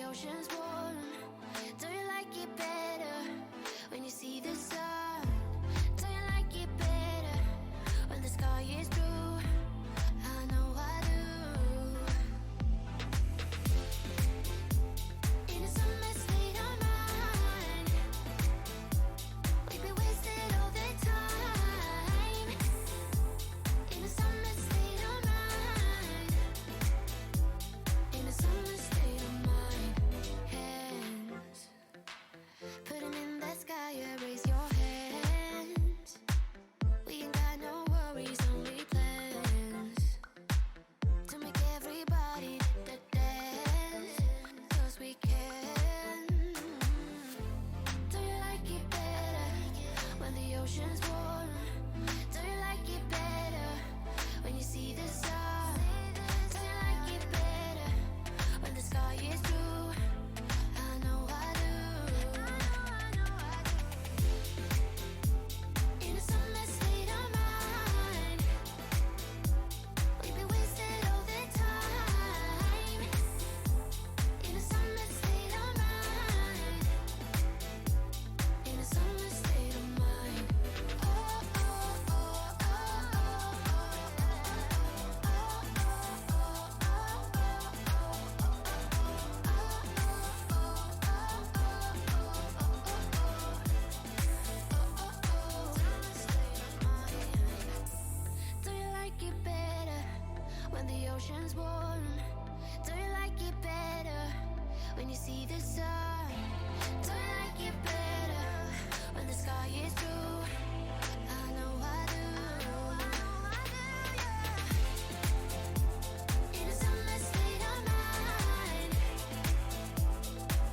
ocean's warm? Do you like it better when you see the sun? Do you like it better when the sky is blue? I know I do. In a summer state of mind, we'd be wasted all the time. In a summer state of mind, in a summer state of mind. Hands, put 'em in the sky, raise your hands. We ain't got no worries, only plans to make everybody dance, 'cause we can. Do you like it better when the ocean's warm? Do you like it better when you see the sun? Do you like it better when the sky is blue? I know I do. In a summer state of mind, we'd be wasted all the time. In a summer state of mind, in a summer state of mind. Oh, oh, oh, oh, oh, do you like it better when the ocean's warm? Do you like it better when you see the sun? Do you like it better when the sky is blue? I know I do. In a summer state of mind,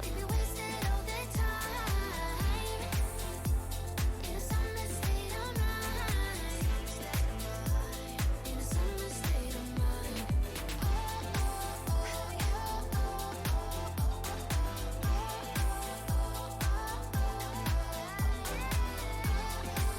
we'd be wasted all the time. In a summer state of mind, in a summer state of mind. Oh, oh, oh, oh, oh, oh, oh, oh, oh, oh, oh.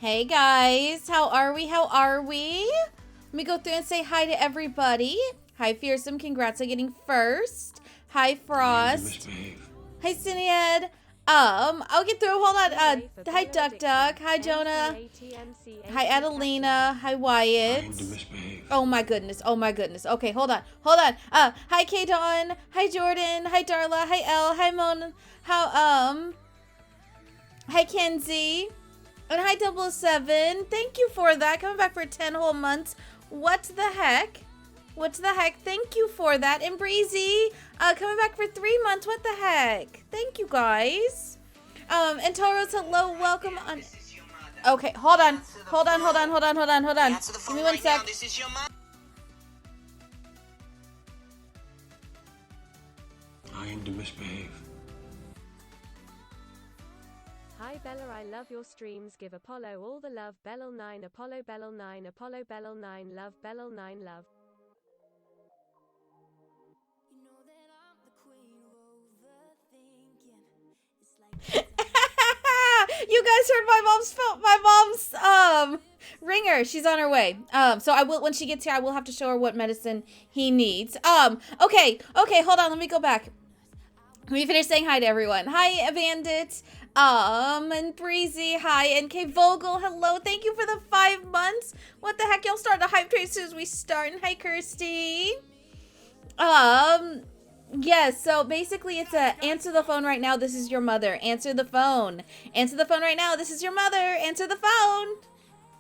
Hey guys, how are we? How are we? Let me go through and say hi to everybody. Hi Fearsome, congrats on getting first. Hi Frost. Hi Cinead. I'll get through. Hold on. Hi Duck Duck. Hi Jonah. Hi Adelina. Hi Wyatt. Oh my goodness. Oh my goodness. Okay, hold on. Hold on. Hi K Dawn. Hi Jordan. Hi Darla. Hi Elle. Hi Mon. How Hi Kenzie. And hi 007. Thank you for that. Coming back for 10 whole months. What the heck? What the heck? Thank you for that. And Breezy, coming back for 3 months. What the heck? Thank you guys. And Tauros, hello, welcome on. Okay, hold on. Hold on. Give me 1 sec. I aim to misbehave. Hi Bella, I love your streams. Give Apollo all the love. BellaLessai, Apollo BellaLessai, Apollo BellaLessai, love BellaLessai, love. You guys heard my mom's ringer. She's on her way. So I will, when she gets here, I will have to show her what medicine he needs. Okay, hold on, let me go back. Let me finish saying hi to everyone. Hi, Bandit. And Breezy, hi, and K Vogel, hello. Thank you for the 5 months. What the heck? Y'all start the hype train as soon as we start. And hi, Kirsty. Yes, so basically it's a answer the phone right now, this is your mother. Answer the phone. Answer the phone right now, this is your mother. Answer the phone.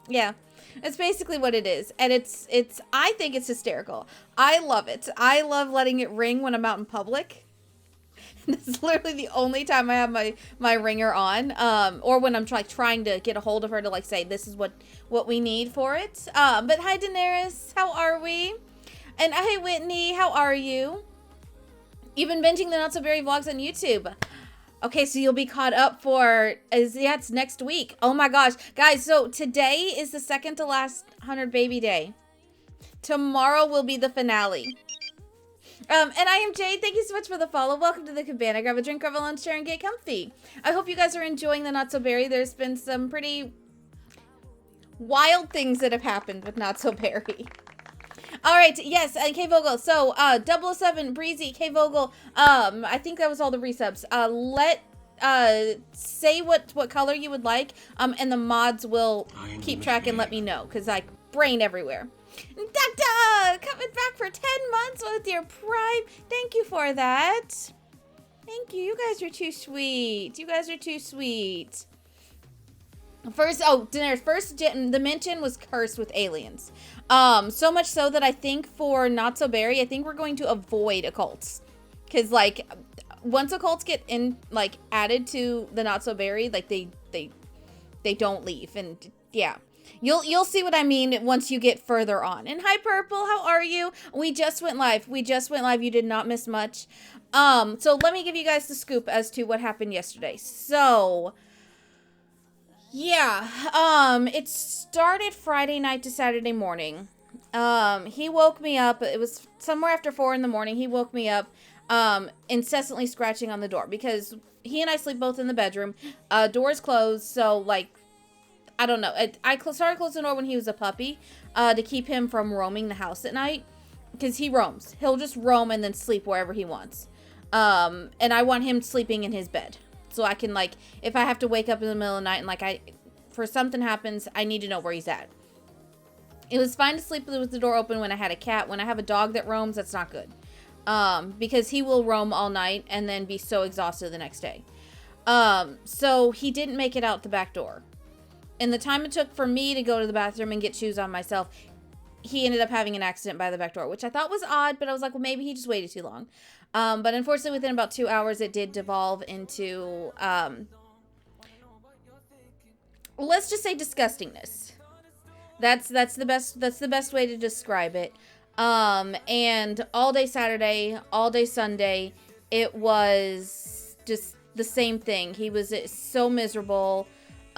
Yeah, it's basically what it is. And it's I think it's hysterical. I love it. I love letting it ring when I'm out in public. This is literally the only time I have my ringer on, or when I'm trying to get a hold of her to like say this is what we need for it. But hi Daenerys, how are we? And hi Whitney, how are you? You've been binging the Not So Berry vlogs on YouTube. Okay, so you'll be caught up for, it's next week. Oh my gosh. Guys, so today is the second to last 100 baby day. Tomorrow will be the finale. And I am Jade. Thank you so much for the follow. Welcome to the cabana. Grab a drink, grab a lunch, share, and get comfy. I hope you guys are enjoying the Not So Berry. There's been some pretty wild things that have happened with Not So Berry. All right, yes, and K Vogel. So, 007, Breezy, K Vogel. I think that was all the resubs. Say what color you would like. And the mods will keep track and let me know, cause like brain everywhere. Duck, coming back for 10 months with your Prime. Thank you for that. Thank you. You guys are too sweet. You guys are too sweet. First, the mention was cursed with aliens. So much so that I think for Not So Berry, I think we're going to avoid occults. Cause like, once occults get in, like, added to the Not So Berry, like they don't leave. And yeah, you'll see what I mean once you get further on. And hi Purple, how are you? We just went live. You did not miss much. So let me give you guys the scoop as to what happened yesterday. So, yeah, it started Friday night to Saturday morning. He woke me up. It was somewhere after 4 in the morning. He woke me up, incessantly scratching on the door because he and I sleep both in the bedroom. Door's closed, so like, I don't know. I started closing the door when he was a puppy, to keep him from roaming the house at night, because he roams. He'll just roam and then sleep wherever he wants. And I want him sleeping in his bed. So I can, like, if I have to wake up in the middle of the night and, like, for something happens, I need to know where he's at. It was fine to sleep with the door open when I had a cat. When I have a dog that roams, that's not good. Because he will roam all night and then be so exhausted the next day. So he didn't make it out the back door. And the time it took for me to go to the bathroom and get shoes on myself, he ended up having an accident by the back door, which I thought was odd, but I was like, well, maybe he just waited too long. But unfortunately, within about 2 hours, it did devolve into, let's just say disgustingness. That's the best way to describe it. And all day Saturday, all day Sunday, it was just the same thing. He was so miserable.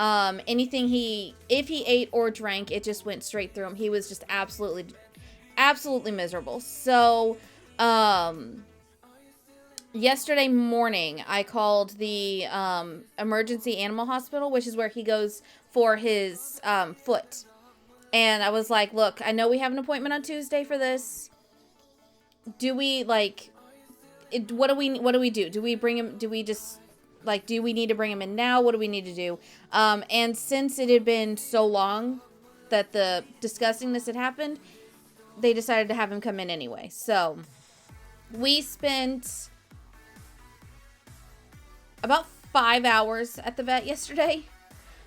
If he ate or drank, it just went straight through him. He was just absolutely miserable. So, yesterday morning, I called the emergency animal hospital, which is where he goes for his foot. And I was like, look, I know we have an appointment on Tuesday for this. Do we, like, what do we do? Do we bring him, do we just, like, do we need to bring him in now? What do we need to do? And since it had been so long that the disgustingness had happened, they decided to have him come in anyway. So we spent about 5 hours at the vet yesterday.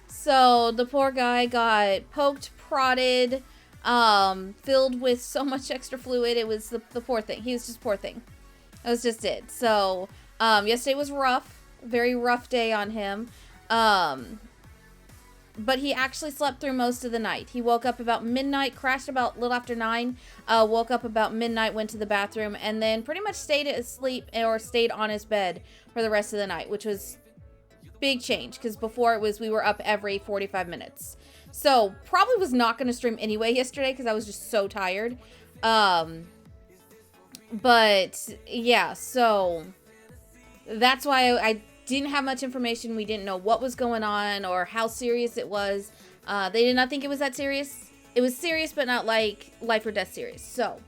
So the poor guy got poked, prodded, filled with so much extra fluid. It was the poor thing. He was just poor thing. That was just it. So yesterday was rough. Very rough day on him. But he actually slept through most of the night. He woke up about midnight, crashed about a little after 9, woke up about midnight, went to the bathroom, and then pretty much stayed asleep or stayed on his bed for the rest of the night, which was big change because before it was we were up every 45 minutes. So probably was not going to stream anyway yesterday because I was just so tired. But yeah, so that's why I didn't have much information. We didn't know what was going on or how serious it was. They did not think it was that serious. It was serious, but not like life or death serious. So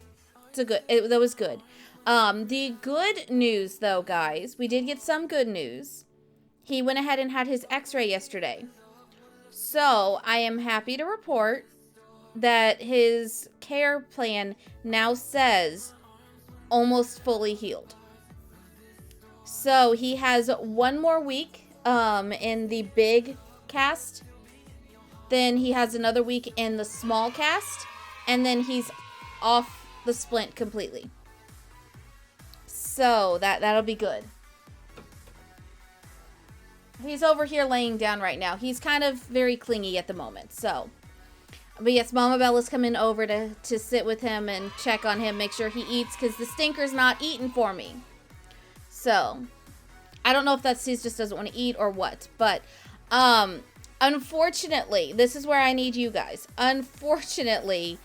that was good. The good news though, guys, we did get some good news. He went ahead and had his x-ray yesterday. So I am happy to report that his care plan now says almost fully healed. So he has 1 more week in the big cast. Then he has another week in the small cast. And then he's off the splint completely. So that'll be good. He's over here laying down right now. He's kind of very clingy at the moment. So, but yes, Mama Bella's coming over to sit with him and check on him, make sure he eats, because the stinker's not eating for me. So, I don't know if that's he just doesn't want to eat or what. But, unfortunately, this is where I need you guys. Unfortunately,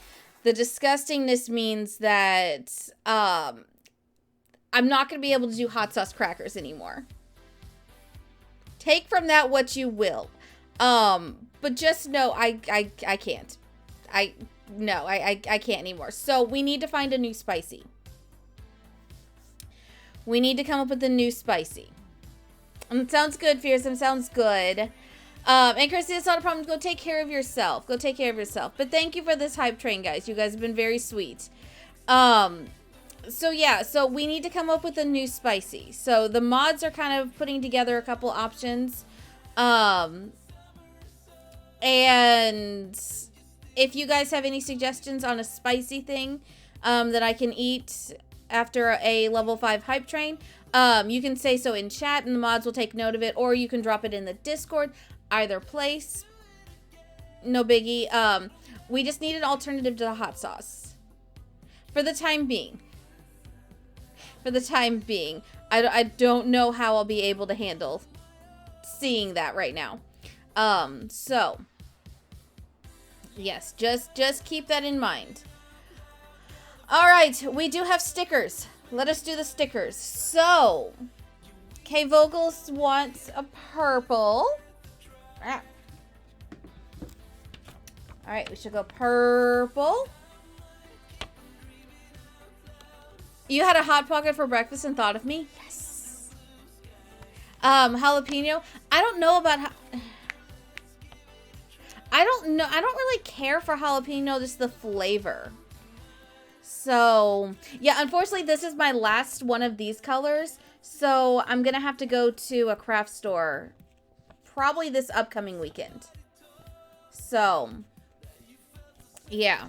the disgustingness means that I'm not going to be able to do hot sauce crackers anymore. Take from that what you will. But just know I can't. I can't anymore. So we need to find a new spicy. We need to come up with a new spicy. And it sounds good, Fearsome. Sounds good. And Christy, it's not a problem. Go take care of yourself. Go take care of yourself. But thank you for this hype train, guys. You guys have been very sweet. So yeah, so we need to come up with a new spicy. So the mods are kind of putting together a couple options. And if you guys have any suggestions on a spicy thing that I can eat after a level 5 hype train, you can say so in chat and the mods will take note of it, or you can drop it in the Discord. Either place, no biggie. We just need an alternative to the hot sauce for the time being. I don't know how I'll be able to handle seeing that right now. So yes, just keep that in mind. All right, we do have stickers. Let us do the stickers. So, K Vocals wants a purple. All right, we should go purple. You had a Hot Pocket for breakfast and thought of me? Yes. Jalapeno. I don't know about... I don't know. I don't really care for jalapeno, just the flavor. So, yeah, unfortunately, this is my last one of these colors. So, I'm going to have to go to a craft store probably this upcoming weekend. So, yeah.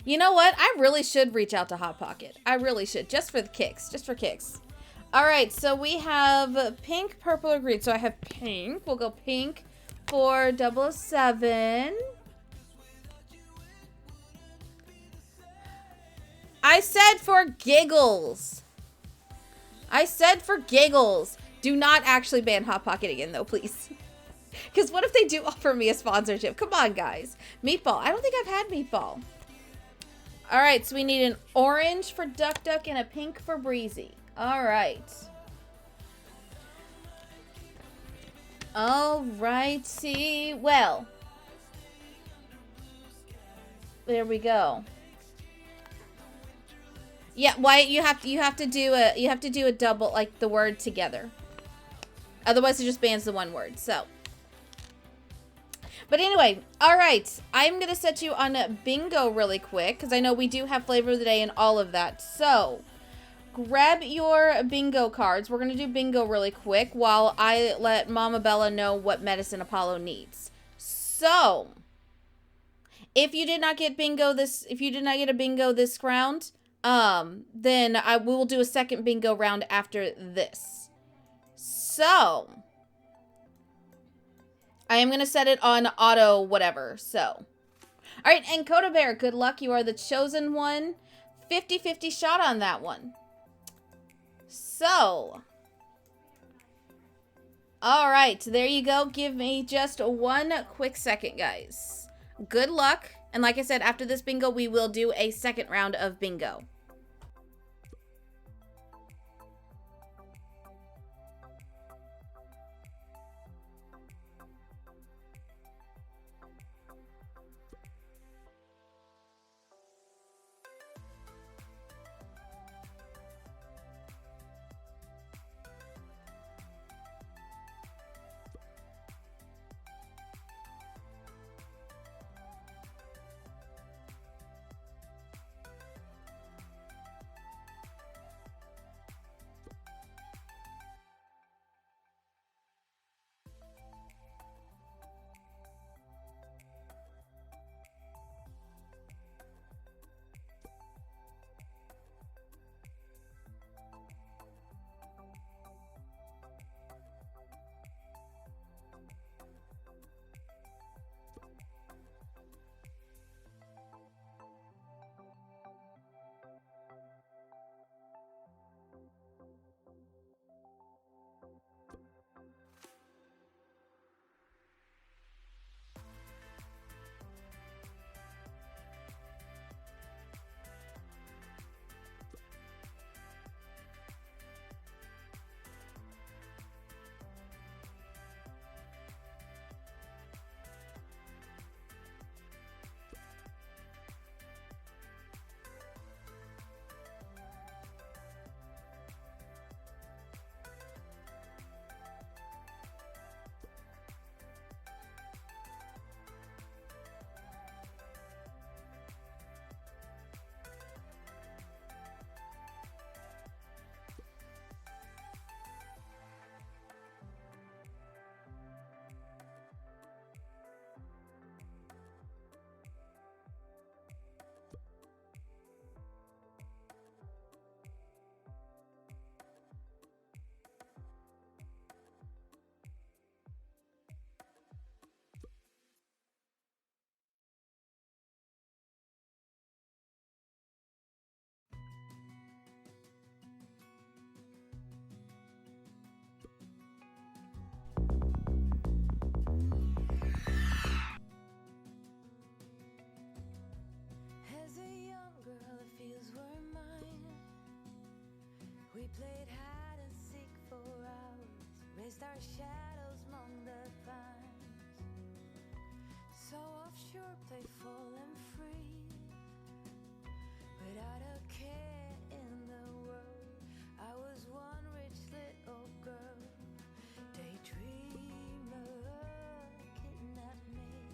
You know what? I really should reach out to Hot Pocket. I really should. Just for the kicks. Just for kicks. All right. So we have pink, purple, or green. So I have pink. We'll go pink for 007. I said for giggles. I said for giggles. Do not actually ban Hot Pocket again, though, please. Because what if they do offer me a sponsorship? Come on, guys. Meatball. I don't think I've had meatball. All right, so we need an orange for Duck Duck and a pink for Breezy. All right. Alrighty. Well, there we go. Yeah, Wyatt, you have to do a double, like the word together. Otherwise, it just bans the one word. So, but anyway, all right. I'm gonna set you on bingo really quick because I know we do have flavor of the day and all of that. So, grab your bingo cards. We're gonna do bingo really quick while I let Mama Bella know what medicine Apollo needs. So, if you did not get a bingo this round, then we will do a second bingo round after this. So, I am going to set it on auto whatever, so. Alright, and Coda Bear, good luck. You are the chosen one. 50-50 shot on that one. So. Alright, there you go. Give me just one quick second, guys. Good luck. And like I said, after this bingo, we will do a second round of bingo. played hide and seek for hours, raised our shadows among the pines. So offshore, playful and free, without a care in the world. I was one rich little girl, daydreamer, kidnap me,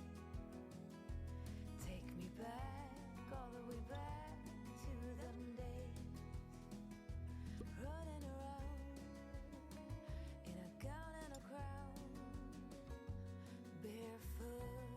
take me back, all the way back to them days, running around in a gown and a crown, barefoot.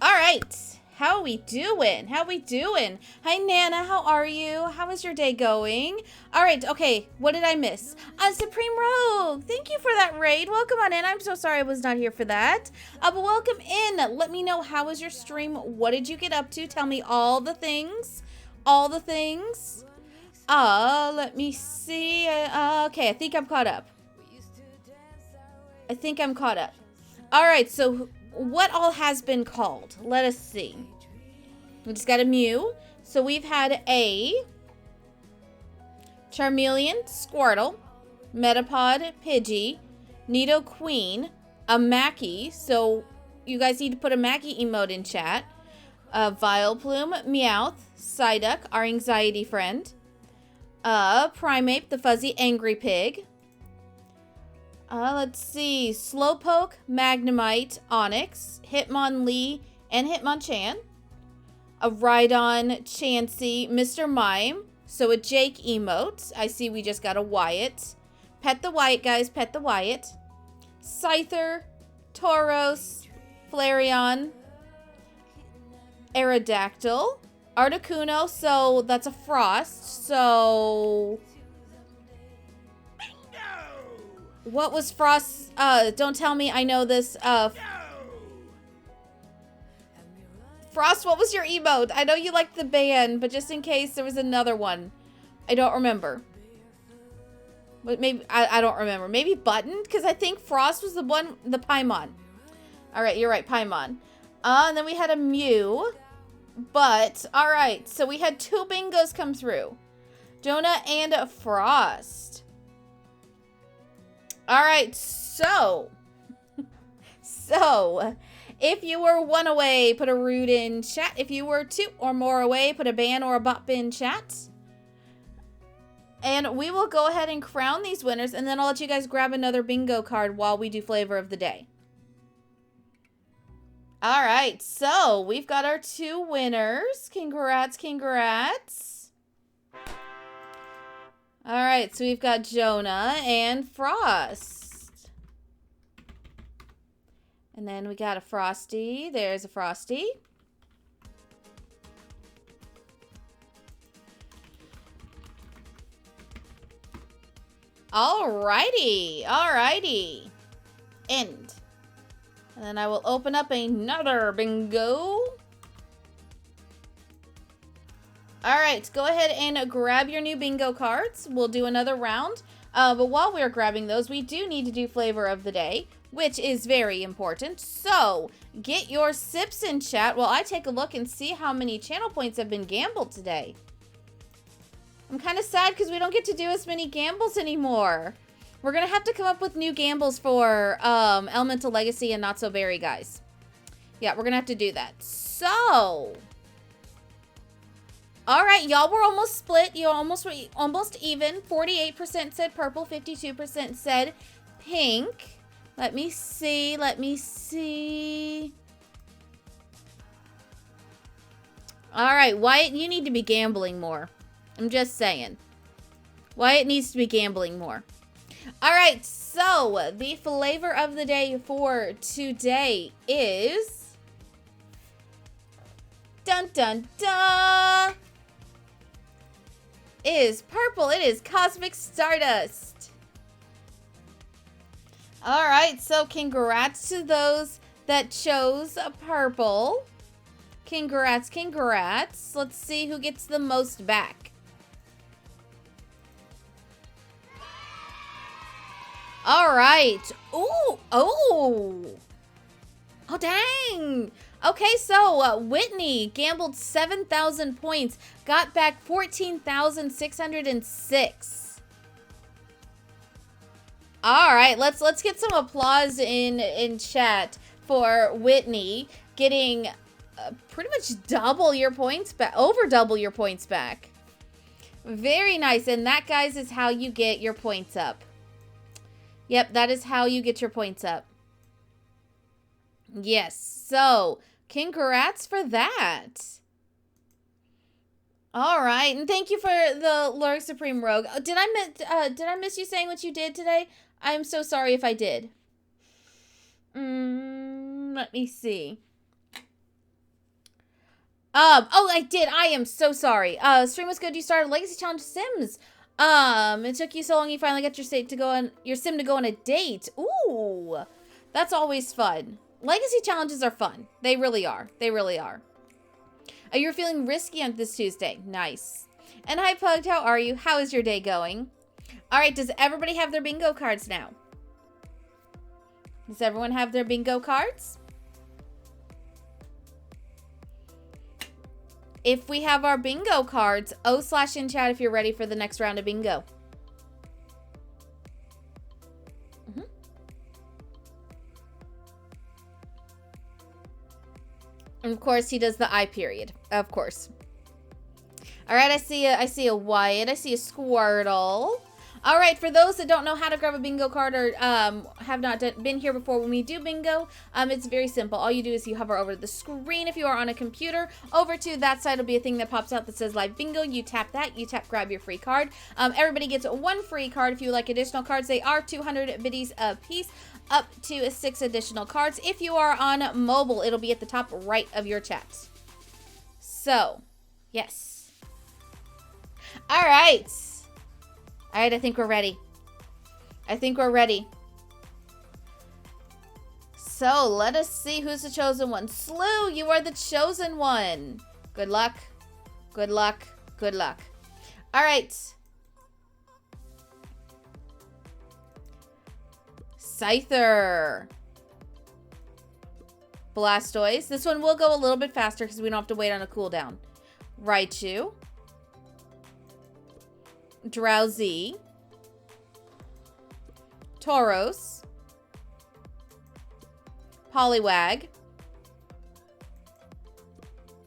All right. How we doing? How we doing? Hi, Nana. How are you? How is your day going? All right. Okay. What did I miss? Supreme Rogue. Thank you for that raid. Welcome on in. I'm so sorry I was not here for that. But welcome in. Let me know, how was your stream? What did you get up to? Tell me all the things. All the things. Let me see. Okay. I think I'm caught up. I think I'm caught up. All right. So what all has been called? Let us see. We just got a Mew. So we've had a Charmeleon, Squirtle, Metapod, Pidgey, Nido Queen, a Mackie. So you guys need to put a Mackie emote in chat. Vileplume, Meowth, Psyduck, our anxiety friend. Primeape, the fuzzy angry pig. Let's see. Slowpoke, Magnemite, Onix, Hitmonlee, and Hitmonchan. A Rhydon, Chansey, Mr. Mime. So a Jake emote. I see we just got a Wyatt. Pet the Wyatt, guys. Pet the Wyatt. Scyther, Tauros, Flareon, Aerodactyl, Articuno. So that's a Frost. So what was Frost? Don't tell me I know this. Frost, what was your emote? I know you liked the band, but just in case there was another one. I don't remember. But maybe, I don't remember. Maybe Button? Because I think Frost was the one, the Paimon. Alright, you're right, Paimon. And then we had a Mew. But, alright, so we had 2 bingos come through. Jonah and Frost. Alright, so, if you were 1 away, put a root in chat. If you were 2 or more away, put a ban or a bop in chat. And we will go ahead and crown these winners, and then I'll let you guys grab another bingo card while we do flavor of the day. Alright, so we've got our 2 winners. Congrats, congrats. Alright, so we've got Jonah and Frost. And then we got a Frosty. There's a Frosty. Alrighty. Alrighty. End. And then I will open up another bingo. Alright, go ahead and grab your new bingo cards. We'll do another round. But while we're grabbing those, we do need to do flavor of the day, which is very important. So, get your sips in chat while I take a look and see how many channel points have been gambled today. I'm kind of sad because we don't get to do as many gambles anymore. We're going to have to come up with new gambles for Elemental Legacy and Not So Berry, guys. Yeah, we're going to have to do that. So, all right, y'all were almost split. You're almost even. 48% said purple, 52% said pink. Let me see. Let me see. All right, Wyatt, you need to be gambling more. I'm just saying. Wyatt needs to be gambling more. All right, so the flavor of the day for today is... Dun, dun, dun! Is purple. It is Cosmic Stardust. All right, so congrats to those that chose purple. Congrats, congrats. Let's see who gets the most back. All right. Ooh, oh. Oh, dang. Okay, so Whitney gambled 7,000 points, got back 14,606. All right, let's get some applause in chat for Whitney getting pretty much double your points back, over double your points back. Very nice, and that, guys, is how you get your points up. Yep, that is how you get your points up. Yes, so congrats for that. All right, and thank you for the Lurk Supreme Rogue. Did I miss you saying what you did today? I'm so sorry if I did. Let me see. Oh, I did. I am so sorry. Stream was good. You started Legacy Challenge Sims. It took you so long you finally got your sim to go on a date. Ooh, that's always fun. Legacy challenges are fun. They really are. They really are. You're feeling risky on this Tuesday. Nice. And hi, Pugged. How are you? How is your day going? All right. Does everybody have their bingo cards now? Does everyone have their bingo cards? If we have our bingo cards, O/in chat if you're ready for the next round of bingo. And of course, he does the I period. Of course. All right, I see a Wyatt. I see a Squirtle. All right, for those that don't know how to grab a bingo card or have not been here before, when we do bingo, it's very simple. All you do is you hover over the screen if you are on a computer. Over to that side will be a thing that pops out that says live bingo. You tap that. You tap grab your free card. Everybody gets one free card. If you like additional cards, they are 200 biddies a piece, up to 6 additional cards. If you are on mobile, it'll be at the top right of your chat. So, yes. All right. All right, I think we're ready. So, let us see who's the chosen one. Slew, you are the chosen one. Good luck. Good luck. Good luck. All right. Scyther. Blastoise. This one will go a little bit faster because we don't have to wait on a cooldown. Raichu. Drowsy. Tauros. Poliwag.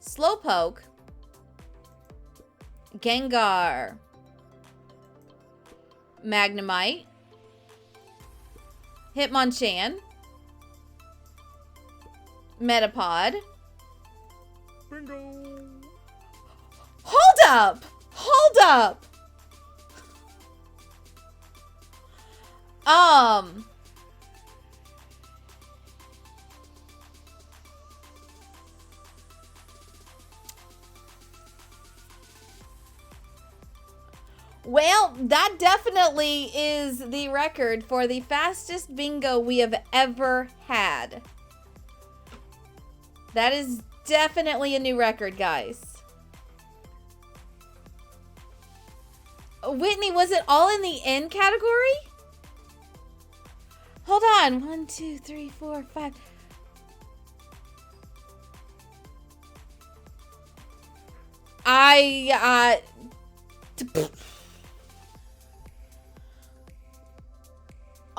Slowpoke. Gengar. Magnemite. Hitmonchan. Metapod. Bingo. Hold up! Hold up! Well, that definitely is the record for the fastest bingo we have ever had. That is definitely a new record, guys. Whitney, was it all in the N category? Hold on. 1, 2, 3, 4, 5.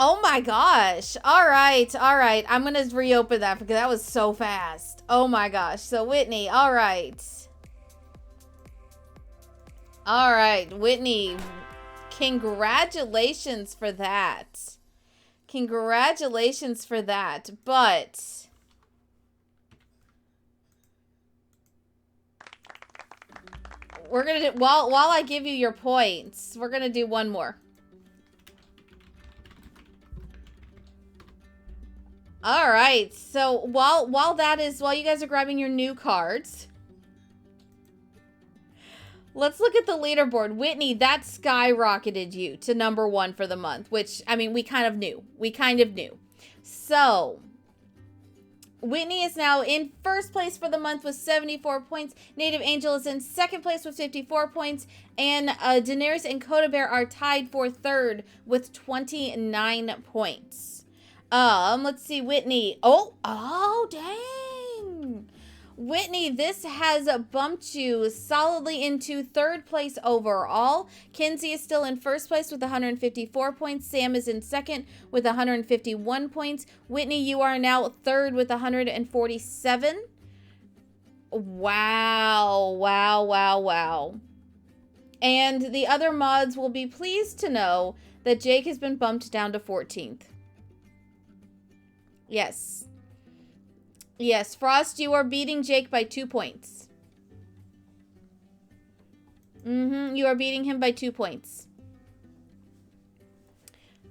Oh my gosh. All right. All right. I'm going to reopen that because that was so fast. Oh my gosh. So Whitney, all right. All right, Whitney. Congratulations for that. Congratulations for that. But we're going to do, while I give you your points, we're going to do one more. All right. So while you guys are grabbing your new cards, let's look at the leaderboard. Whitney, that skyrocketed you to number 1 for the month, which, I mean, we kind of knew. So, Whitney is now in first place for the month with 74 points. Native Angel is in second place with 54 points. And Daenerys and Coda Bear are tied for third with 29 points. Let's see, Whitney. Oh, dang. Whitney, this has bumped you solidly into third place overall. Kinsey is still in first place with 154 points. Sam is in second with 151 points. Whitney, you are now third with 147. Wow. And the other mods will be pleased to know that Jake has been bumped down to 14th. Yes. Yes, Frost, you are beating Jake by 2 points. You are beating him by 2 points.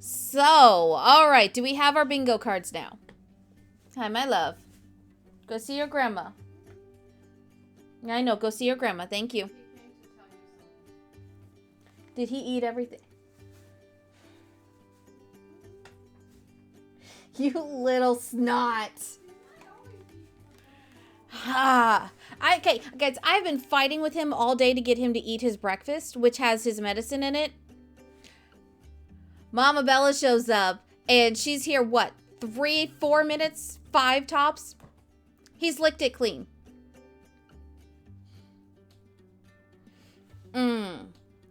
So, all right. Do we have our bingo cards now? Hi, my love. Go see your grandma. I know, go see your grandma. Thank you. Did he eat everything? You little snot. Okay, guys, I've been fighting with him all day to get him to eat his breakfast, which has his medicine in it. Mama Bella shows up, and she's here, what, 3-4 minutes? 5 tops? He's licked it clean.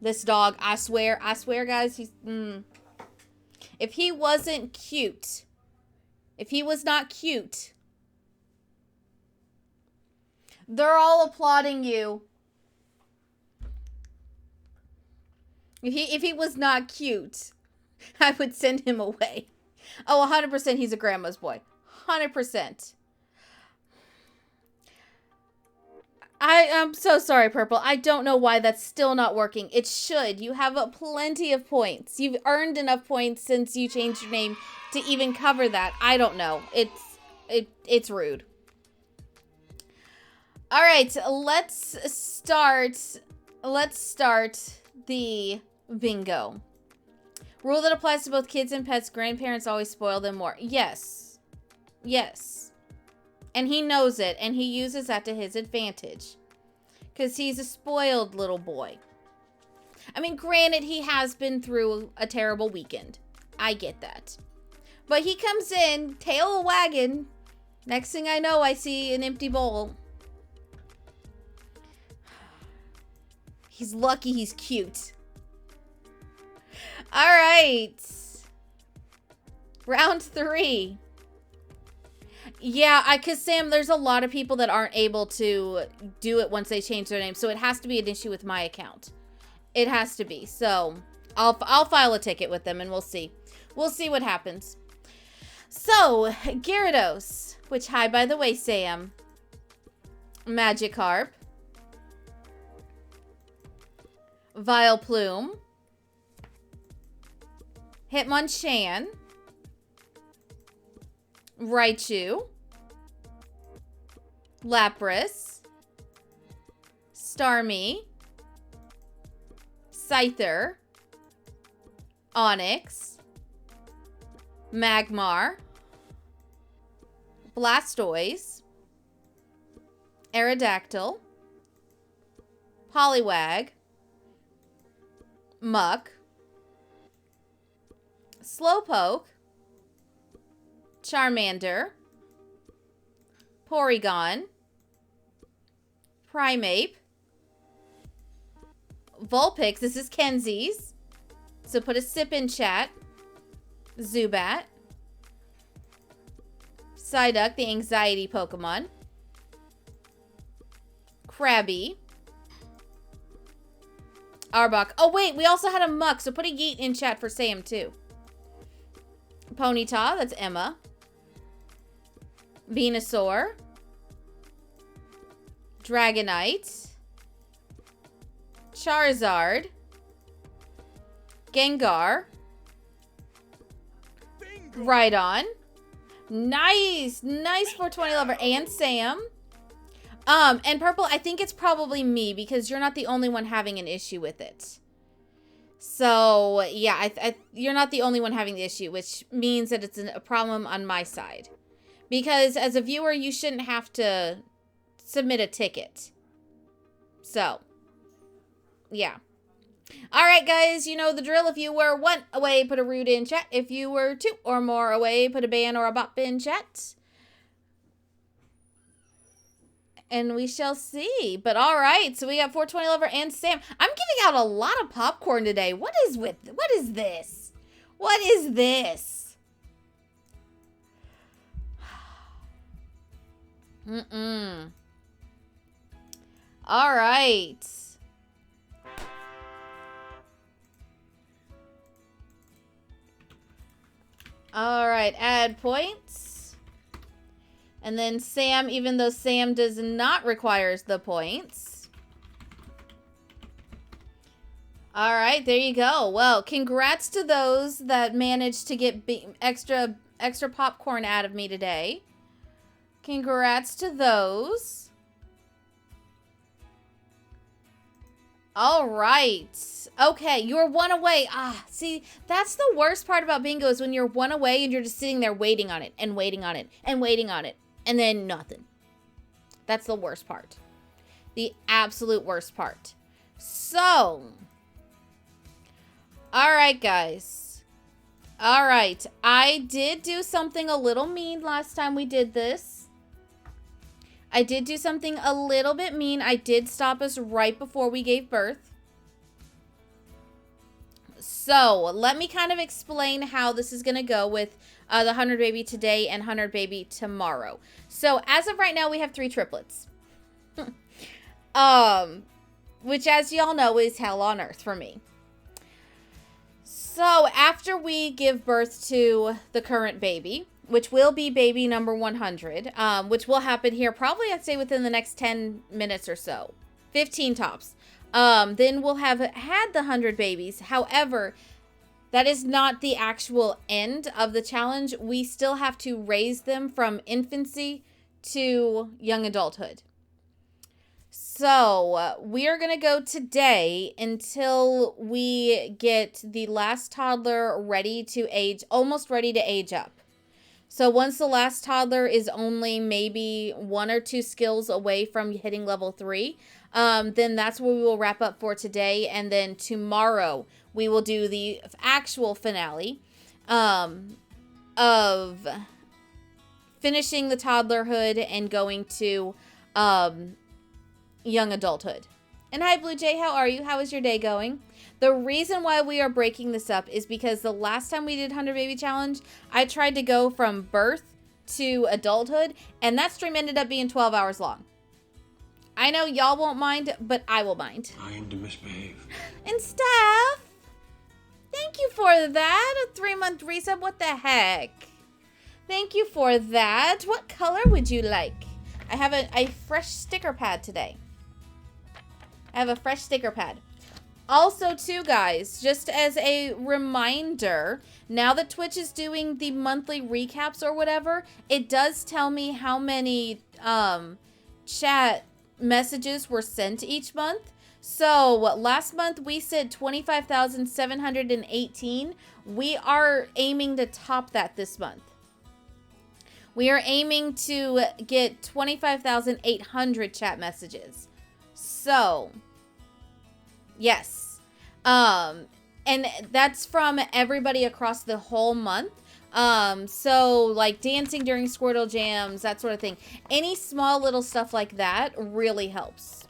This dog, I swear, guys, he's, If he wasn't cute, if he was not cute, They're all applauding you. If he was not cute, I would send him away. Oh, 100% he's a grandma's boy. 100%. I'm so sorry, Purple. I don't know why that's still not working. It should. You have plenty of points. You've earned enough points since you changed your name to even cover that. I don't know. It's rude. All right, let's start the bingo. Rule that applies to both kids and pets. Grandparents always spoil them more. Yes. Yes. And he knows it, and he uses that to his advantage. Because he's a spoiled little boy. I mean, granted, he has been through a terrible weekend. I get that. But he comes in, tail wagging. Next thing I know, I see an empty bowl. He's lucky he's cute. All right. Round 3. Yeah, because Sam, there's a lot of people that aren't able to do it once they change their name. So it has to be an issue with my account. It has to be. So I'll file a ticket with them and we'll see. We'll see what happens. So, Gyarados, which, hi, by the way, Sam. Magikarp. Vileplume. Hitmonchan. Raichu. Lapras. Starmie. Scyther. Onix. Magmar. Blastoise. Aerodactyl. Poliwag. Muck. Slowpoke. Charmander. Porygon. Primeape. Vulpix. This is Kenzie's. So put a sip in chat. Zubat. Psyduck, the anxiety Pokemon. Krabby. Arbok. Oh, wait. We also had a Muck. So put a Yeet in chat for Sam, too. Ponyta. That's Emma. Venusaur. Dragonite. Charizard. Gengar. Rhydon. Nice. Nice 420 lover. And Sam. And Purple, I think it's probably me because you're not the only one having an issue with it. So, yeah, you're not the only one having the issue, which means that it's a problem on my side. Because as a viewer, you shouldn't have to submit a ticket. So, yeah. All right, guys, you know the drill. If you were 1 away, put a root in chat. If you were 2 or more away, put a ban or a bop in chat. And we shall see. But all right, so we got 420 lover and Sam. I'm giving out a lot of popcorn today. What is this? What is this? All right. All right, add points. And then Sam, even though Sam does not require the points. All right, there you go. Well, congrats to those that managed to get extra popcorn out of me today. Congrats to those. All right. Okay, you're 1 away. Ah, see, that's the worst part about bingo is when you're 1 away and you're just sitting there waiting on it and waiting on it and waiting on it. And then nothing. That's the worst part. The absolute worst part. So. All right, guys. All right. I did do something a little mean last time we did this. I did do something a little bit mean. I did stop us right before we gave birth. So, let me kind of explain how this is going to go with the 100 baby today and 100 baby tomorrow. So, as of right now, we have 3 triplets. Which, as y'all know, is hell on earth for me. So after we give birth to the current baby, which will be baby number 100, which will happen here probably, I'd say, within the next 10 minutes or so, 15 tops. Then we'll have had the 100 babies. However, that is not the actual end of the challenge. We still have to raise them from infancy to young adulthood. So we are going to go today until we get the last toddler ready to age, almost ready to age up. So once the last toddler is only maybe 1 or 2 skills away from hitting level 3, then that's where we will wrap up for today. And then tomorrow we will do the actual finale of finishing the toddlerhood and going to young adulthood. And hi, Blue Jay, how are you? How is your day going? The reason why we are breaking this up is because the last time we did 100 Baby Challenge, I tried to go from birth to adulthood, and that stream ended up being 12 hours long. I know y'all won't mind, but I will mind. I aim to misbehave. And Steph, thank you for that. A 3-month resub, what the heck? Thank you for that. What color would you like? I have a fresh sticker pad today. I have a fresh sticker pad. Also, too, guys, just as a reminder, now that Twitch is doing the monthly recaps or whatever, it does tell me how many chat messages were sent each month. So, last month we said 25,718. We are aiming to top that this month. We are aiming to get 25,800 chat messages. So, yes. And that's from everybody across the whole month. So, like dancing during Squirtle Jams, that sort of thing. Any small little stuff like that really helps.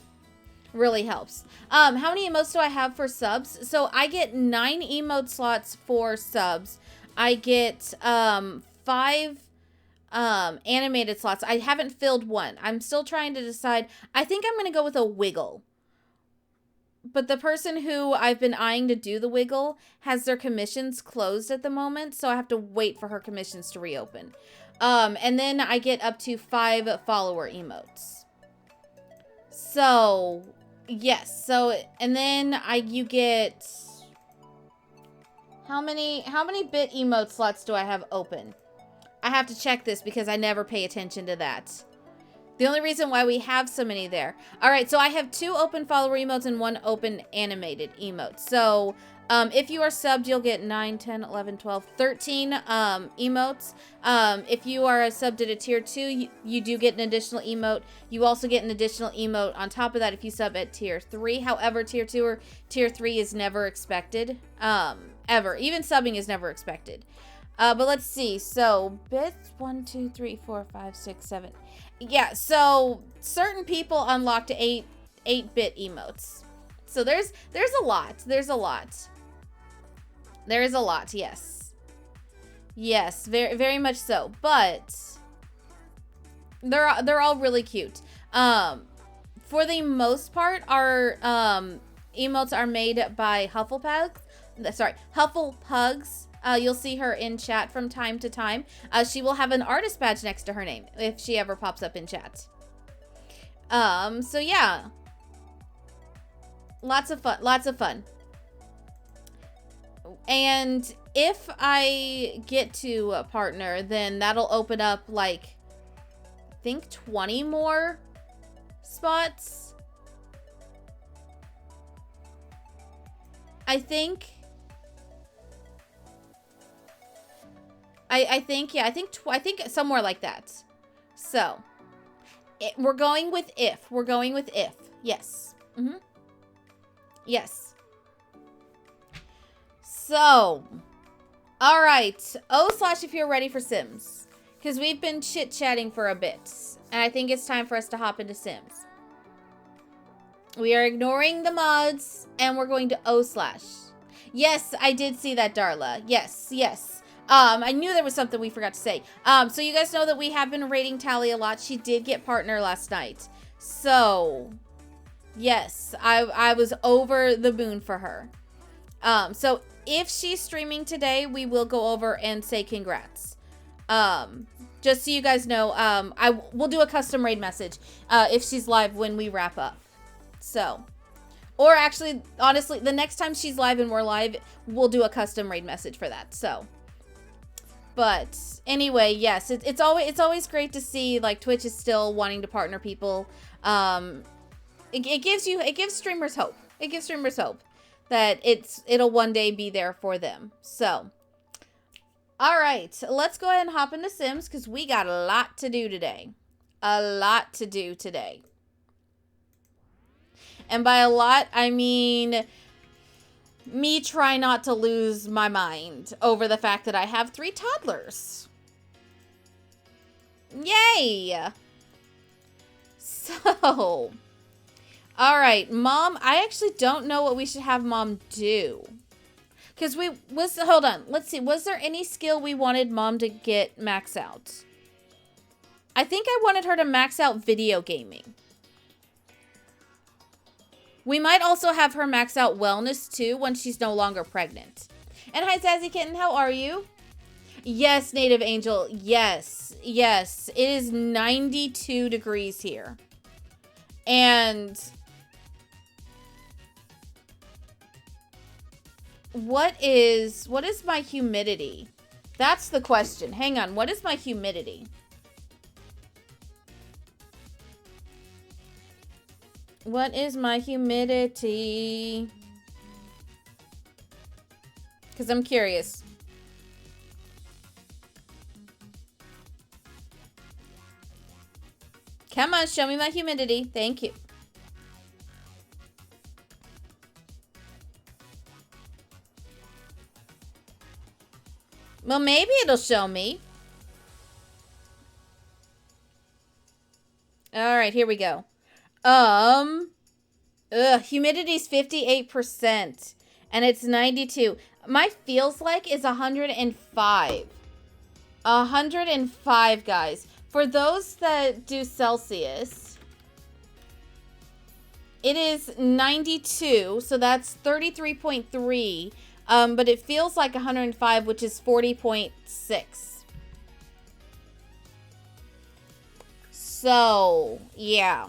Really helps. How many emotes do I have for subs? So, I get 9 emote slots for subs. I get 5 animated slots. I haven't filled one. I'm still trying to decide. I think I'm going to go with a wiggle. But the person who I've been eyeing to do the wiggle has their commissions closed at the moment, so I have to wait for her commissions to reopen. And then I get up to 5 follower emotes. So, yes. So, and then you get how many bit emote slots do I have open? I have to check this because I never pay attention to that. The only reason why we have so many there. All right, so I have 2 open follower emotes and 1 open animated emote. So if you are subbed, you'll get 9, 10, 11, 12, 13 emotes. If you are subbed at a tier 2, you do get an additional emote. You also get an additional emote on top of that if you sub at tier 3. However, tier 2 or tier 3 is never expected, ever. Even subbing is never expected. But let's see. So bits 1, 2, 3, 4, 5, 6, 7. Yeah, so certain people unlocked 8-bit emotes. So there's a lot. There's a lot. There is a lot, yes. Yes, very very much so. But they're all really cute. For the most part, our emotes are made by Hufflepugs. Sorry, Hufflepugs. You'll see her in chat from time to time. She will have an artist badge next to her name if she ever pops up in chat. So yeah. Lots of fun. Lots of fun. And if I get to a partner, then that'll open up like, I think 20 more spots. I think somewhere like that. So, we're going with if. We're going with if. Yes. Yes. So, all right. If you're ready for Sims. Because we've been chit-chatting for a bit. And I think it's time for us to hop into Sims. We are ignoring the mods. And we're going to . Yes, I did see that, Darla. Yes, yes. I knew there was something we forgot to say. So you guys know that we have been rating Tally a lot. She did get partner last night. So, yes, I was over the moon for her. So if she's streaming today, we will go over and say congrats. Just so you guys know, we'll do a custom raid message if she's live when we wrap up. So, or actually, honestly, the next time she's live and we're live, we'll do a custom raid message for that. So, but anyway, yes, it's always great to see like Twitch is still wanting to partner people. It gives streamers hope. It gives streamers hope that it'll one day be there for them. So, all right, let's go ahead and hop into Sims because we got a lot to do today. A lot to do today. And by a lot, I mean me try not to lose my mind over the fact that I have 3 toddlers. Yay! So, all right, Mom, I actually don't know what we should have Mom do. Because hold on, let's see, was there any skill we wanted Mom to get max out? I think I wanted her to max out video gaming. We might also have her max out wellness too when she's no longer pregnant. And hi, Zazzy Kitten, how are you? Yes, Native Angel, yes, yes. It is 92 degrees here. And what is my humidity? That's the question. Hang on, what is my humidity? What is my humidity? Because I'm curious. Come on, show me my humidity. Thank you. Well, maybe it'll show me. All right, here we go. Humidity's 58% and it's 92. My feels like is 105. 105, guys. For those that do Celsius, it is 92, so that's 33.3. But it feels like 105, which is 40.6. So, yeah.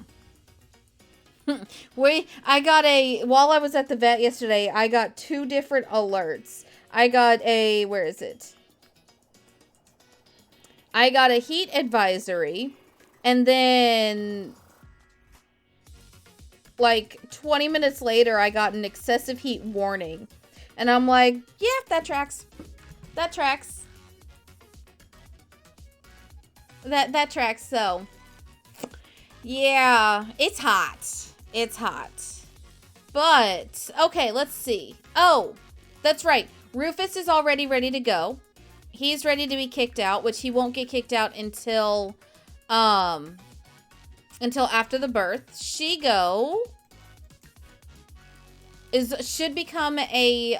While I was at the vet yesterday, I got 2 different alerts. I got where is it? I got a heat advisory, and then like 20 minutes later, I got an excessive heat warning. And I'm like, yeah, that tracks. That tracks. That tracks, so. Yeah, it's hot. It's hot. But, okay, let's see. Oh, that's right. Rufus is already ready to go. He's ready to be kicked out, which he won't get kicked out until after the birth. Shigo should become a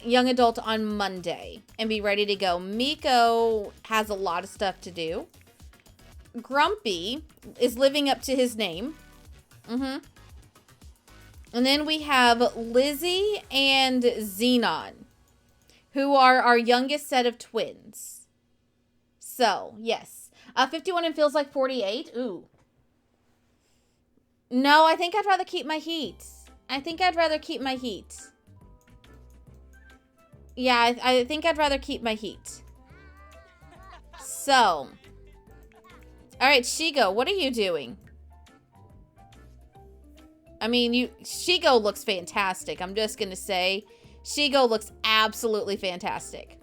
young adult on Monday and be ready to go. Miko has a lot of stuff to do. Grumpy is living up to his name. And then we have Lizzie and Xenon, who are our youngest set of twins. So, yes. 51 and feels like 48. Ooh. No, I think I'd rather keep my heat. I think I'd rather keep my heat. Yeah, I think I'd rather keep my heat. So. Alright, Shigo, what are you doing? I mean, Shigo looks fantastic. I'm just gonna say. Shigo looks absolutely fantastic.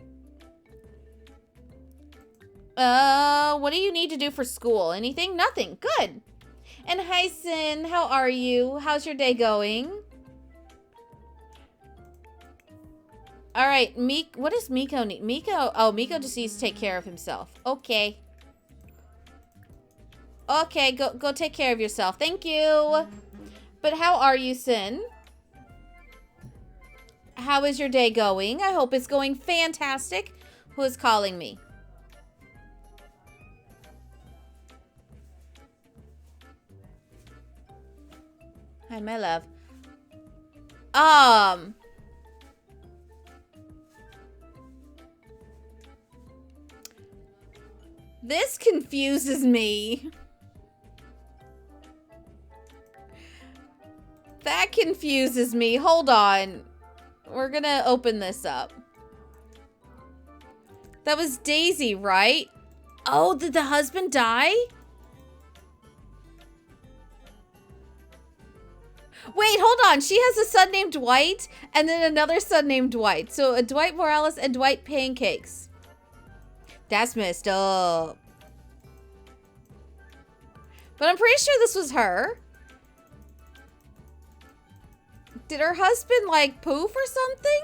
What do you need to do for school? Anything? Nothing. Good. And hi, Sin. How are you? How's your day going? All right, what does Miko need? Miko just needs to take care of himself. Okay. Okay, go take care of yourself. Thank you. But how are you, Sin? How is your day going? I hope it's going fantastic. Who is calling me? Hi, my love. This confuses me. That confuses me. Hold on. We're gonna open this up. That was Daisy, right? Oh, did the husband die? Wait, hold on. She has a son named Dwight and then another son named Dwight. So a Dwight Morales and Dwight Pancakes. That's messed up. But I'm pretty sure this was her. Did her husband, like, poof or something?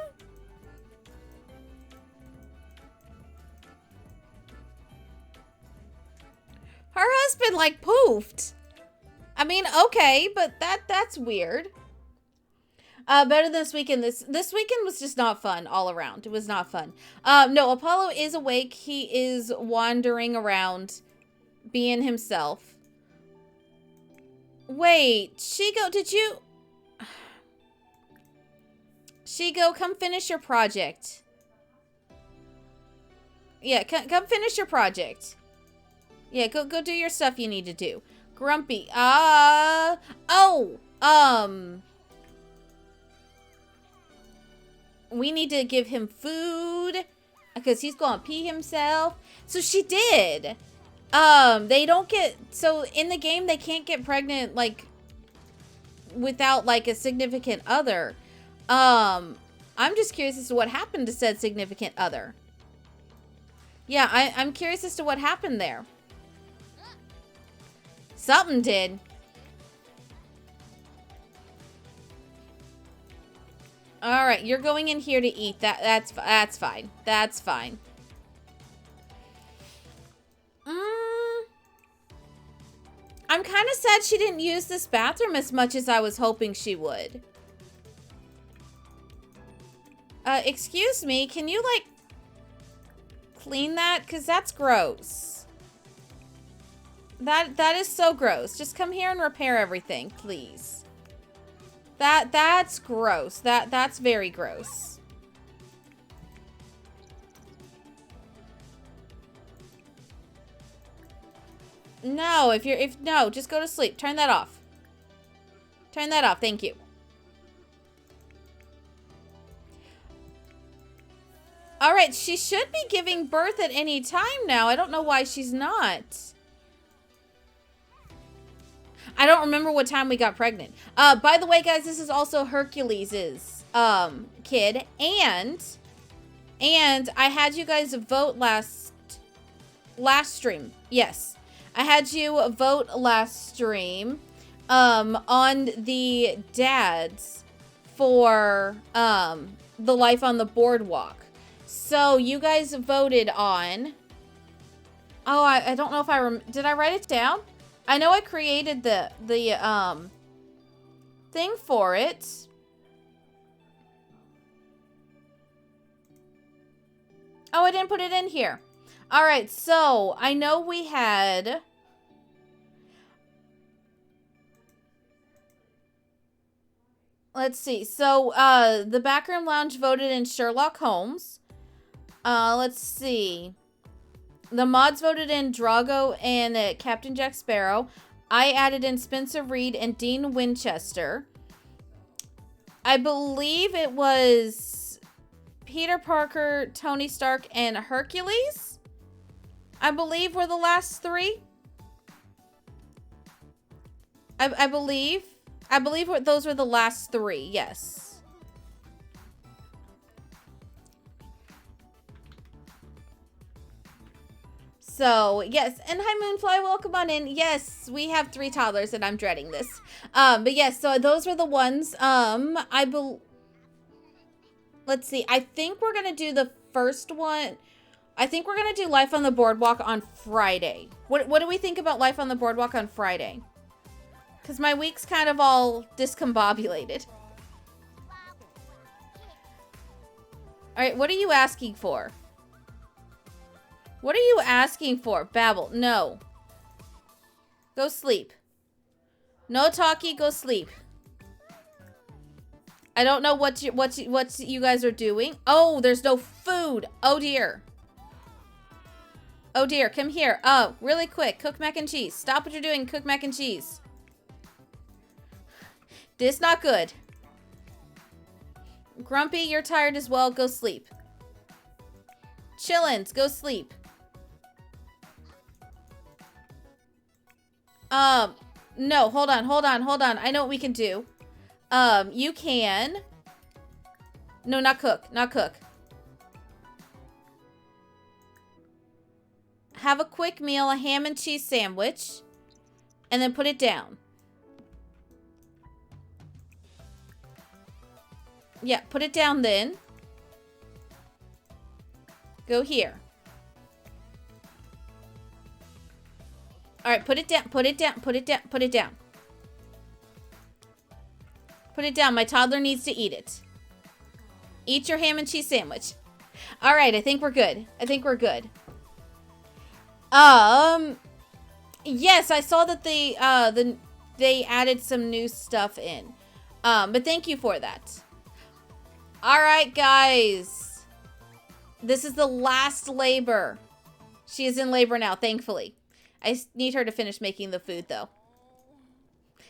Her husband, like, poofed. I mean, okay, but that's weird. Better than this weekend. This weekend was just not fun all around. It was not fun. No, Apollo is awake. He is wandering around, being himself. Wait, Shigo, did you... Shigo, come finish your project. Yeah, come finish your project. Yeah, go do your stuff you need to do. Grumpy. We need to give him food because he's going to pee himself. So she did. They don't get, so in the game they can't get pregnant like without like a significant other. I'm just curious as to what happened to said significant other. Yeah, I'm curious as to what happened there. Something did. All right, you're going in here to eat. That's fine. That's fine. I'm kind of sad she didn't use this bathroom as much as I was hoping she would. Excuse me, can you, like, clean that? Because that's gross. That is so gross. Just come here and repair everything, please. That's gross. That's very gross. No, no, just go to sleep. Turn that off. Turn that off. Thank you. All right, she should be giving birth at any time now. I don't know why she's not. I don't remember what time we got pregnant. By the way, guys, this is also Hercules's kid, and I had you guys vote last stream. Yes, I had you vote last stream on the dads for the life on the boardwalk. So you guys voted on. Oh, I don't know if did I write it down? I know I created the thing for it. Oh, I didn't put it in here. All right, so I know we had... Let's see. So, the Backroom Lounge voted in Sherlock Holmes. Let's see. The mods voted in Drago and Captain Jack Sparrow. I added in Spencer Reed and Dean Winchester. I believe it was Peter Parker, Tony Stark, and Hercules. I believe were the last three. I believe those were the last three. Yes. So, yes. And hi, Moonfly. Welcome on in. Yes, we have 3 toddlers, and I'm dreading this. But yes, so those were the ones. Let's see. I think we're going to do the first one. I think we're going to do Life on the Boardwalk on Friday. What do we think about Life on the Boardwalk on Friday? Because my week's kind of all discombobulated. All right, what are you asking for? What are you asking for? Babble. No. Go sleep. No talkie, go sleep. I don't know what you guys are doing. Oh, there's no food. Oh dear. Oh dear, come here. Oh, really quick, cook mac and cheese. Stop what you're doing, cook mac and cheese. This not good. Grumpy, you're tired as well. Go sleep. Chillins, go sleep. No, hold on. I know what we can do. You can... No, not cook. Have a quick meal, a ham and cheese sandwich, and then put it down. Yeah, put it down then. Go here. All right, put it down. Put it down. My toddler needs to eat it. Eat your ham and cheese sandwich. All right, I think we're good. Yes, I saw that they added some new stuff in. But thank you for that. All right, guys. This is the last labor. She is in labor now, thankfully. I need her to finish making the food, though.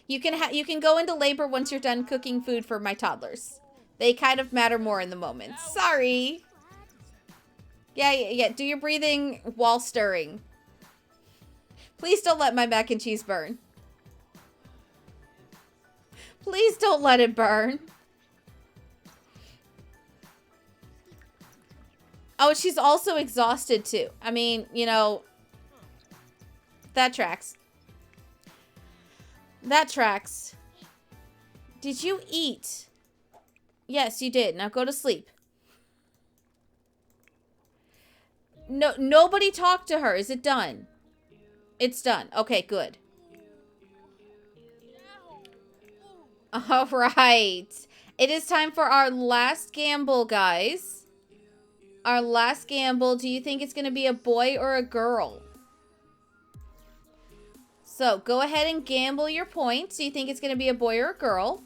You can go into labor once you're done cooking food for my toddlers. They kind of matter more in the moment. Sorry. Yeah. Do your breathing while stirring. Please don't let my mac and cheese burn. Please don't let it burn. Oh, she's also exhausted too. I mean, you know, that tracks. Did you eat? Yes, you did. Now go to sleep. No, nobody talked to her. Is it done? It's done. Okay, good. All right. It is time for our last gamble, guys. Our last gamble. Do you think it's going to be a boy or a girl? So, go ahead and gamble your points. Do you think it's going to be a boy or a girl?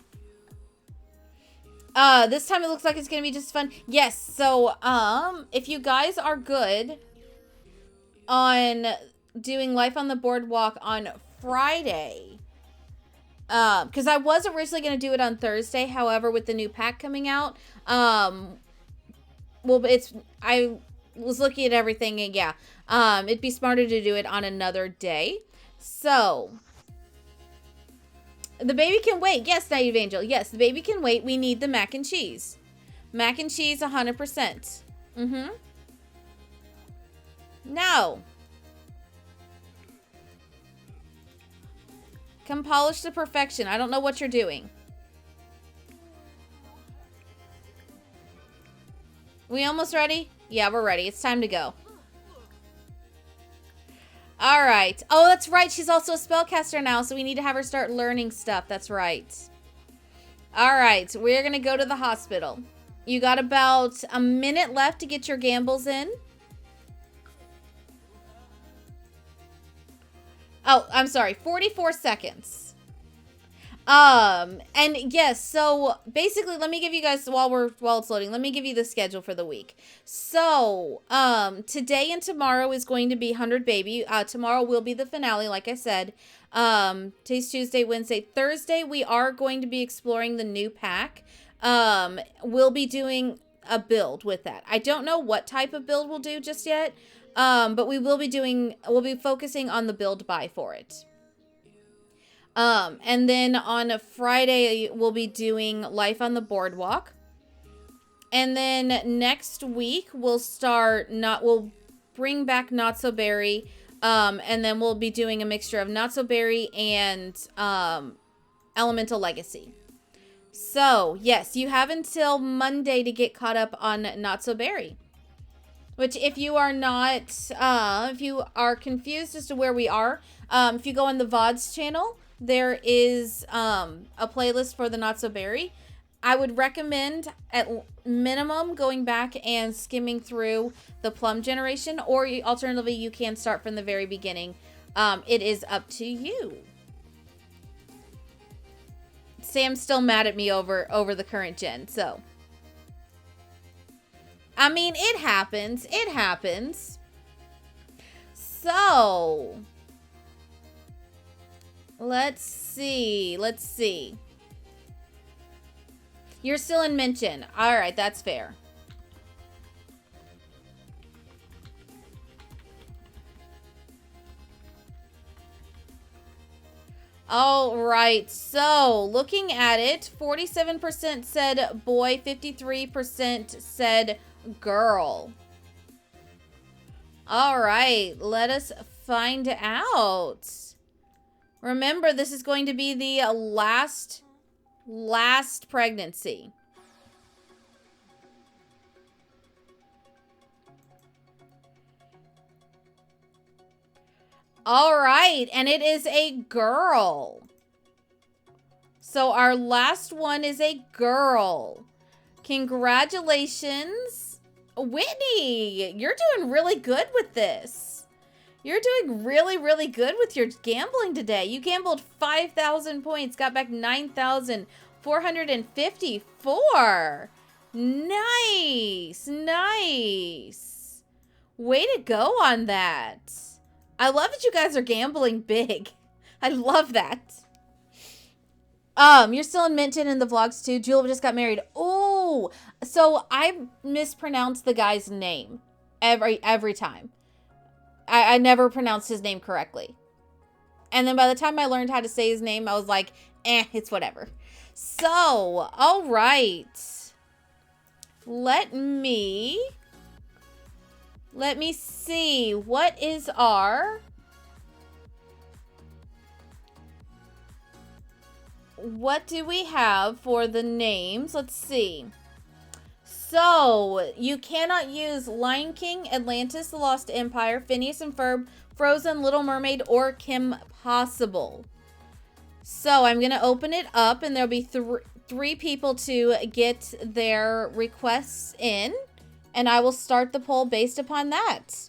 This time it looks like it's going to be just fun. Yes, so, if you guys are good on doing Life on the Boardwalk on Friday, because I was originally going to do it on Thursday, however, with the new pack coming out, well, I was looking at everything, and yeah, it'd be smarter to do it on another day. So, the baby can wait. Yes, Naive Angel. Yes, the baby can wait. We need the mac and cheese. Mac and cheese, 100%. No. Come polish to perfection. I don't know what you're doing. We almost ready? Yeah, we're ready. It's time to go. All right. Oh, that's right. She's also a spellcaster now, so we need to have her start learning stuff. That's right. All right. We're going to go to the hospital. You got about a minute left to get your gambles in. Oh, I'm sorry. 44 seconds. And yes, so basically, let me give you guys, while it's loading, let me give you the schedule for the week. So, today and tomorrow is going to be 100 Baby. Tomorrow will be the finale, like I said. Today's Tuesday, Wednesday, Thursday, we are going to be exploring the new pack. We'll be doing a build with that. I don't know what type of build we'll do just yet. But we'll be focusing on the build buy for it. And then on a Friday, we'll be doing Life on the Boardwalk. And then next week, we'll bring back Not So Berry. And then we'll be doing a mixture of Not So Berry and, Elemental Legacy. So, yes, you have until Monday to get caught up on Not So Berry. Which, if you are not, if you are confused as to where we are, if you go on the VODs channel, there is a playlist for the Not So Berry. I would recommend, at minimum, going back and skimming through the Plum generation, or alternatively, you can start from the very beginning. It is up to you. Sam's still mad at me over the current gen, so. I mean, it happens. It happens. So, let's see. Let's see. You're still in mention. All right, that's fair. All right, so looking at it, 47% said boy, 53% said girl. All right, let us find out. Remember, this is going to be the last pregnancy. All right, and it is a girl. So our last one is a girl. Congratulations, Whitney. You're doing really good with this. You're doing really, really good with your gambling today. You gambled 5,000 points, got back 9,454. Nice, nice. Way to go on that. I love that you guys are gambling big. I love that. You're still in Minton in the vlogs too. Jewel just got married. Oh, so I mispronounced the guy's name every time. I never pronounced his name correctly. And then by the time I learned how to say his name, I was like, it's whatever. So, all right. Let me see. What is our... What do we have for the names? Let's see. So, you cannot use Lion King, Atlantis, The Lost Empire, Phineas and Ferb, Frozen, Little Mermaid, or Kim Possible. So, I'm going to open it up, and there'll be three people to get their requests in. And I will start the poll based upon that.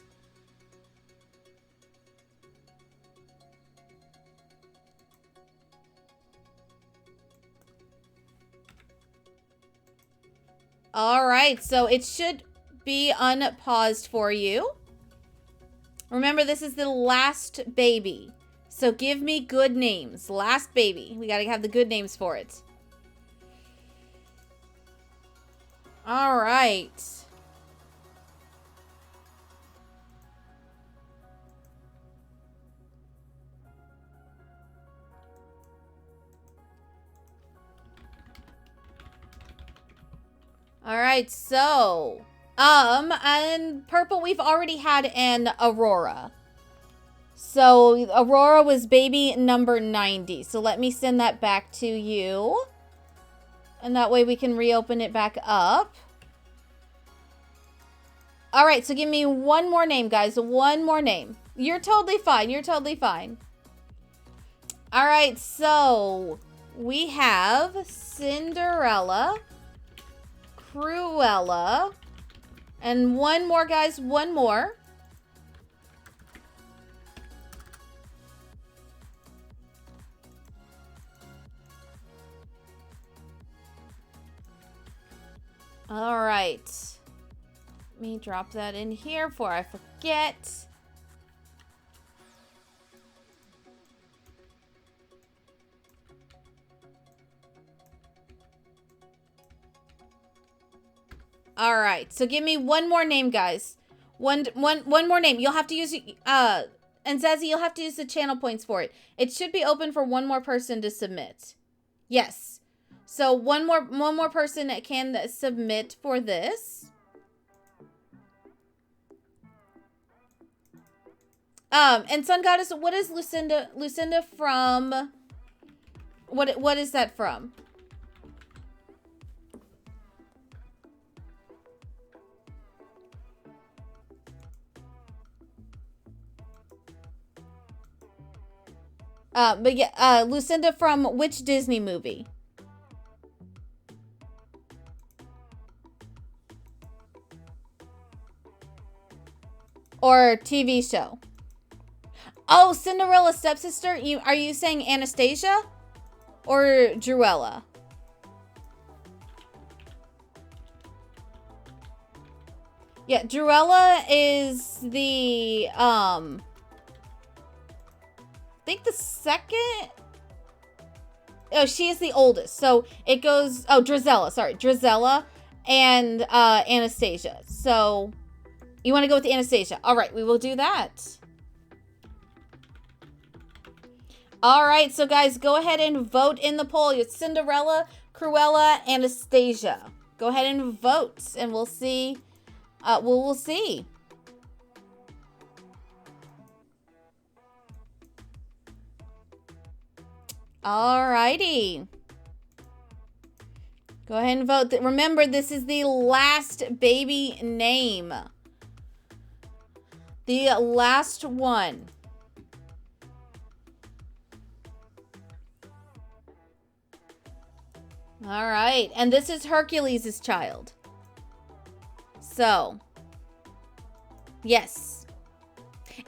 All right, so it should be unpaused for you. Remember, this is the last baby. So give me good names. Last baby. We got to have the good names for it. All right. All right, so, and purple, we've already had an Aurora. So, Aurora was baby number 90. So, let me send that back to you. And that way we can reopen it back up. All right, so give me one more name, guys. One more name. You're totally fine. You're totally fine. All right, so, we have Cinderella, Cruella, and one more, guys, one more. All right. Let me drop that in here before I forget. All right, so give me one more name, guys. One more name. You'll have to use and Zazie, you'll have to use the channel points for it. It should be open for one more person to submit. Yes. So one more person can submit for this. And Sun Goddess, what is Lucinda from? What is that from? But yeah, Lucinda from which Disney movie? Or TV show? Oh, Cinderella's stepsister? Are you saying Anastasia? or Druella? Yeah, Druella is the, I think the second. Oh, she is the oldest. So it goes, oh, Drizella, sorry. Drizella and Anastasia. So you want to go with Anastasia. All right, we will do that. All right, so guys, go ahead and vote in the poll. It's Cinderella, Cruella, Anastasia. Go ahead and vote, and we'll see. We'll see. All righty. Go ahead and vote. Remember, this is the last baby name. The last one. All right. And this is Hercules' child. So, yes.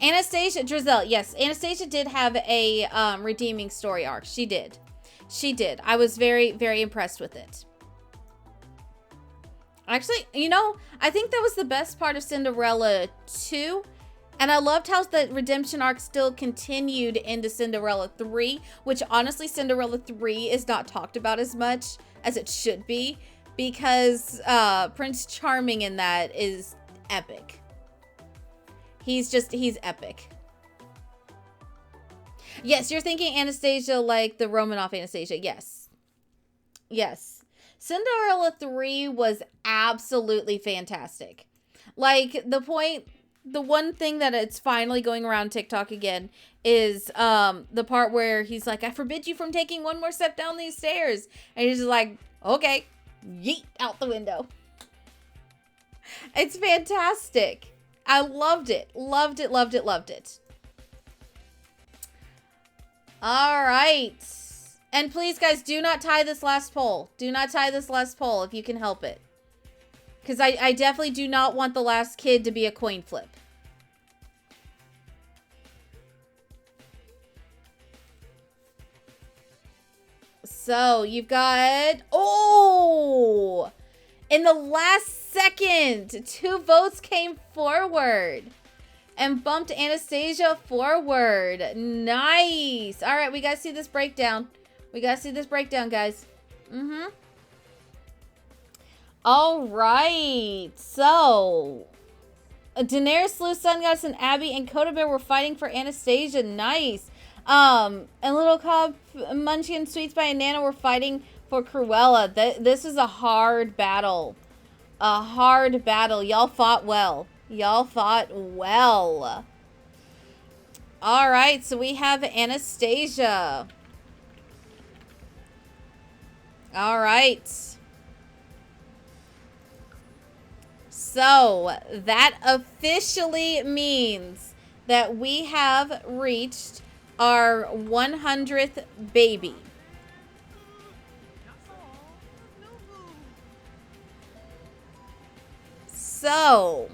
Anastasia, Drizel, yes. Anastasia did have a redeeming story arc. She did. She did. I was very, very impressed with it. Actually, you know, I think that was the best part of Cinderella 2. And I loved how the redemption arc still continued into Cinderella 3, which honestly, Cinderella 3 is not talked about as much as it should be, because Prince Charming in that is epic. He's epic. Yes, you're thinking Anastasia like the Romanoff Anastasia. Yes. Yes. Cinderella 3 was absolutely fantastic. Like, the one thing that it's finally going around TikTok again is the part where he's like, I forbid you from taking one more step down these stairs. And he's just like, okay, yeet, out the window. It's fantastic. I loved it. Loved it, loved it, loved it. All right. And please, guys, do not tie this last poll. Do not tie this last poll if you can help it. Because I definitely do not want the last kid to be a coin flip. So, you've got... Oh! In the last second, 2 votes came forward. And bumped Anastasia forward. Nice. All right, we got to see this breakdown. We got to see this breakdown, guys. All right. So, Daenerys, Slew, Sun Goddess, and Abby and Coda Bear were fighting for Anastasia. Nice. And Little Cobb, Munchie, and Sweets by Nana were fighting for Cruella. This is a hard battle. A hard battle. Y'all fought well. Y'all fought well. All right, so we have Anastasia. All right. So, that officially means that we have reached our 100th baby. So,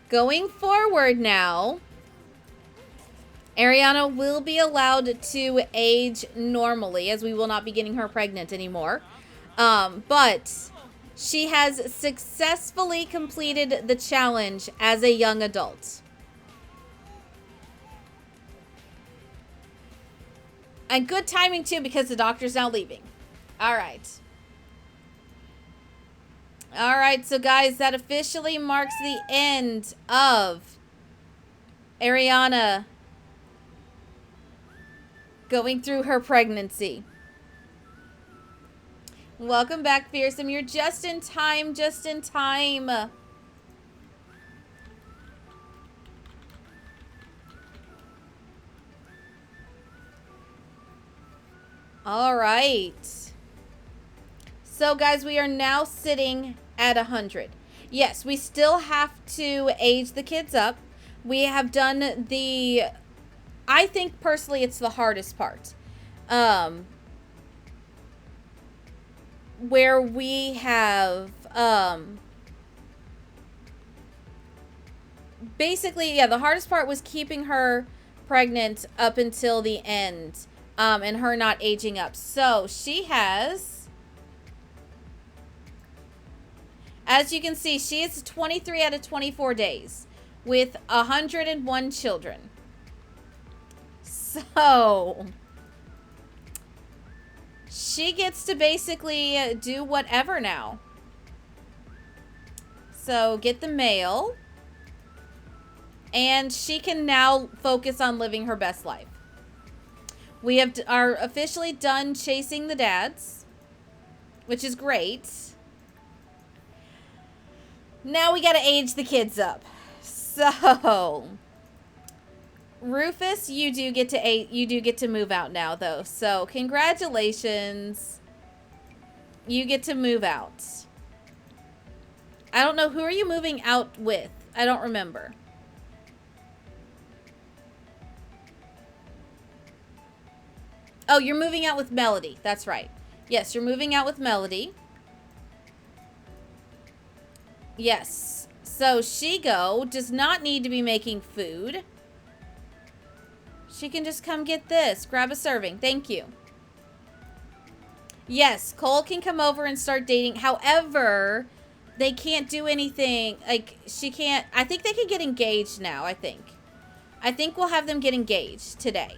going forward now, Arianna will be allowed to age normally, as we will not be getting her pregnant anymore. But she has successfully completed the challenge as a young adult. And good timing, too, because the doctor's now leaving. All right. All right, so guys, that officially marks the end of Arianna going through her pregnancy. Welcome back, Fearsome. You're just in time, just in time. All right. So, guys, we are now sitting at 100. Yes, we still have to age the kids up. We have done the... I think, personally, it's the hardest part. Where we have... basically, yeah, the hardest part was keeping her pregnant up until the end. And her not aging up. So she has, as you can see, she is 23 out of 24 days with 101 children. So she gets to basically do whatever now. So get the mail. And she can now focus on living her best life. We are officially done chasing the dads, which is great. Now we got to age the kids up. So Rufus, you do get to move out now though. So congratulations. You get to move out. I don't know, who are you moving out with? I don't remember. Oh, you're moving out with Melody. That's right. Yes, you're moving out with Melody. Yes. So Shigo does not need to be making food. She can just come get this. Grab a serving. Thank you. Yes, Cole can come over and start dating. However, they can't do anything. Like, she can't. I think they can get engaged now, I think. I think we'll have them get engaged today.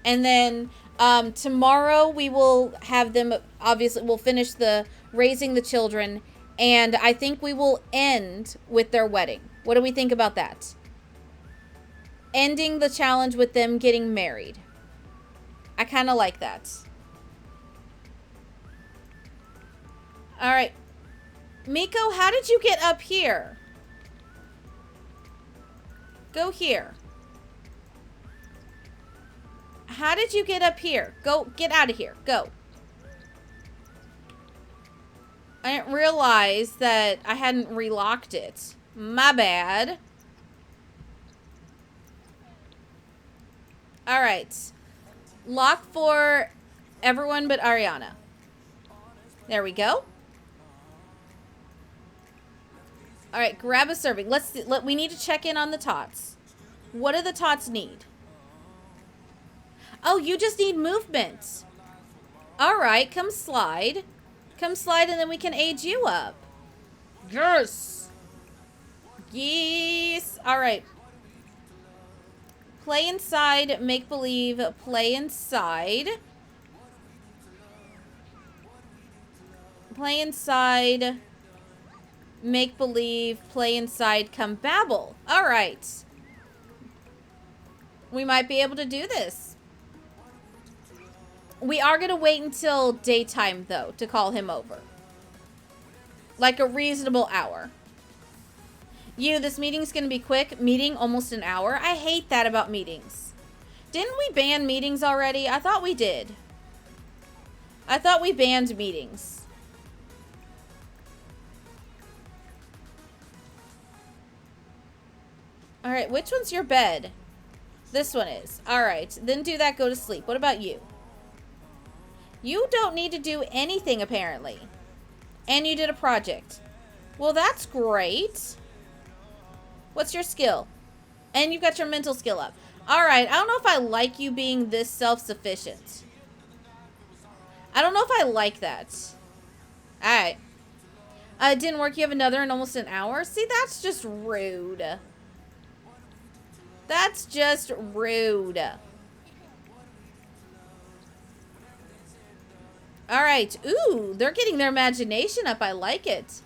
And then tomorrow we will have them, obviously, we'll finish the raising the children. And I think we will end with their wedding. What do we think about that? Ending the challenge with them getting married. I kind of like that. All right. Miko, how did you get up here? Go here. How did you get up here? Go, get out of here. Go. I didn't realize that I hadn't relocked it. My bad. All right. Lock for everyone but Arianna. There we go. All right, grab a serving. We need to check in on the tots. What do the tots need? Oh, you just need movement. All right, come slide. Come slide and then we can age you up. Yes. Yes. All right. Play inside, make believe, play inside. Play inside, make believe, play inside, come babble. All right. We might be able to do this. We are going to wait until daytime, though, to call him over. Like a reasonable hour. This meeting's going to be quick. Meeting almost an hour. I hate that about meetings. Didn't we ban meetings already? I thought we did. I thought we banned meetings. All right, which one's your bed? This one is. All right, then do that, go to sleep. What about you? You don't need to do anything, apparently. And you did a project. Well, that's great. What's your skill? And you've got your mental skill up. All right, I don't know if I like you being this self-sufficient. I don't know if I like that. All right. It didn't work. You have another in almost an hour. See, that's just rude. That's just rude. All right. Ooh, they're getting their imagination up. I like it.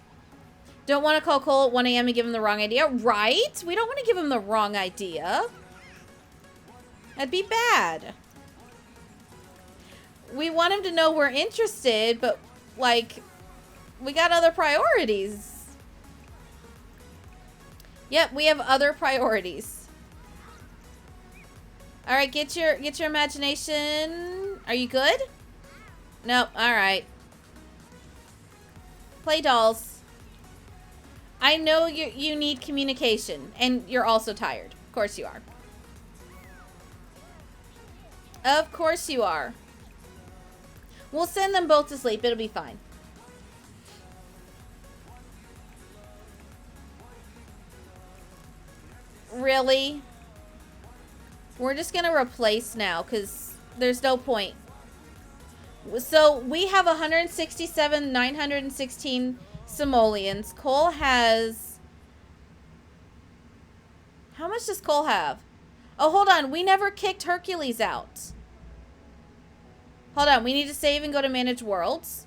Don't want to call Cole at 1 a.m. and give him the wrong idea. Right? We don't want to give him the wrong idea. That'd be bad. We want him to know we're interested, but, like, we got other priorities. Yep, we have other priorities. All right, get your imagination. Are you good? Nope. All right. Play dolls. I know you need communication, and you're also tired. Of course you are. Of course you are. We'll send them both to sleep. It'll be fine. Really? We're just going to replace now, because There's no point. So we have 167,916 simoleons. Cole has... How much does Cole have? Oh, hold on. We never kicked Hercules out. Hold on. We need to save and go to manage worlds.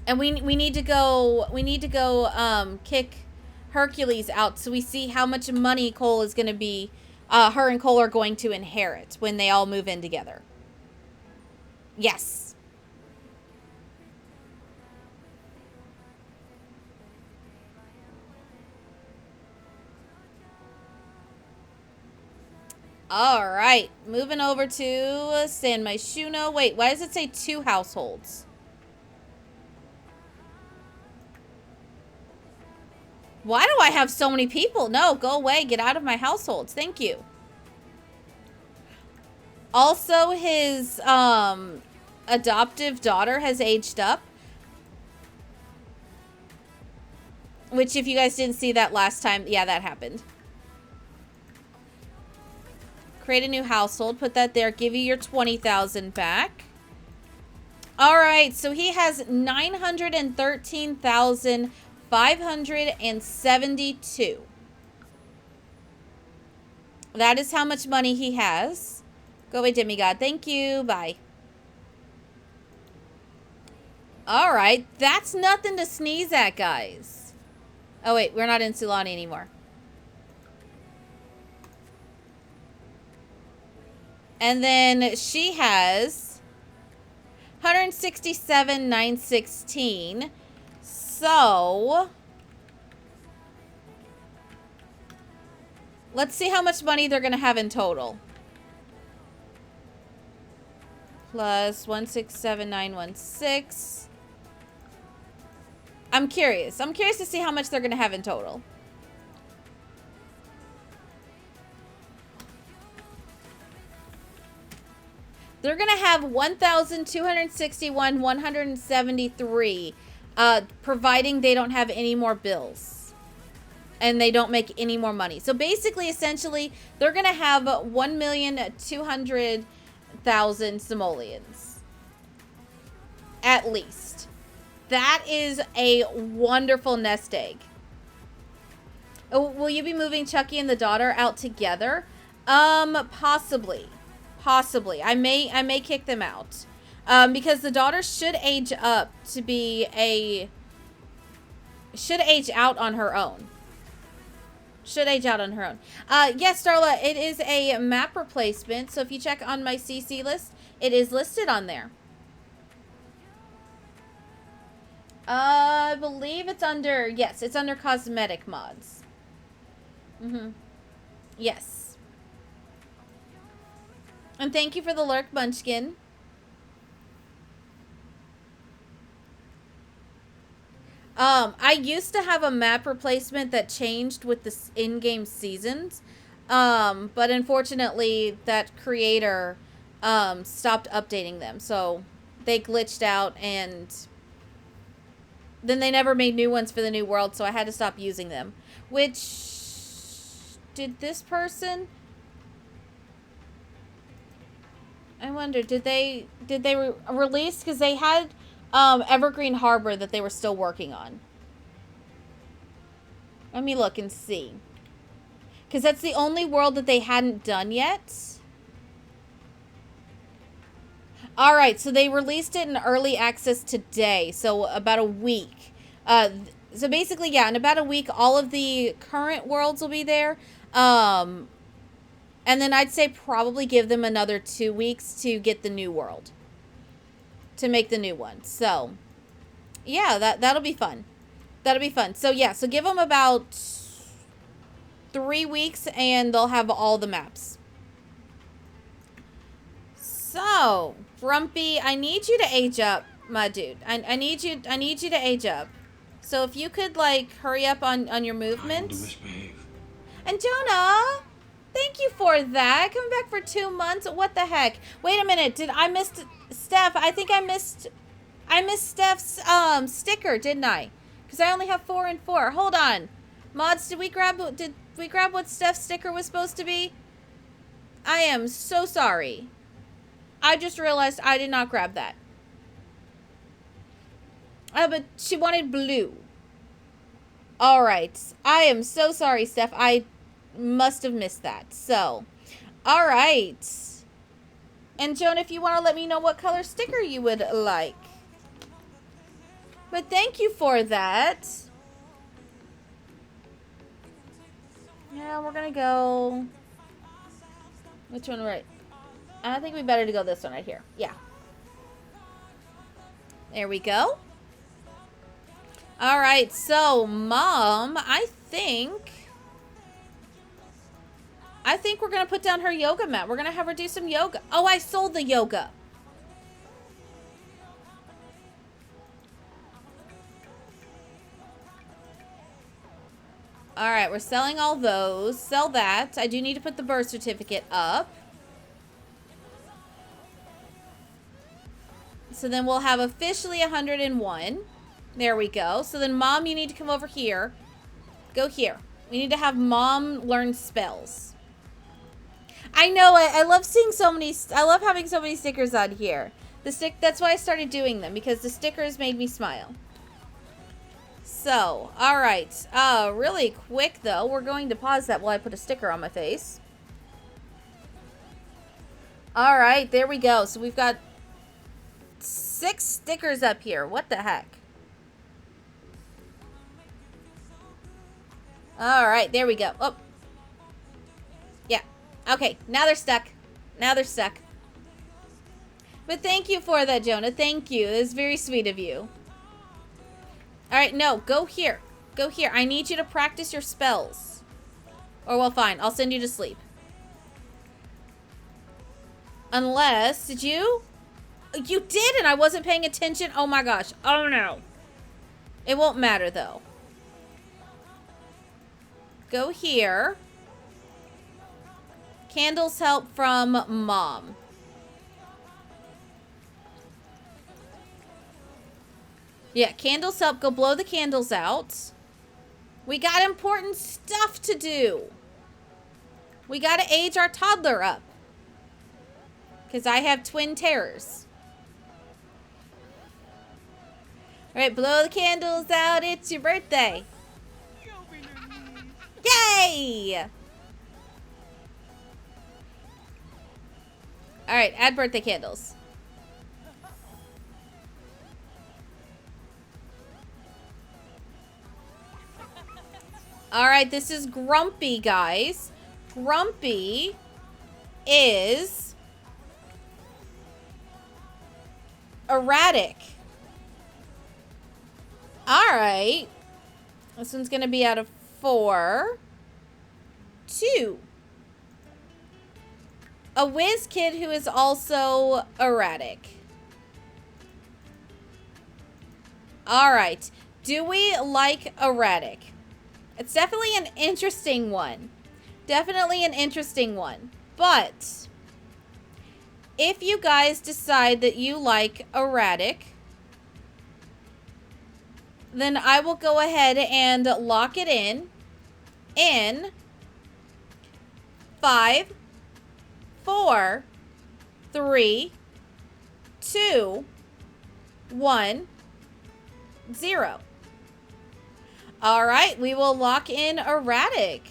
And we need to go kick Hercules out so we see how much money Cole is going to be, her and Cole are going to inherit when they all move in together. Yes. All right, moving over to San Myshuno. Wait, why does it say 2 households? Why do I have so many people? No, go away. Get out of my households. Thank you. Also, his adoptive daughter has aged up. Which, if you guys didn't see that last time, yeah, that happened. Create a new household. Put that there. Give you your 20,000 back. All right, so he has 913,572. That is how much money he has. Go away, demigod. Thank you. Bye. All right, that's nothing to sneeze at, guys. Oh, wait, we're not in Sulani anymore. And then she has 167,916. So let's see how much money they're going to have in total. Plus 167,916. I'm curious. I'm curious to see how much they're going to have in total. They're going to have 1,261,173, providing they don't have any more bills. And they don't make any more money. So basically, essentially, they're going to have 1,200,000 simoleons. At least. That is a wonderful nest egg. Oh, will you be moving Chucky and the daughter out together? Possibly. Possibly. I may kick them out. Because the daughter should age up to be a... Should age out on her own. Should age out on her own. Yes, Starla, it is a map replacement. So if you check on my CC list, it is listed on there. I believe it's under... Yes, it's under cosmetic mods. Yes. And thank you for the lurk, Munchkin. I used to have a map replacement that changed with the in-game seasons. But unfortunately, that creator stopped updating them. So they glitched out and then they never made new ones for the new world. So I had to stop using them. Which... Did this person... I wonder, did they release, because they had Evergreen Harbor that they were still working on. Let me look and see. Because that's the only world that they hadn't done yet. Alright, so they released it in early access today, so about a week. So basically, yeah, in about a week, all of the current worlds will be there. And then I'd say probably give them another 2 weeks to get the new world. To make the new one. So, yeah, that'll be fun. That'll be fun. So, yeah, so give them about 3 weeks and they'll have all the maps. So, Grumpy, I need you to age up, my dude. I need you to age up. So if you could, like, hurry up on your movements. To misbehave. And Jonah... Thank you for that. Coming back for 2 months. What the heck? Wait a minute. Did I miss Steph? I think I missed Steph's sticker, didn't I? Because I only have 4 and 4. Hold on. Mods, did we grab what Steph's sticker was supposed to be? I am so sorry. I just realized I did not grab that. But she wanted blue. Alright. I am so sorry, Steph. I must have missed that. So, alright. And Joan, if you want to let me know what color sticker you would like. But thank you for that. Yeah, we're gonna go... Which one, right? I think we better to go this one right here. Yeah. There we go. Alright, so, Mom, I think we're gonna put down her yoga mat. We're gonna have her do some yoga. Oh, I sold the yoga. Alright, we're selling all those. Sell that. I do need to put the birth certificate up. So then we'll have officially 101. There we go. So then, Mom, you need to come over here. Go here. We need to have Mom learn spells. I know, I love seeing so many, I love having so many stickers on here. That's why I started doing them, because the stickers made me smile. So, alright. Really quick, though, we're going to pause that while I put a sticker on my face. Alright, there we go. So we've got 6 stickers up here. What the heck? Alright, there we go. Oh. Yeah. Okay, now they're stuck. Now they're stuck. But thank you for that, Jonah. Thank you. It's very sweet of you. Alright, no. Go here. Go here. I need you to practice your spells. Or, well, fine. I'll send you to sleep. Unless... Did you? You did, and I wasn't paying attention? Oh, my gosh. Oh, no. It won't matter, though. Go here. Candles help from Mom. Yeah, candles help. Go blow the candles out. We got important stuff to do. We got to age our toddler up. Because I have twin terrors. Alright, blow the candles out. It's your birthday. Yay! Alright, add birthday candles. Alright, this is Grumpy, guys. Grumpy is erratic. Alright. This one's going to be out of 4. 2. A whiz kid who is also erratic. Alright. Do we like erratic? It's definitely an interesting one. Definitely an interesting one. But if you guys decide that you like erratic, then I will go ahead and lock it in 5, 4, 3, 2, 1, 0. All right, we will lock in erratic.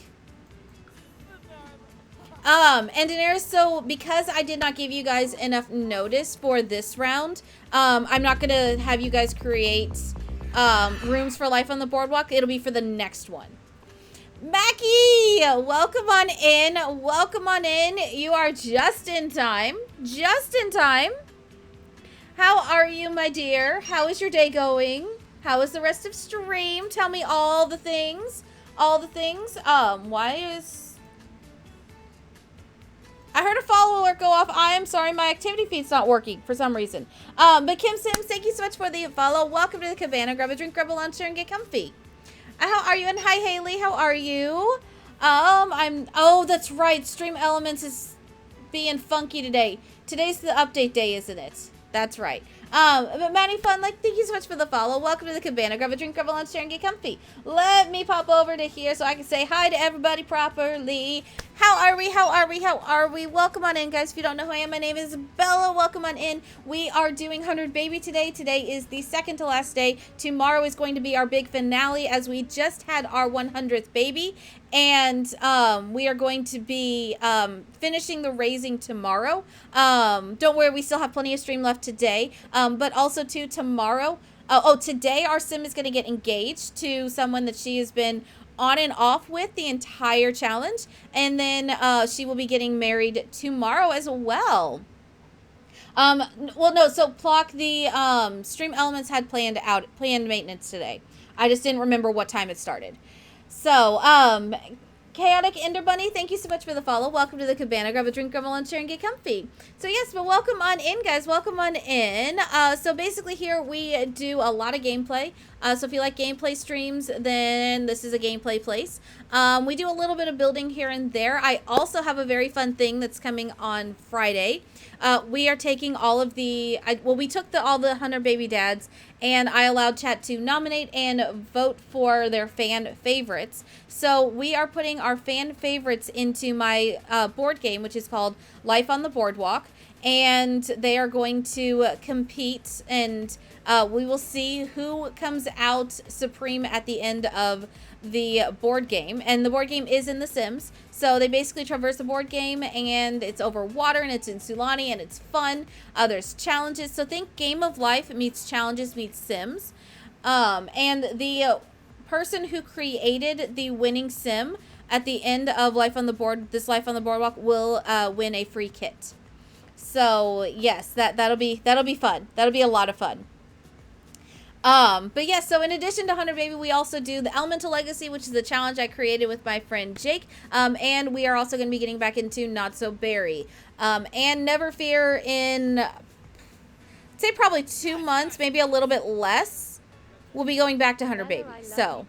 And Daenerys, so because I did not give you guys enough notice for this round, I'm not gonna have you guys create rooms for life on the boardwalk. It'll be for the next one. Mackie, welcome on in. Welcome on in. You are just in time. Just in time. How are you, my dear? How is your day going? How is the rest of stream? Tell me all the things. All the things. Why is... I heard a follow alert go off. I am sorry, my activity feed's not working for some reason. But Kim Sims, thank you so much for the follow. Welcome to the cabana. Grab a drink, grab a lunch, and get comfy. How are you? And hi, Haley. How are you? Oh, that's right. Stream Elements is being funky today. Today's the update day, isn't it? That's right. But Maddie Fun, like, thank you so much for the follow. Welcome to the cabana. Grab a drink, grab a lunch, and get comfy. Let me pop over to here so I can say hi to everybody properly. How are we? How are we? How are we? Welcome on in, guys. If you don't know who I am, my name is Bella. Welcome on in. We are doing 100 Baby today. Today is the second to last day. Tomorrow is going to be our big finale, as we just had our 100th baby. And we are going to be finishing the raising tomorrow. Don't worry, we still have plenty of stream left today. But also, too, tomorrow... today our sim is going to get engaged to someone that she has been on and off with the entire challenge, and then she will be getting married tomorrow as well. Well, no, so Plock, the Stream Elements had planned maintenance today. I just didn't remember what time it started. So, Chaotic Ender Bunny, thank you so much for the follow. Welcome to the cabana. Grab a drink, grab a lunch, and get comfy. So yes, but welcome on in, guys. Welcome on in. So basically here we do a lot of gameplay. So if you like gameplay streams, then this is a gameplay place. We do a little bit of building here and there. I also have a very fun thing that's coming on Friday. We are taking all of the, we took all the 100 baby dads, and I allowed chat to nominate and vote for their fan favorites. So we are putting our fan favorites into my board game, which is called Life on the Boardwalk. And they are going to compete, and we will see who comes out supreme at the end of the board game. And the board game is in The Sims, so they basically traverse the board game, and it's over water, and it's in Sulani, and it's fun. There's challenges, so think Game of Life meets challenges meets Sims. And the person who created the winning sim at the end of Life on the Boardwalk will win a free kit. So yes, that'll be fun. That'll be a lot of fun. But yes, so in addition to 100 Baby, we also do the Elemental Legacy, which is the challenge I created with my friend Jake. And we are also going to be getting back into Not So Berry. And Never Fear in, I'd say probably 2 months, maybe a little bit less, we'll be going back to 100 Baby. So,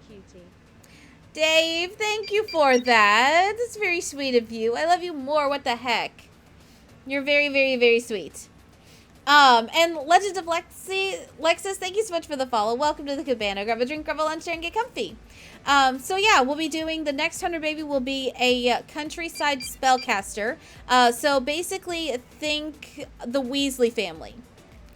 Dave, thank you for that. That's very sweet of you. I love you more. What the heck? You're very, very, very sweet. And Legends of Lexus, thank you so much for the follow. Welcome to the cabana. Grab a drink, grab a lunch, and get comfy. So yeah, we'll be doing, the next 100 Baby will be a countryside spellcaster. So basically think the Weasley family.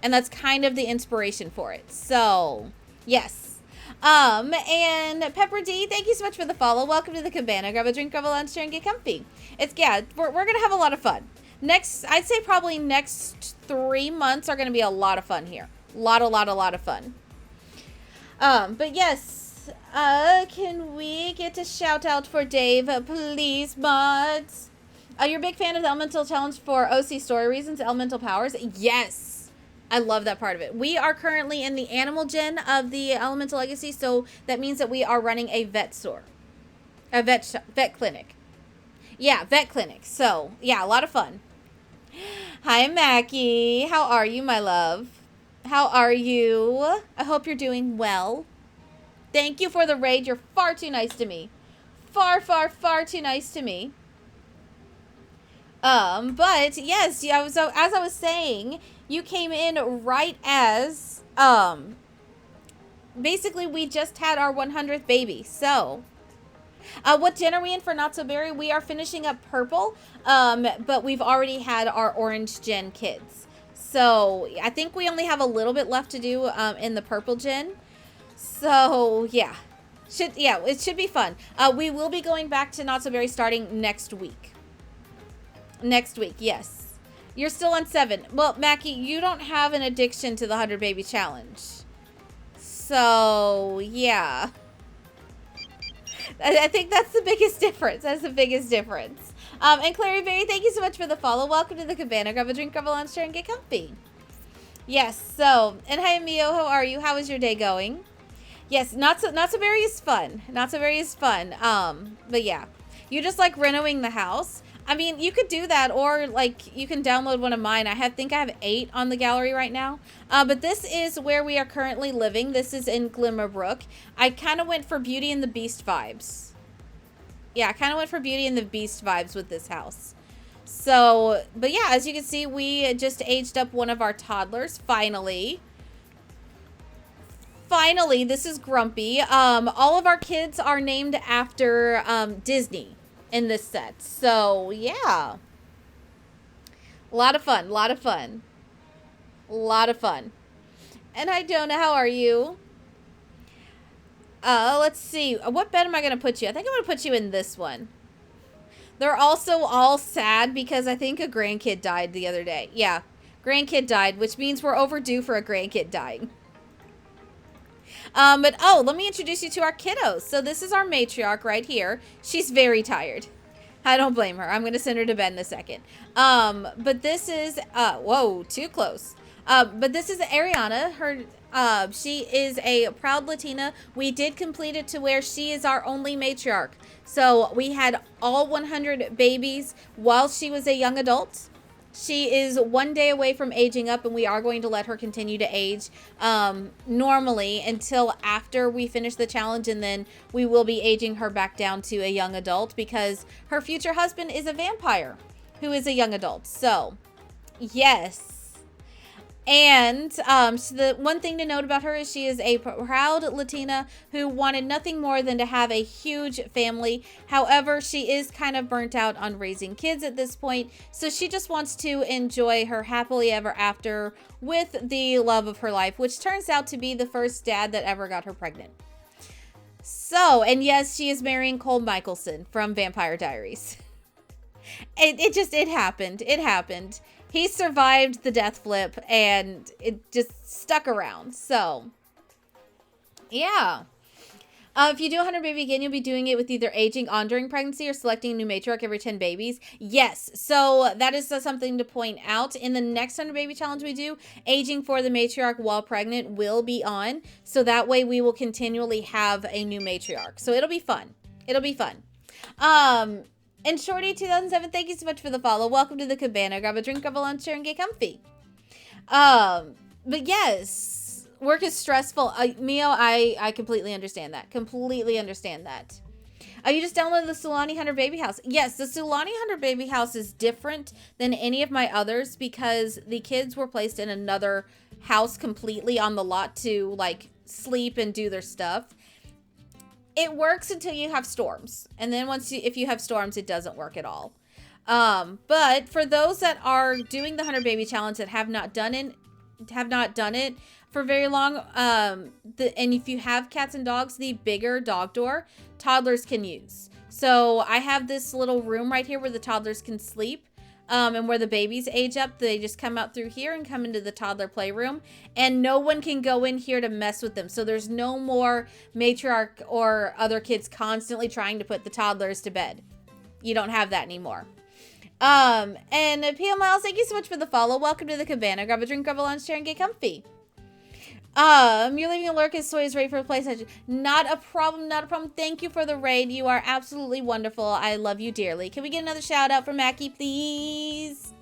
And that's kind of the inspiration for it. So, yes. And Pepper D, thank you so much for the follow. Welcome to the cabana. Grab a drink, grab a lunch, and get comfy. We're going to have a lot of fun. I'd say probably next 3 months are going to be a lot of fun here. A lot of fun. But yes, can we get a shout out for Dave, please, mods? You're a big fan of the Elemental Challenge for OC story reasons, Elemental powers? Yes. I love that part of it. We are currently in the animal gen of the Elemental Legacy, so that means that we are running a vet store. A vet clinic. Yeah, vet clinic. So, yeah, a lot of fun. Hi, Mackie. How are you, my love? How are you? I hope you're doing well. Thank you for the raid. You're far too nice to me. Far, far, far too nice to me. But, yes, as I was saying, you came in right as, basically, we just had our 100th baby, so... what gen are we in for Not So Berry? We are finishing up purple, but we've already had our orange gen kids. So I think we only have a little bit left to do in the purple gen. So yeah, it should be fun. We will be going back to Not So Berry starting next week. Next week, yes. You're still on 7. Well, Mackie, you don't have an addiction to the 100 Baby Challenge. So yeah. I think that's the biggest difference. That's the biggest difference. And Clary Berry, thank you so much for the follow. Welcome to the cabana. Grab a drink, grab a lunch, and get comfy. Yes, so, and hi, Mio, how are you? How is your day going? Yes, Not So Berry is fun. Not So Berry is fun. But yeah, you just like renovating the house. I mean, you could do that, or like you can download one of mine. I think I have 8 on the gallery right now. But this is where we are currently living. This is in Glimmerbrook. I kind of went for Beauty and the Beast vibes. Yeah, I kind of went for Beauty and the Beast vibes with this house. So, but yeah, as you can see, we just aged up one of our toddlers, finally. Finally, this is Grumpy. All of our kids are named after Disney. in this set. So, yeah. A lot of fun. A lot of fun. A lot of fun. And hi, Jonah. How are you? Let's see. What bed am I going to put you? I think I'm going to put you in this one. They're also all sad because I think a grandkid died the other day. Yeah, grandkid died, which means we're overdue for a grandkid dying. But oh, let me introduce you to our kiddos. So this is our matriarch right here. She's very tired. I don't blame her. I'm going to send her to bed in a second. But this is, whoa, too close. But this is Arianna. She is a proud Latina. We did complete it to where she is our only matriarch. So we had all 100 babies while she was a young adult. She is 1 day away from aging up, and we are going to let her continue to age normally until after we finish the challenge, and then we will be aging her back down to a young adult because her future husband is a vampire who is a young adult. So, yes. And so the one thing to note about her is she is a proud Latina who wanted nothing more than to have a huge family. However, she is kind of burnt out on raising kids at this point. So she just wants to enjoy her happily ever after with the love of her life, which turns out to be the first dad that ever got her pregnant. So, and yes, she is marrying Cole Michelson from Vampire Diaries. It happened. It happened. He survived the death flip, and it just stuck around. So, yeah. If you do 100 baby again, you'll be doing it with either aging on during pregnancy or selecting a new matriarch every 10 babies. Yes, so that is something to point out. In the next 100 baby challenge we do, aging for the matriarch while pregnant will be on. So that way we will continually have a new matriarch. So it'll be fun. It'll be fun. And Shorty 2007, thank you so much for the follow. Welcome to the cabana. Grab a drink, grab a lunch, share, and get comfy. But yes, work is stressful. Mio, I completely understand that. Completely understand that. You just downloaded the Sulani 100 Baby House. Yes, the Sulani 100 Baby House is different than any of my others because the kids were placed in another house completely on the lot to like sleep and do their stuff. It works until you have storms. And then if you have storms, it doesn't work at all. But for those that are doing the 100 Baby Challenge that have not done it for very long, and if you have cats and dogs, the bigger dog door, toddlers can use. So I have this little room right here where the toddlers can sleep. And where the babies age up, they just come out through here and come into the toddler playroom, and no one can go in here to mess with them. So there's no more matriarch or other kids constantly trying to put the toddlers to bed. You don't have that anymore. And PM Miles, thank you so much for the follow. Welcome to the cabana. Grab a drink, grab a lunch, chair, and get comfy. You're leaving a lurk as Soy is ready for a PlayStation. Not a problem, not a problem. Thank you for the raid. You are absolutely wonderful. I love you dearly. Can we get another shout out for Mackie, please?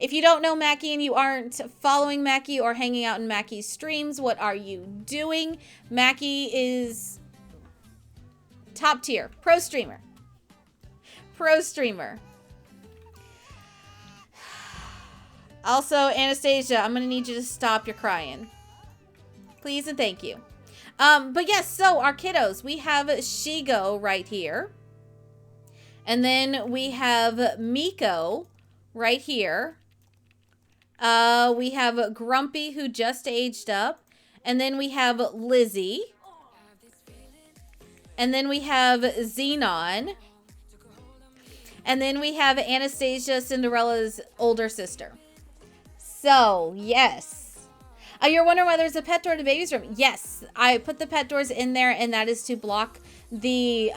If you don't know Mackie and you aren't following Mackie or hanging out in Mackie's streams, what are you doing? Mackie is top tier. Pro streamer. Pro streamer. Also, Anastasia, I'm going to need you to stop your crying. Please and thank you. But yes, so our kiddos, we have Shigo right here. And then we have Miko right here. We have Grumpy, who just aged up. And then we have Lizzie. And then we have Xenon. And then we have Anastasia, Cinderella's older sister. So, yes. You're wondering why there's a pet door in the baby's room. Yes, I put the pet doors in there, and that is to block the,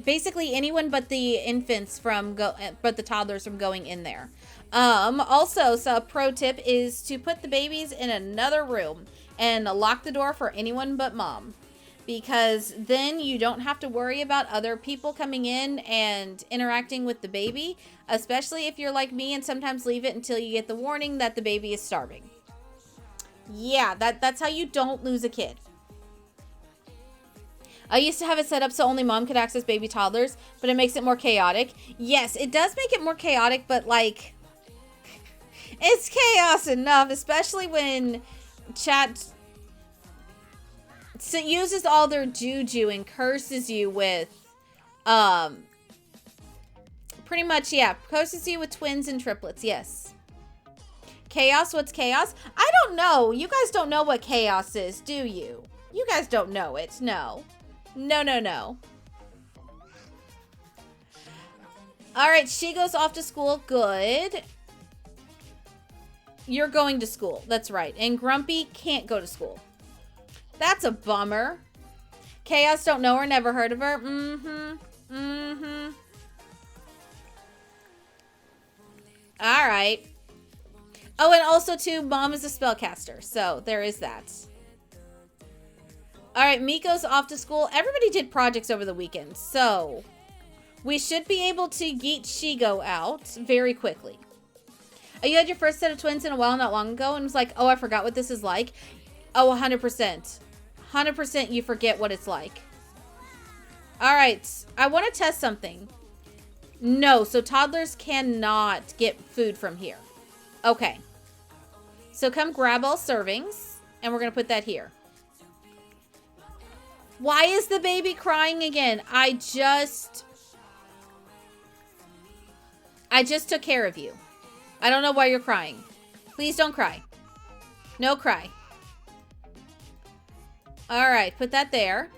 basically anyone but the infants but the toddlers from going in there. Also, so a pro tip is to put the babies in another room and lock the door for anyone but mom. Because then you don't have to worry about other people coming in and interacting with the baby, especially if you're like me and sometimes leave it until you get the warning that the baby is starving. Yeah, that's how you don't lose a kid. I used to have it set up so only mom could access baby toddlers, but it makes it more chaotic. Yes, it does make it more chaotic, but like, it's chaos enough, especially when chat uses all their juju and curses you with Pretty much, yeah. Closest to you with twins and triplets, yes. Chaos, what's chaos? I don't know. You guys don't know what chaos is, do you? You guys don't know it, no. No, no, no. All right, she goes off to school, good. You're going to school, that's right. And Grumpy can't go to school. That's a bummer. Chaos, don't know her, never heard of her. All right. Oh, and also, too, Mom is a spellcaster. So, there is that. All right, Miko's off to school. Everybody did projects over the weekend. So, we should be able to yeet Shigo out very quickly. Oh, you had your first set of twins in a while not long ago and was like, oh, I forgot what this is like. Oh, 100%. 100% you forget what it's like. All right, I want to test something. No, so toddlers cannot get food from here. Okay. So come grab all servings, and we're going to put that here. Why is the baby crying again? I just took care of you. I don't know why you're crying. Please don't cry. No cry. All right, put that there.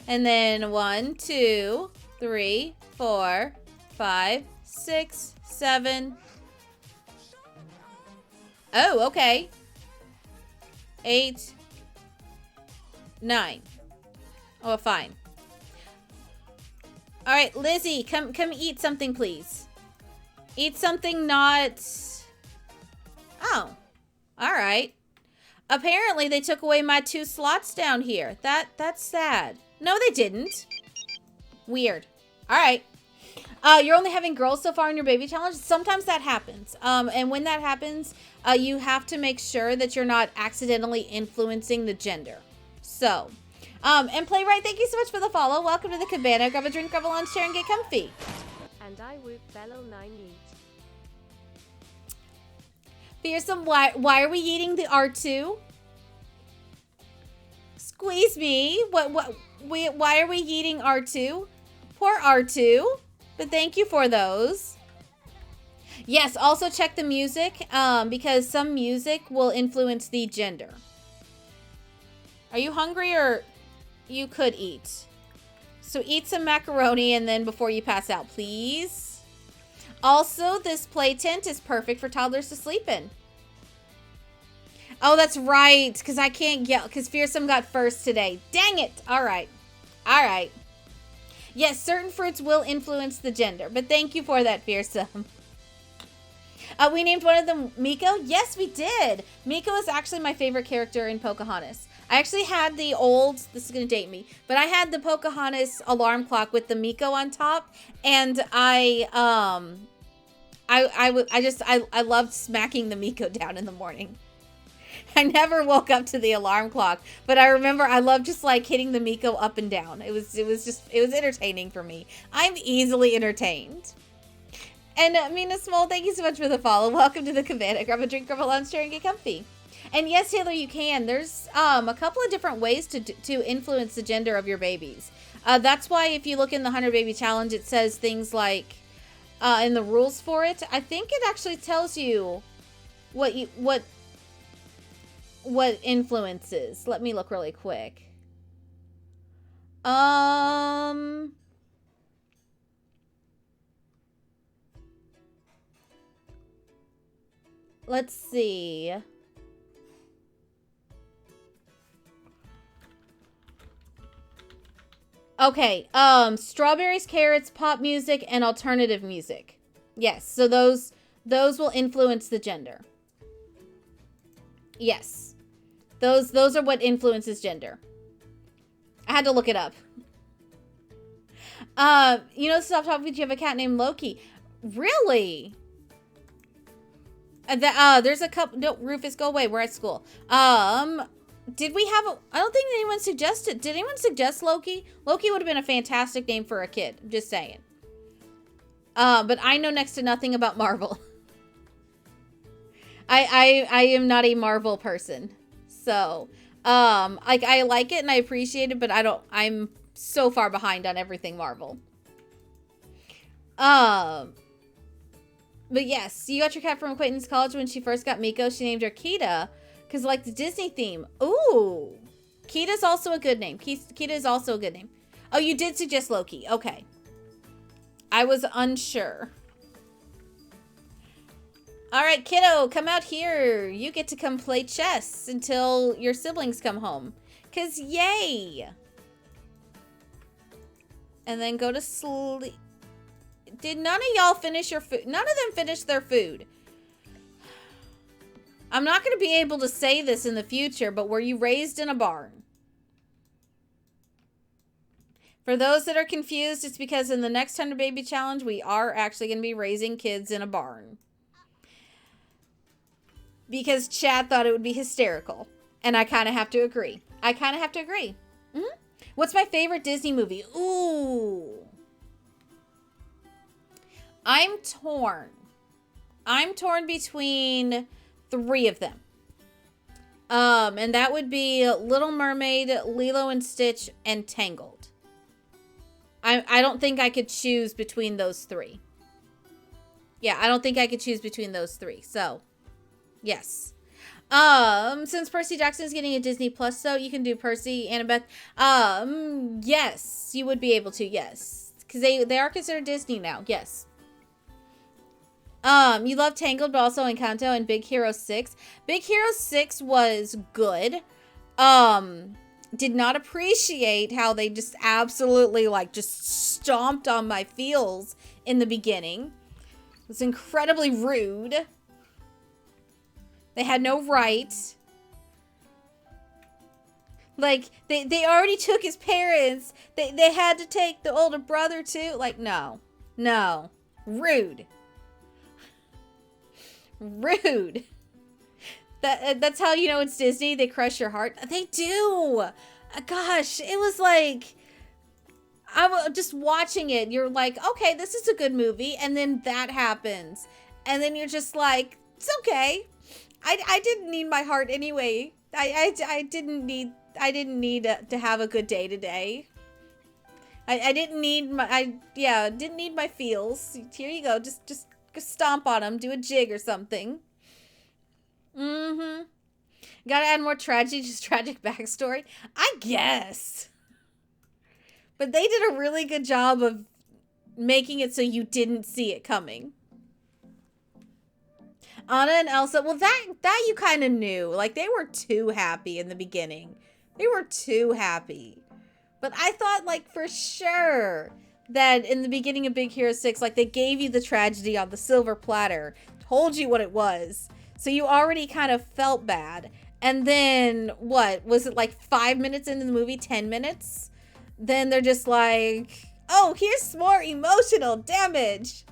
And then 1, 2, 3, 4, 5, 6, 7. Oh, okay. 8, 9. Oh, fine. All right, Lizzie, come eat something, please. Eat something not... Oh, all right. Apparently, they took away my 2 slots down here. That's sad. No, they didn't. Weird. All right. You're only having girls so far in your baby challenge. Sometimes that happens. And when that happens, you have to make sure that you're not accidentally influencing the gender. So, and Playwright, thank you so much for the follow. Welcome to the cabana. Grab a drink, grab a lunch, share, and get comfy. And I whoop BellaLessai eat. Fearsome, why are we eating the R2? Squeeze me. Why are we eating R2? Poor R2. But thank you for those. Yes, also check the music, because some music will influence the gender. Are you hungry, or you could eat? So eat some macaroni and then before you pass out, please. Also, this play tent is perfect for toddlers to sleep in. Oh, that's right, because I can't get, because Fearsome got first today. Dang it. All right. All right. Yes, certain fruits will influence the gender, but thank you for that, Fearsome. We named one of them Miko. Yes, we did. Miko is actually my favorite character in Pocahontas. I actually had the old, this is going to date me, but I had the Pocahontas alarm clock with the Miko on top, and I loved smacking the Miko down in the morning. I never woke up to the alarm clock, but I remember I loved just like hitting the Miko up and down. It was entertaining for me. I'm easily entertained. And Mina Small, thank you so much for the follow. Welcome to the cabana. Grab a drink, grab a lunch, share, and get comfy. And yes, Taylor, you can. There's a couple of different ways to influence the gender of your babies. That's why if you look in the 100 Baby Challenge, it says things like, in the rules for it, I think it actually tells you what influences. Let me look really quick. Let's see. Okay, strawberries, carrots, pop music, and alternative music. Yes, so those will influence the gender. Yes. Those are what influences gender. I had to look it up. Stop talking, you have a cat named Loki. Really? There's a couple. No, Rufus, go away. We're at school. Did we have I don't think anyone suggested. Did anyone suggest Loki? Loki would have been a fantastic name for a kid. I'm just saying. But I know next to nothing about Marvel. I am not a Marvel person. So, I like it and I appreciate it, but I'm so far behind on everything Marvel. But yes, you got your cat from acquaintance college. When she first got Miko, she named her Kita because like the Disney theme. Ooh, Kita's also a good name. Kita is also a good name. Oh, you did suggest Loki. Okay. I was unsure. All right, kiddo, come out here. You get to come play chess until your siblings come home. Because yay. And then go to sleep. Did none of y'all finish your food? None of them finished their food. I'm not going to be able to say this in the future, but were you raised in a barn? For those that are confused, it's because in the next 100 Baby Challenge, we are actually going to be raising kids in a barn. Because Chad thought it would be hysterical. And I kind of have to agree. What's my favorite Disney movie? Ooh. I'm torn. I'm torn between 3 of them. And that would be Little Mermaid, Lilo and Stitch, and Tangled. I don't think I could choose between those 3. Yeah, I don't think I could choose between those 3. So, yes. Since Percy Jackson is getting a Disney Plus, so you can do Percy, Annabeth. Yes, you would be able to, yes. Because they are considered Disney now, yes. You love Tangled, but also Encanto and Big Hero 6. Big Hero 6 was good. Did not appreciate how they just absolutely, like, just stomped on my feels in the beginning. It was incredibly rude. They had no right. Like, they already took his parents. They had to take the older brother, too. Like, no. No. Rude. Rude. That's how you know it's Disney. They crush your heart. They do. Gosh, it was like, I was just watching it. You're like, okay, this is a good movie. And then that happens. And then you're just like, it's okay. I didn't need my heart anyway. I didn't need to have a good day today. I didn't need didn't need my feels. Here you go. Just stomp on them. Do a jig or something. Gotta add more tragedy, just tragic backstory. I guess. But they did a really good job of making it so you didn't see it coming. Anna and Elsa, well, that you kind of knew. Like, they were too happy in the beginning. They were too happy. But I thought, like, for sure that in the beginning of Big Hero 6, like, they gave you the tragedy on the silver platter, told you what it was. So you already kind of felt bad. And then, what? Was it like 5 minutes into the movie? 10 minutes? Then they're just like, oh, here's some more emotional damage.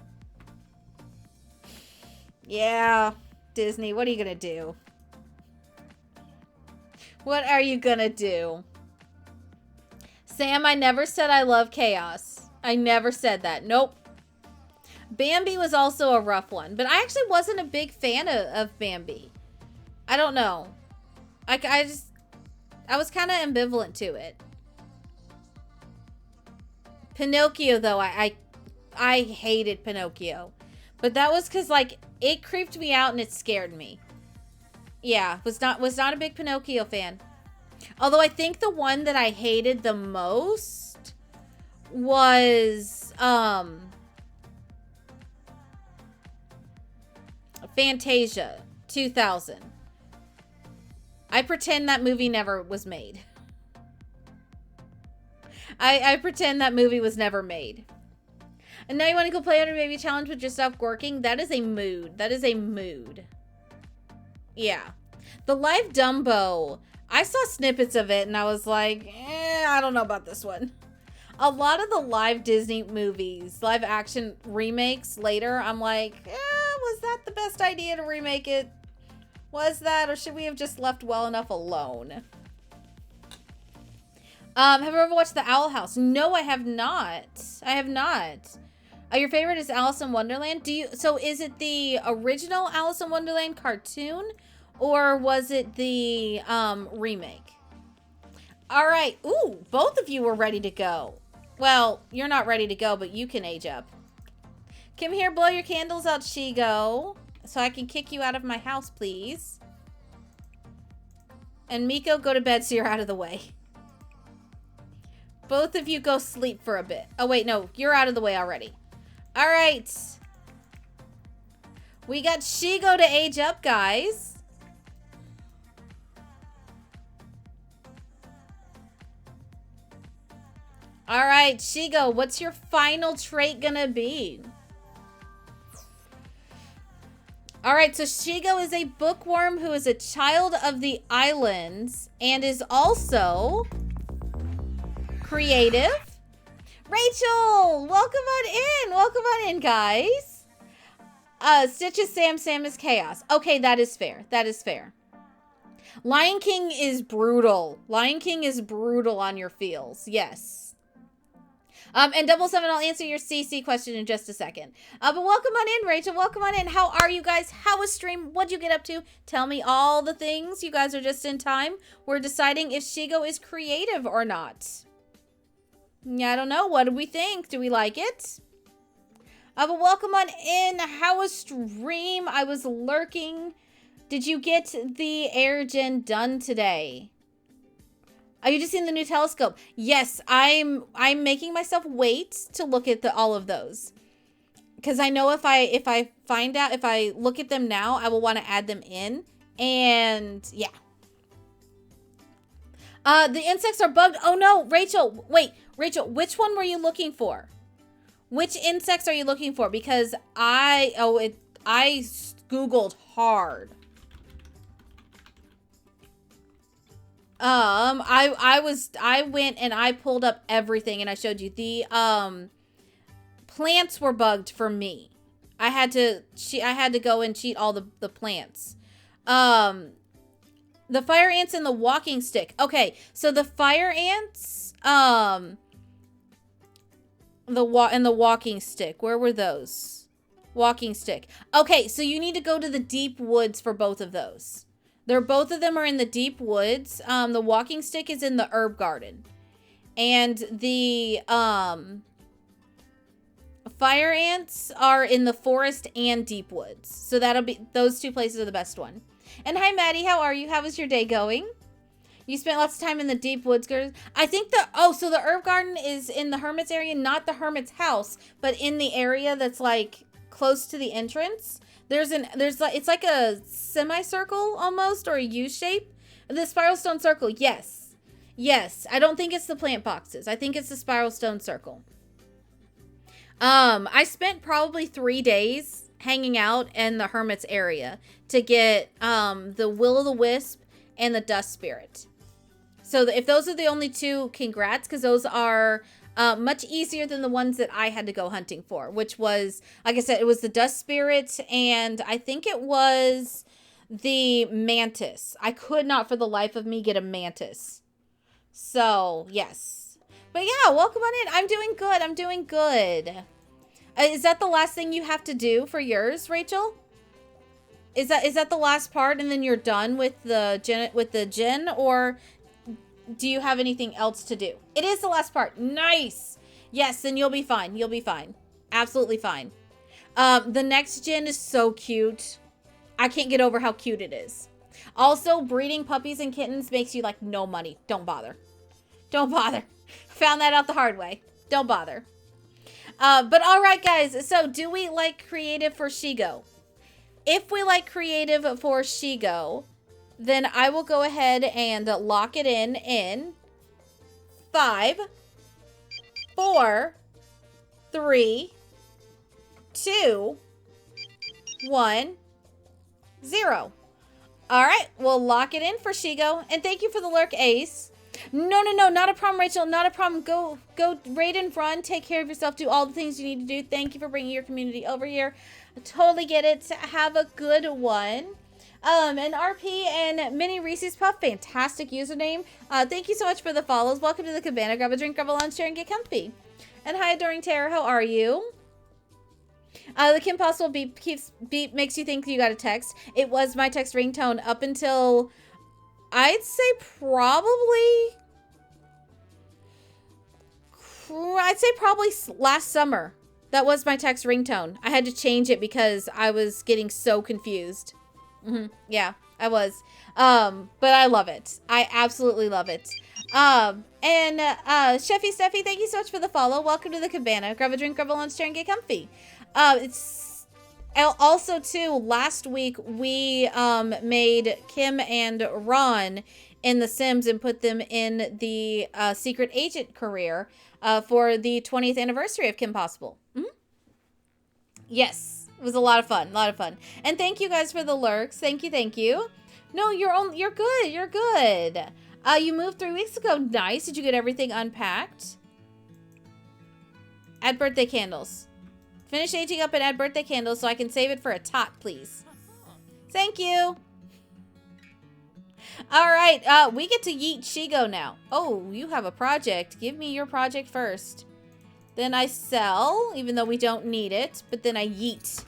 Yeah, Disney, what are you gonna do? What are you gonna do? Sam, I never said I love chaos. I never said that. Nope. Bambi was also a rough one, but I actually wasn't a big fan of Bambi. I don't know. I was kind of ambivalent to it. Pinocchio, though, I hated Pinocchio. But that was because, like, it creeped me out and it scared me. Yeah, was not a big Pinocchio fan. Although I think the one that I hated the most was Fantasia 2000. I pretend that movie never was made. I pretend that movie was never made. And now you want to go play 100 Baby Challenge with yourself working? That is a mood. That is a mood. Yeah. The live Dumbo, I saw snippets of it and I was like, I don't know about this one. A lot of the live Disney movies, live action remakes later, I'm like, was that the best idea to remake it? Was that, or should we have just left well enough alone? Have you ever watched The Owl House? No, I have not. I have not. Your favorite is Alice in Wonderland? So is it the original Alice in Wonderland cartoon? Or was it the remake? All right. Ooh, both of you were ready to go. Well, you're not ready to go, but you can age up. Come here, blow your candles out, Shigo. So I can kick you out of my house, please. And Miko, go to bed so you're out of the way. Both of you go sleep for a bit. Oh, wait, no. You're out of the way already. All right. We got Shigo to age up, guys. All right, Shigo, what's your final trait gonna be? All right, so Shigo is a bookworm who is a child of the islands and is also creative. Rachel, welcome on in. Welcome on in, guys. Stitch is Sam, Sam is chaos. Okay, that is fair. That is fair. Lion King is brutal. Lion King is brutal on your feels. Yes. And Double Seven, I'll answer your CC question in just a second. But welcome on in, Rachel. Welcome on in. How are you guys? How was stream? What'd you get up to? Tell me all the things. You guys are just in time. We're deciding if Shigo is creative or not. Yeah, I don't know. What do we think? Do we like it? But welcome on in. How was stream? I was lurking. Did you get the air gen done today? Are you just seeing the new telescope? Yes, I'm making myself wait to look at all of those. Because I know if I look at them now, I will want to add them in. And yeah. The insects are bugged. Oh no, Rachel, wait. Rachel, which one were you looking for? Which insects are you looking for? Because I Googled hard. I went and I pulled up everything and I showed you the plants were bugged for me. I had to go and cheat all the plants. The fire ants and the walking stick. Okay, so the fire ants, the walking stick. Where were those? Walking stick. Okay, so you need to go to the deep woods for both of those. Both of them are in the deep woods. The walking stick is in the herb garden. And the fire ants are in the forest and deep woods. So those two places are the best one. And hi, Maddie. How are you? How was your day going? You spent lots of time in the deep woods, girl. I think so the herb garden is in the hermit's area, not the hermit's house, but in the area that's like close to the entrance. It's like a semicircle almost, or a U shape. The spiral stone circle, yes. Yes, I don't think it's the plant boxes. I think it's the spiral stone circle. I spent probably 3 days hanging out in the hermit's area to get the will-o'-the-wisp and the dust spirit. So if those are the only two, congrats, because those are much easier than the ones that I had to go hunting for, which was, like I said, it was the dust spirit, and I think it was the mantis. I could not for the life of me get a mantis. So, yes. But yeah, welcome on in. I'm doing good. I'm doing good. Is that the last thing you have to do for yours, Rachel? Is that the last part, and then you're done with the gen, or do you have anything else to do? It is the last part. Nice. Yes, then you'll be fine. You'll be fine. Absolutely fine. The next gen is so cute. I can't get over how cute it is. Also, breeding puppies and kittens makes you like no money. Don't bother. Don't bother. Found that out the hard way. Don't bother. But all right, guys. So do we like creative for Shigo? If we like creative for Shigo, then I will go ahead and lock it in 5, 4, 3, 2, 1, 0. All right, we'll lock it in for Shigo. And thank you for the lurk, Ace. No, not a problem, Rachel. Not a problem. Go raid and run. Take care of yourself. Do all the things you need to do. Thank you for bringing your community over here. I totally get it. Have a good one. And RP and Mini Reese's Puff, fantastic username. Thank you so much for the follows. Welcome to the cabana. Grab a drink, grab a lunch, share, and get comfy. And hi, Adoring Terror. How are you? The Kim Possible beep makes you think you got a text. It was my text ringtone up until, I'd say probably last summer. That was my text ringtone. I had to change it because I was getting so confused. Yeah, I was. But I love it. I absolutely love it. And Sheffy Steffi, thank you so much for the follow. Welcome to the cabana. Grab a drink, grab a lunch chair, and get comfy. It's also too, last week we made Kim and Ron in The Sims and put them in the secret agent career for the 20th anniversary of Kim Possible. Yes, it was a lot of fun, And thank you guys for the lurks. Thank you. No, you're good. You're good. You moved 3 weeks ago. Nice. Did you get everything unpacked? Add birthday candles. Finish aging up and add birthday candles so I can save it for a tot, please. Thank you. All right, we get to yeet Shigo now. Oh, you have a project. Give me your project first. Then I sell, even though we don't need it, but then I yeet.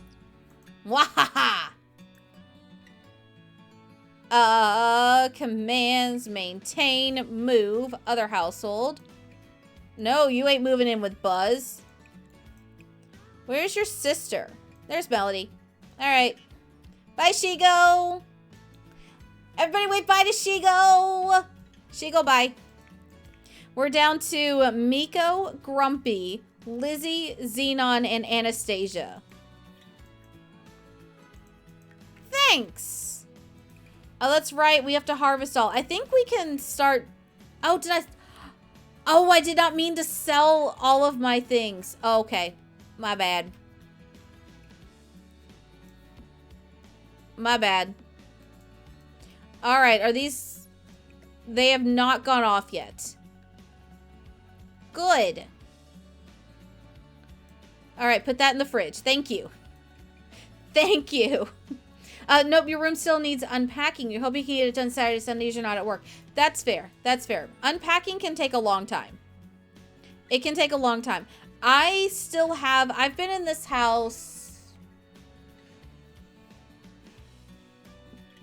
Wahaha! Commands, maintain, move, other household. No, you ain't moving in with Buzz. Where's your sister? There's Melody. All right. Bye, Shigo. Everybody wait bye to Shigo. Shigo, bye. We're down to Miko, Grumpy, Lizzie, Xenon, and Anastasia. Thanks. Oh, that's right. We have to harvest all. I think we can start... Oh, I did not mean to sell all of my things. Oh, okay. My bad. My bad. All right. Are these... They have not gone off yet. Good. All right. Put that in the fridge. Thank you. Thank you. Nope, your room still needs unpacking. You hope you can get it done Saturday, Sundays you're not at work. That's fair. That's fair. Unpacking can take a long time. It can take a long time. I've been in this house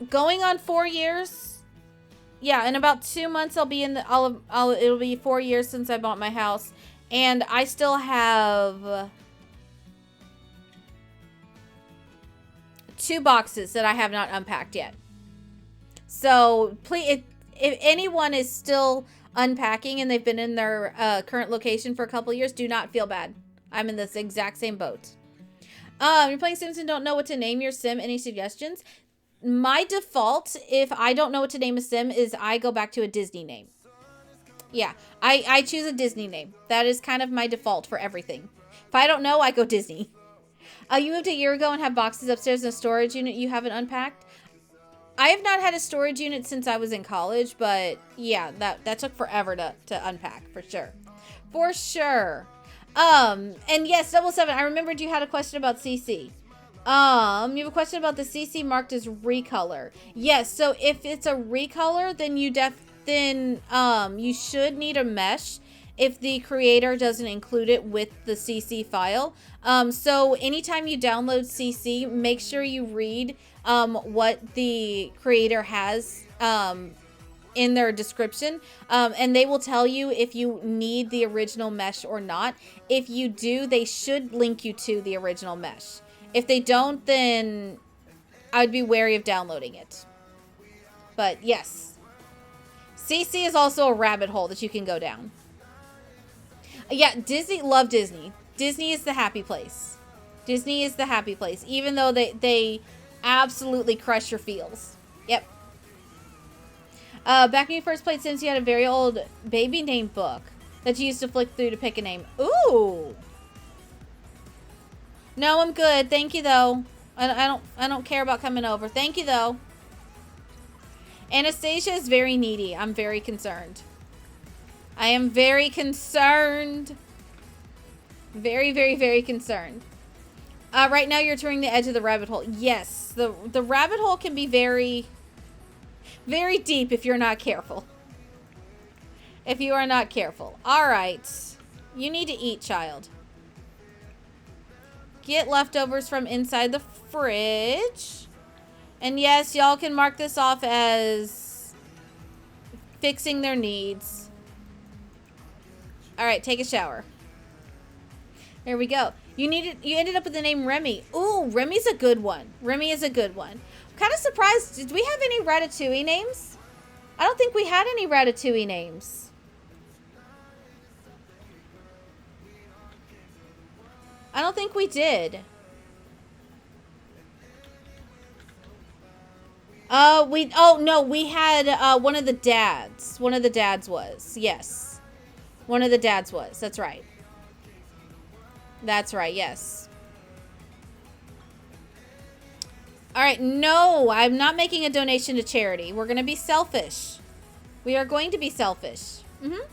going on 4 years. Yeah, in about 2 months I'll be in the, it'll be 4 years since I bought my house. And I still have 2 boxes that I have not unpacked yet. So please, if anyone is still unpacking and they've been in their current location for a couple years, do not feel bad. I'm in this exact same boat. You're playing Sims and don't know what to name your sim. Any suggestions? My default, if I don't know what to name a sim, is I go back to a Disney name. Yeah, I choose a Disney name. That is kind of my default for everything. If I don't know, I go Disney. You moved a year ago and have boxes upstairs in a storage unit you haven't unpacked. I have not had a storage unit since I was in college, but yeah, that took forever to unpack, for sure. For sure. And yes, 77, I remembered you had a question about CC. You have a question about the CC marked as recolor. Yes, so if it's a recolor, then you should need a mesh if the creator doesn't include it with the CC file. So anytime you download CC, make sure you read what the creator has in their description, and they will tell you if you need the original mesh or not. If you do, they should link you to the original mesh. If they don't, then I'd be wary of downloading it. But yes, CC is also a rabbit hole that you can go down. Yeah, Disney, love Disney. Disney is the happy place. Disney is the happy place, even though they absolutely crush your feels. Yep. Back when you first played Sims, you had a very old baby name book that you used to flick through to pick a name. Ooh. No, I'm good. Thank you, though. I don't care about coming over. Thank you, though. Anastasia is very needy. I'm very concerned. I am very concerned. Very, very, very concerned. Right now you're touring the edge of the rabbit hole. Yes, the rabbit hole can be very, very deep if you're not careful. If you are not careful. All right. You need to eat, child. Get leftovers from inside the fridge. And yes, y'all can mark this off as fixing their needs. All right, take a shower. There we go. You ended up with the name Remy. Ooh, Remy's a good one. Remy is a good one. I'm kind of surprised. Did we have any Ratatouille names? I don't think we had any Ratatouille names. I don't think we did. Oh no, we had one of the dads. One of the dads was. Yes. One of the dads was. That's right. That's right, yes. All right, no, I'm not making a donation to charity. We're going to be selfish. We are going to be selfish. You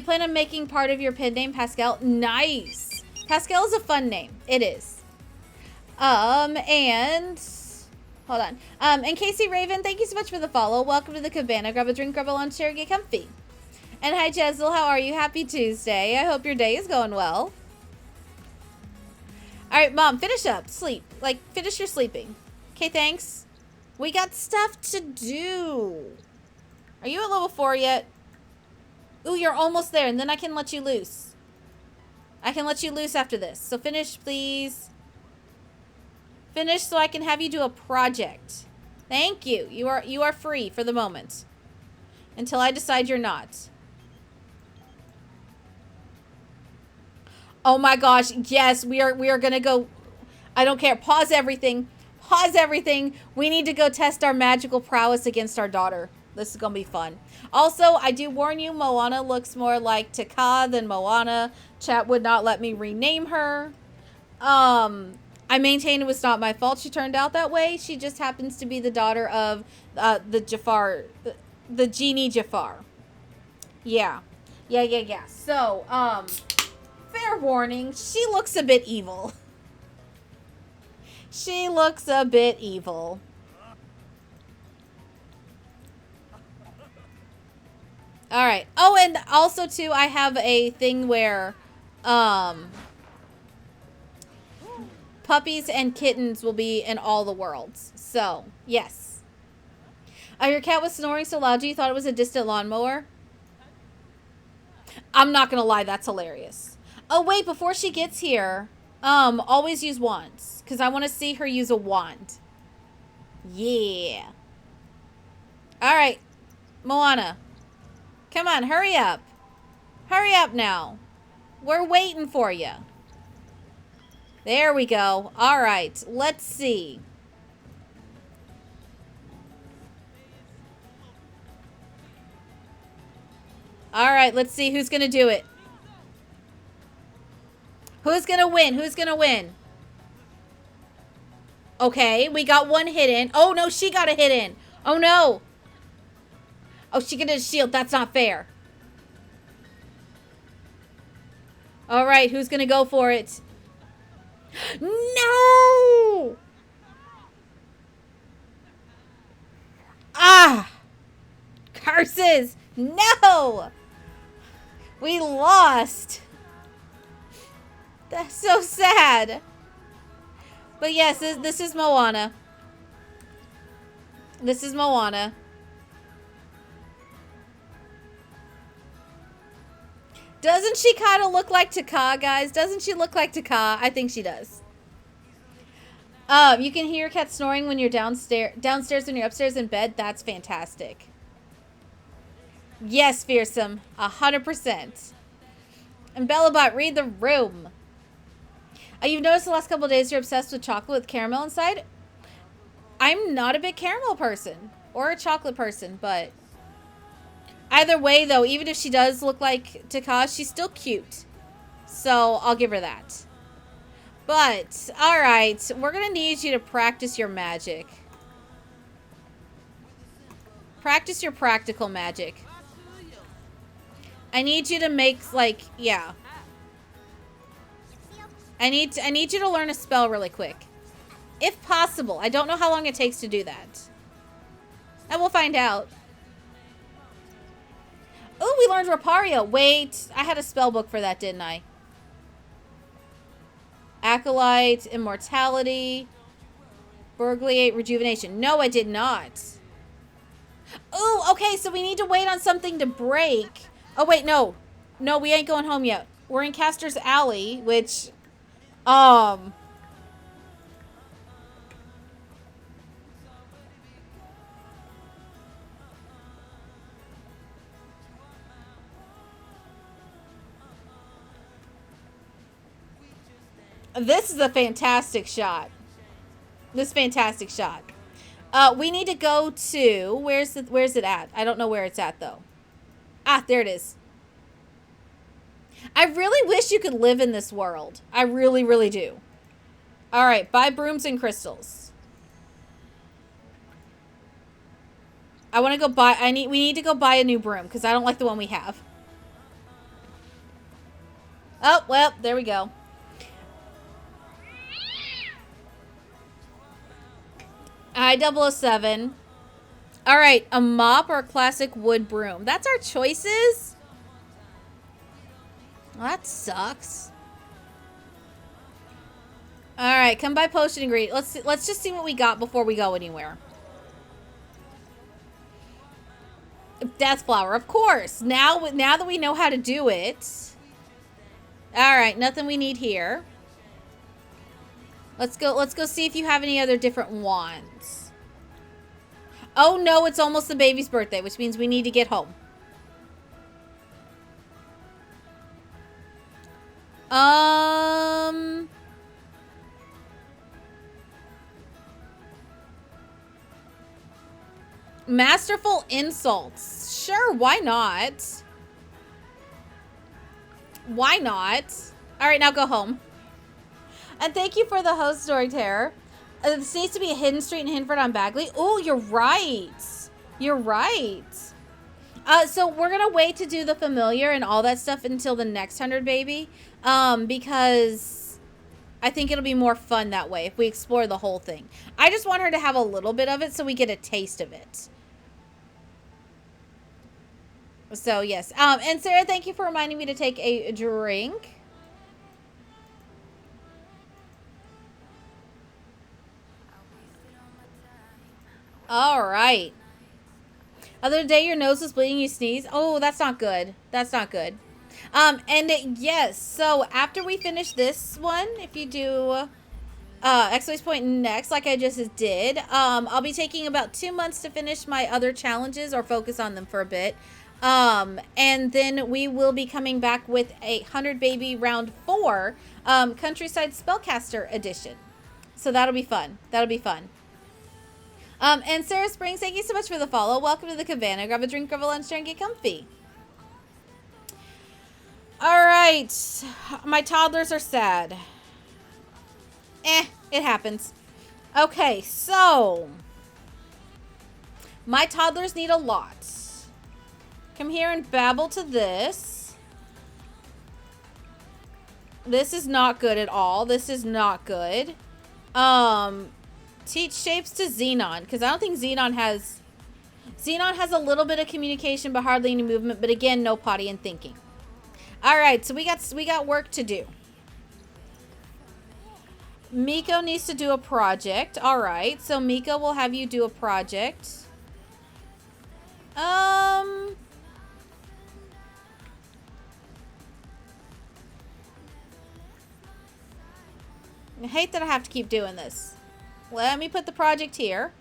plan on making part of your pen name Pascal? Nice. Pascal is a fun name. It is. And hold on. And Casey Raven, thank you so much for the follow. Welcome to the cabana. Grab a drink, grab a lunch, chair, get comfy. And hi, Jezel. How are you? Happy Tuesday. I hope your day is going well. All right, Mom, finish up. Sleep. Like, finish your sleeping. Okay, thanks. We got stuff to do. Are you at level 4 yet? Ooh, you're almost there, and then I can let you loose. I can let you loose after this. So finish, please. Finish so I can have you do a project. Thank you. You are free for the moment. Until I decide you're not. Oh my gosh, yes, we are gonna go. I don't care. Pause everything. Pause everything. We need to go test our magical prowess against our daughter. This is gonna be fun. Also, I do warn you, Moana looks more like Taka than Moana. Chat would not let me rename her. I maintain it was not my fault she turned out that way. She just happens to be the daughter of the Jafar, the genie Jafar. Yeah. So, fair warning, she looks a bit evil. She looks a bit evil. All right. Oh, and also too, I have a thing where, puppies and kittens will be in all the worlds. So, yes. Your cat was snoring so loud you thought it was a distant lawnmower? I'm not gonna lie, that's hilarious. Oh, wait, before she gets here, always use wands. Because I want to see her use a wand. Yeah. Alright. Moana. Come on, hurry up. Hurry up now. We're waiting for you. There we go. Alright, let's see. Alright, let's see who's gonna do it. Who's gonna win? Who's gonna win? Okay, we got one hit in. Oh, no, she got a hit in. Oh, no. Oh, she got a shield. That's not fair. All right, who's gonna go for it? No! Ah! Curses! No! We lost. That's so sad. But yes, this is Moana. This is Moana. Doesn't she kind of look like Taka, guys? Doesn't she look like Taka? I think she does. You can hear your cat snoring when you're downstairs when you're upstairs in bed. That's fantastic. Yes, Fearsome. 100%. And Bellabot, read the room. You've noticed the last couple of days you're obsessed with chocolate with caramel inside? I'm not a big caramel person. Or a chocolate person, but... Either way, though, even if she does look like Taka, she's still cute. So, I'll give her that. But, alright. We're going to need you to practice your magic. Practice your practical magic. I need you to make, like, yeah. I need you to learn a spell really quick. If possible. I don't know how long it takes to do that. And we'll find out. Oh, we learned Reparia. Wait, I had a spell book for that, didn't I? Acolyte, Immortality, Burgliate, Rejuvenation. No, I did not. Oh, okay, so we need to wait on something to break. Oh, wait, no. No, we ain't going home yet. We're in Castor's Alley, which, this is a fantastic shot. This is a fantastic shot. We need to go to, where's it at? I don't know where it's at though. Ah, there it is. I really wish you could live in this world. I really, really do. All right, buy brooms and crystals. I want to go buy, we need to go buy a new broom because I don't like the one we have. Oh, well, there we go. I-007. All right, a mop or a classic wood broom. That's our choices? Well, that sucks. All right, come buy potion ingredient. Let's just see what we got before we go anywhere. Death flower, of course. Now that we know how to do it. All right, nothing we need here. Let's go see if you have any other different wands. Oh no, it's almost the baby's birthday, which means we need to get home. Masterful insults. Sure, why not? Why not? All right, now go home. And thank you for the host, Story Terror. This needs to be a hidden street in Hinford on Bagley. Oh, you're right. You're right. So we're going to wait to do the familiar and all that stuff until the next 100 baby. Because I think it'll be more fun that way if we explore the whole thing. I just want her to have a little bit of it so we get a taste of it. So, yes. And Sarah, thank you for reminding me to take a drink. All right. Other day your nose was bleeding, you sneeze. Oh, that's not good. That's not good. And yes, so after we finish this one, if you do X-Ways Point next, like I just did, I'll be taking about 2 months to finish my other challenges or focus on them for a bit. And then we will be coming back with a 100 baby round 4, Countryside Spellcaster edition. So that'll be fun. That'll be fun. And Sarah Springs, thank you so much for the follow. Welcome to the cabana. Grab a drink, grab a lunch, and get comfy. All right. My toddlers are sad. It happens. Okay, so. My toddlers need a lot. Come here and babble to this. This is not good at all. This is not good. Teach shapes to Xenon, because I don't think Xenon has a little bit of communication but hardly any movement, but again, no potty and thinking. All right, so we got work to do. Miko needs to do a project. All right, so Miko will have you do a project. I hate that I have to keep doing this. Let me put the project here.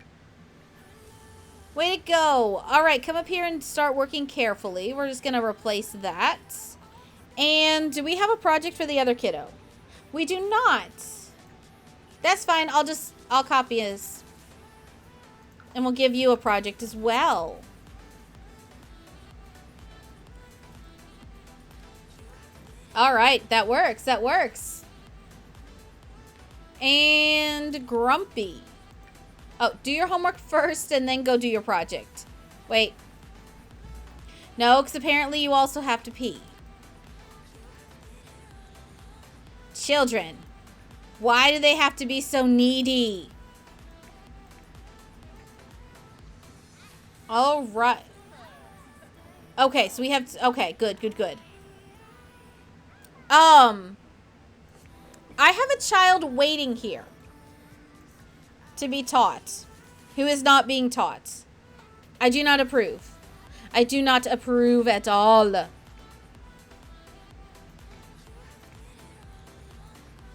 Way to go. All right, come up here and start working carefully. We're just going to replace that. And do we have a project for the other kiddo? We do not. That's fine. I'll copy his. And we'll give you a project as well. All right, that works. That works. And Grumpy. Oh, do your homework first and then go do your project. Wait. No, because apparently you also have to pee. Children. Why do they have to be so needy? All right. Okay, so we have... Okay, good. I have a child waiting here to be taught who is not being taught. I do not approve. I do not approve at all.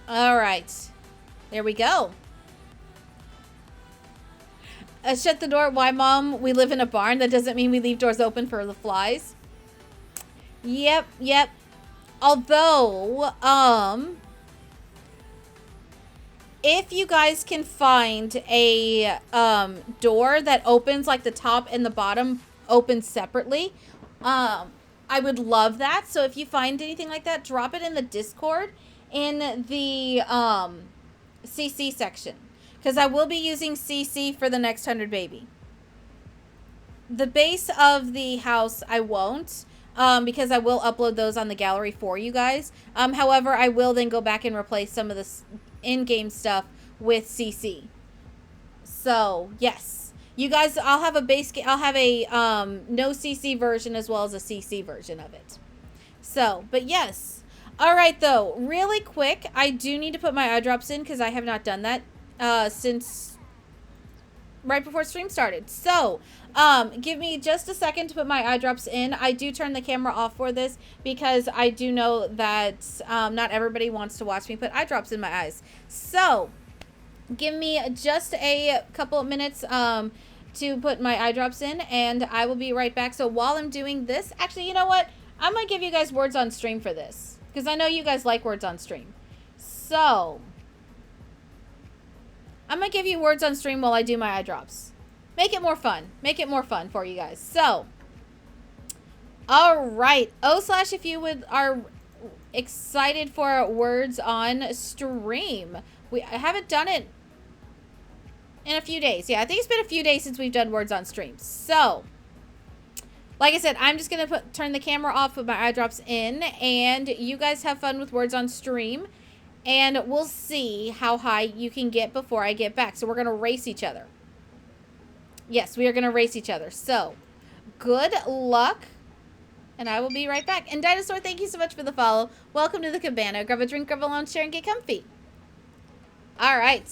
All right. There we go. Shut the door. Why, Mom? We live in a barn. That doesn't mean we leave doors open for the flies. Yep, yep. Although, if you guys can find a door that opens, like the top and the bottom open separately, I would love that. So if you find anything like that, drop it in the Discord in the CC section, because I will be using CC for the next 100 baby. The base of the house I won't, because I will upload those on the gallery for you guys. However, I will then go back and replace some of the in-game stuff with CC. So yes, you guys, I'll have a no CC version as well as a CC version of it. So, but yes. All right, though, really quick, I do need to put my eye drops in because I have not done that since right before stream started. So, give me just a second to put my eye drops in. I do turn the camera off for this because I do know that not everybody wants to watch me put eye drops in my eyes. So, give me just a couple of minutes to put my eye drops in, and I will be right back. So while I'm doing this, actually, you know what? I'm going to give you guys words on stream for this, because I know you guys like words on stream. So, I'm going to give you words on stream while I do my eye drops. Make it more fun. Make it more fun for you guys. So, all right. If you are excited for words on stream. I haven't done it in a few days. Yeah, I think it's been a few days since we've done words on stream. So, like I said, I'm just going to turn the camera off, put my eye drops in, and you guys have fun with words on stream. And we'll see how high you can get before I get back. So we're going to race each other. Yes, we are going to race each other. So, good luck. And I will be right back. And Dinosaur, thank you so much for the follow. Welcome to the cabana. Grab a drink, grab a lunch, share, and get comfy. All right.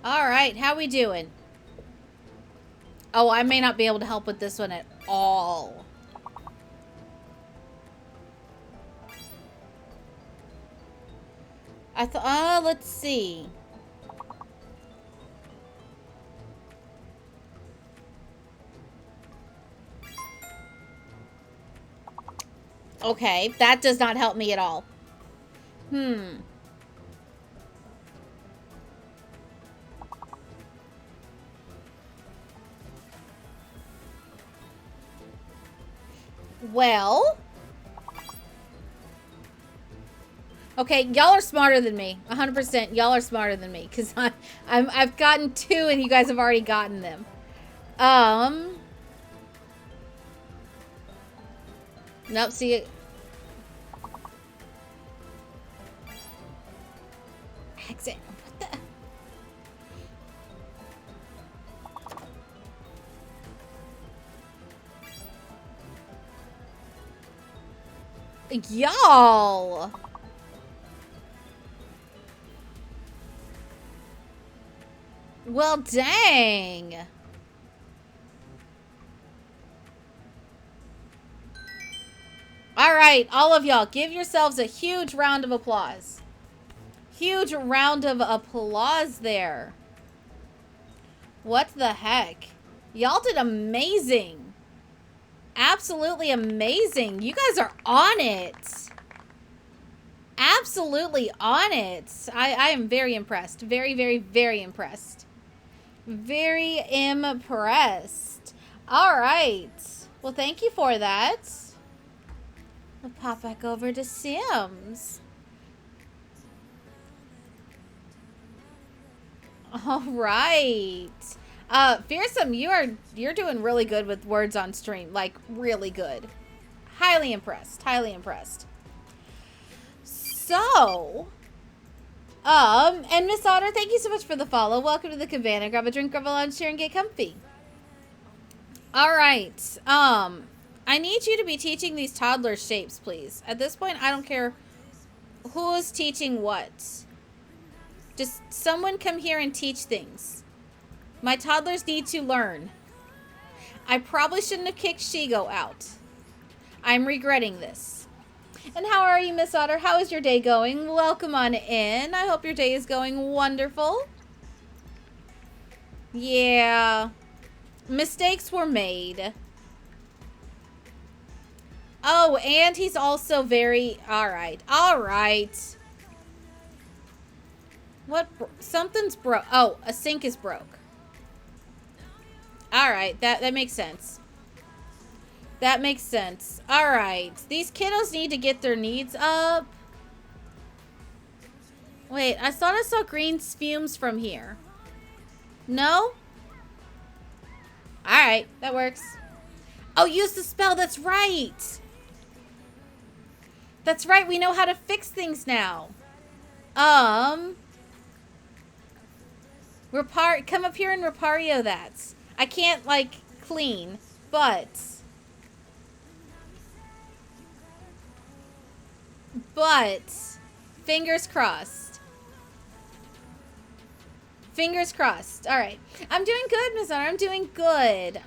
All right, how we doing? Oh, I may not be able to help with this one at all. I thought, let's see. Okay, that does not help me at all. Well. Okay, y'all are smarter than me. 100%. Y'all are smarter than me. Because I've gotten 2 and you guys have already gotten them. Nope, see. Exit. What the? Y'all. Well, dang. All right, all of y'all, give yourselves a huge round of applause. Huge round of applause there. What the heck? Y'all did amazing. Absolutely amazing. You guys are on it. Absolutely on it. I am very impressed. Very, very, very impressed. Very impressed. All right. Well, thank you for that. We'll pop back over to Sims. All right. Fearsome, you're doing really good with words on stream. Like, really good. Highly impressed. Highly impressed. So, and Miss Otter, thank you so much for the follow. Welcome to the cabana. Grab a drink, grab a lunch here, and get comfy. All right. I need you to be teaching these toddler shapes, please. At this point, I don't care who is teaching what. Just someone come here and teach things. My toddlers need to learn. I probably shouldn't have kicked Shigo out. I'm regretting this. And how are you, Miss Otter? How is your day going? Welcome on in. I hope your day is going wonderful. Yeah. Mistakes were made. Oh, and he's also very... Alright. Alright. What? Something's broke. Oh, a sink is broke. Alright. That makes sense. That makes sense. Alright. These kiddos need to get their needs up. Wait, I thought I saw green fumes from here. No? Alright, that works. Oh, use the spell. That's right. That's right. We know how to fix things now. Come up here and Repario that. I can't, like, clean, but... fingers crossed. Fingers crossed. All right. I'm doing good, Miss Honor. I'm doing good.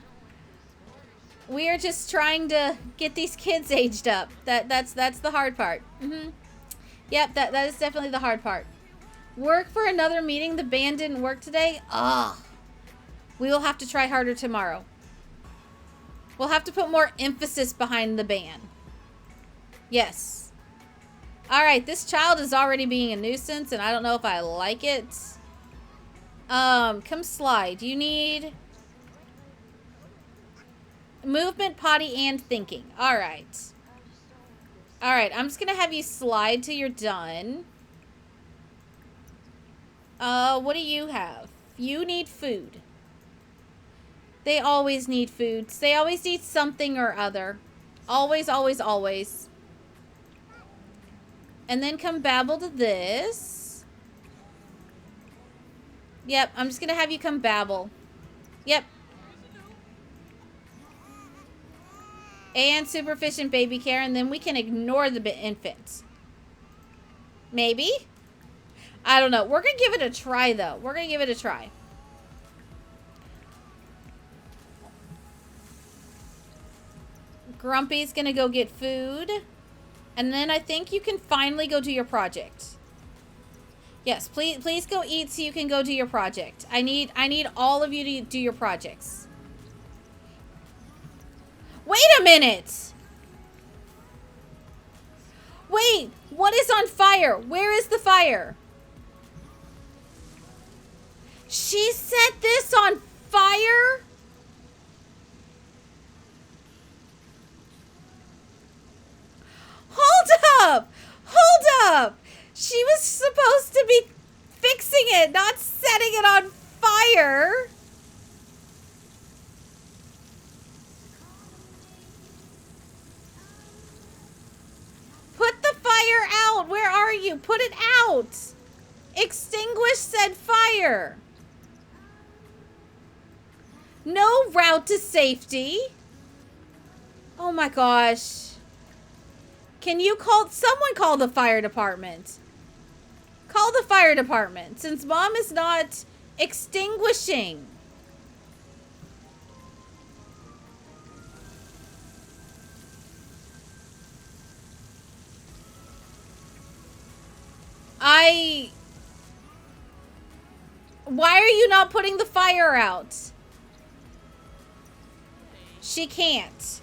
We are just trying to get these kids aged up. That's the hard part. Yep, that is definitely the hard part. Work for another meeting. The band didn't work today. Ugh. We will have to try harder tomorrow. We'll have to put more emphasis behind the band. Yes. Alright, this child is already being a nuisance, and I don't know if I like it. Come slide. You need... movement, potty, and thinking. Alright. Alright, I'm just gonna have you slide till you're done. What do you have? You need food. They always need food. They always need something or other. Always, always, always. And then come babble to this. Yep, I'm just gonna have you come babble. Yep. And super efficient baby care, and then we can ignore the infant. Maybe? I don't know. We're going to give it a try, though. We're going to give it a try. Grumpy's going to go get food. And then I think you can finally go do your project. Yes, please go eat so you can go do your project. I need all of you to do your projects. Wait a minute! Wait, what is on fire? Where is the fire? She set this on fire? Hold up! Hold up! She was supposed to be fixing it, not setting it on fire. Put the fire out. Where are you? Put it out. Extinguish said fire. No route to safety. Oh my gosh. Can you someone call the fire department? Call the fire department since Mom is not extinguishing. Why are you not putting the fire out? She can't.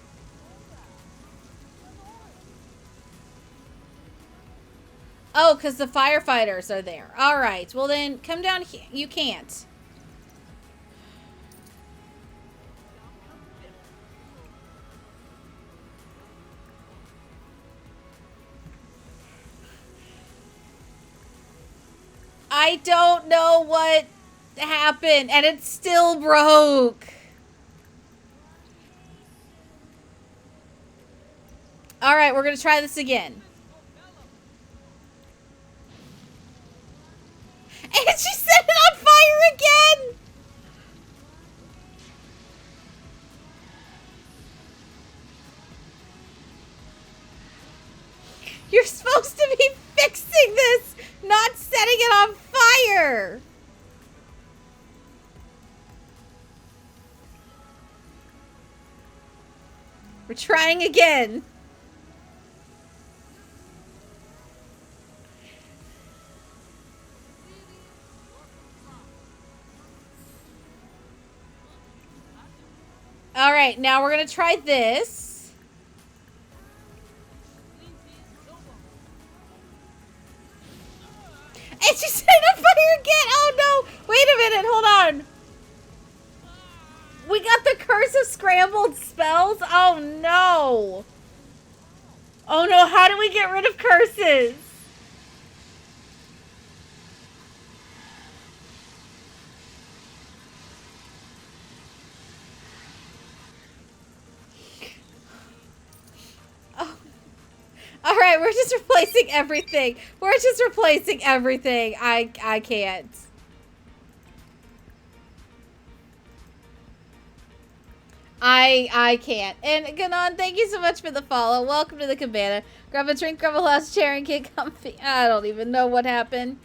Oh, because the firefighters are there. All right. Well, then come down here. You can't. I don't know what happened, and it still broke. All right, we're going to try this again. And she set it on fire again! You're supposed to be fixing this, not setting it on fire! We're trying again. All right, now we're going to try this. And she set it on fire again. Oh, no. Wait a minute. Hold on. We got the curse of scrambled spells. Oh, no. Oh, no. How do we get rid of curses? All right, we're just replacing everything. We're just replacing everything. I can't. I can't. And Ganon, thank you so much for the follow. Welcome to the cabana. Grab a drink, grab a last chair, and get comfy. I don't even know what happened.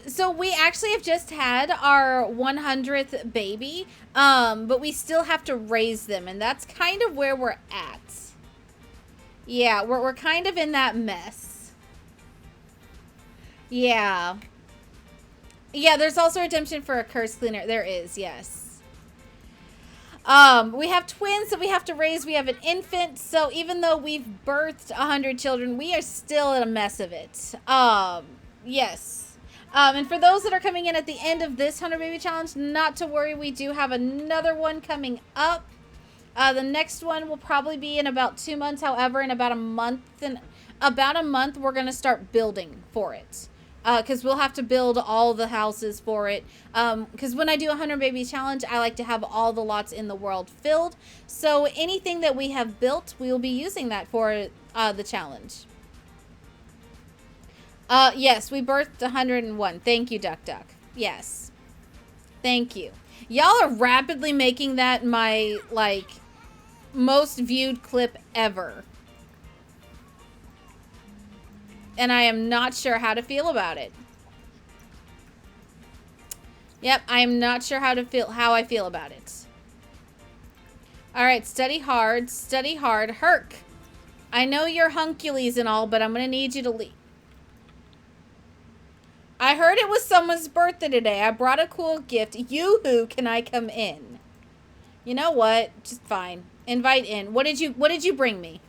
So we actually have just had our 100th baby, but we still have to raise them, and that's kind of where we're at. Yeah, we're kind of in that mess. Yeah. Yeah, there's also redemption for a curse cleaner. There is, yes. We have twins that we have to raise. We have an infant. So even though we've birthed 100 children, we are still in a mess of it. Yes. And for those that are coming in at the end of this 100 baby challenge, not to worry. We do have another one coming up. The next one will probably be in about 2 months. However, in about a month, we're going to start building for it. Because we'll have to build all the houses for it. Because when I do a 100 baby challenge, I like to have all the lots in the world filled. So anything that we have built, we will be using that for the challenge. Yes, we birthed 101. Thank you, Duck Duck. Yes. Thank you. Y'all are rapidly making that my, like, most viewed clip ever. and I am not sure how to feel about it. Yep, I am not sure how I feel about it. All right, study hard, study hard. Herc, I know you're Huncules and all, but I'm gonna need you to leave. I heard it was someone's birthday today. I brought a cool gift. Yoo-hoo, can I come in? You know what? Just fine. Invite in. What did you bring me?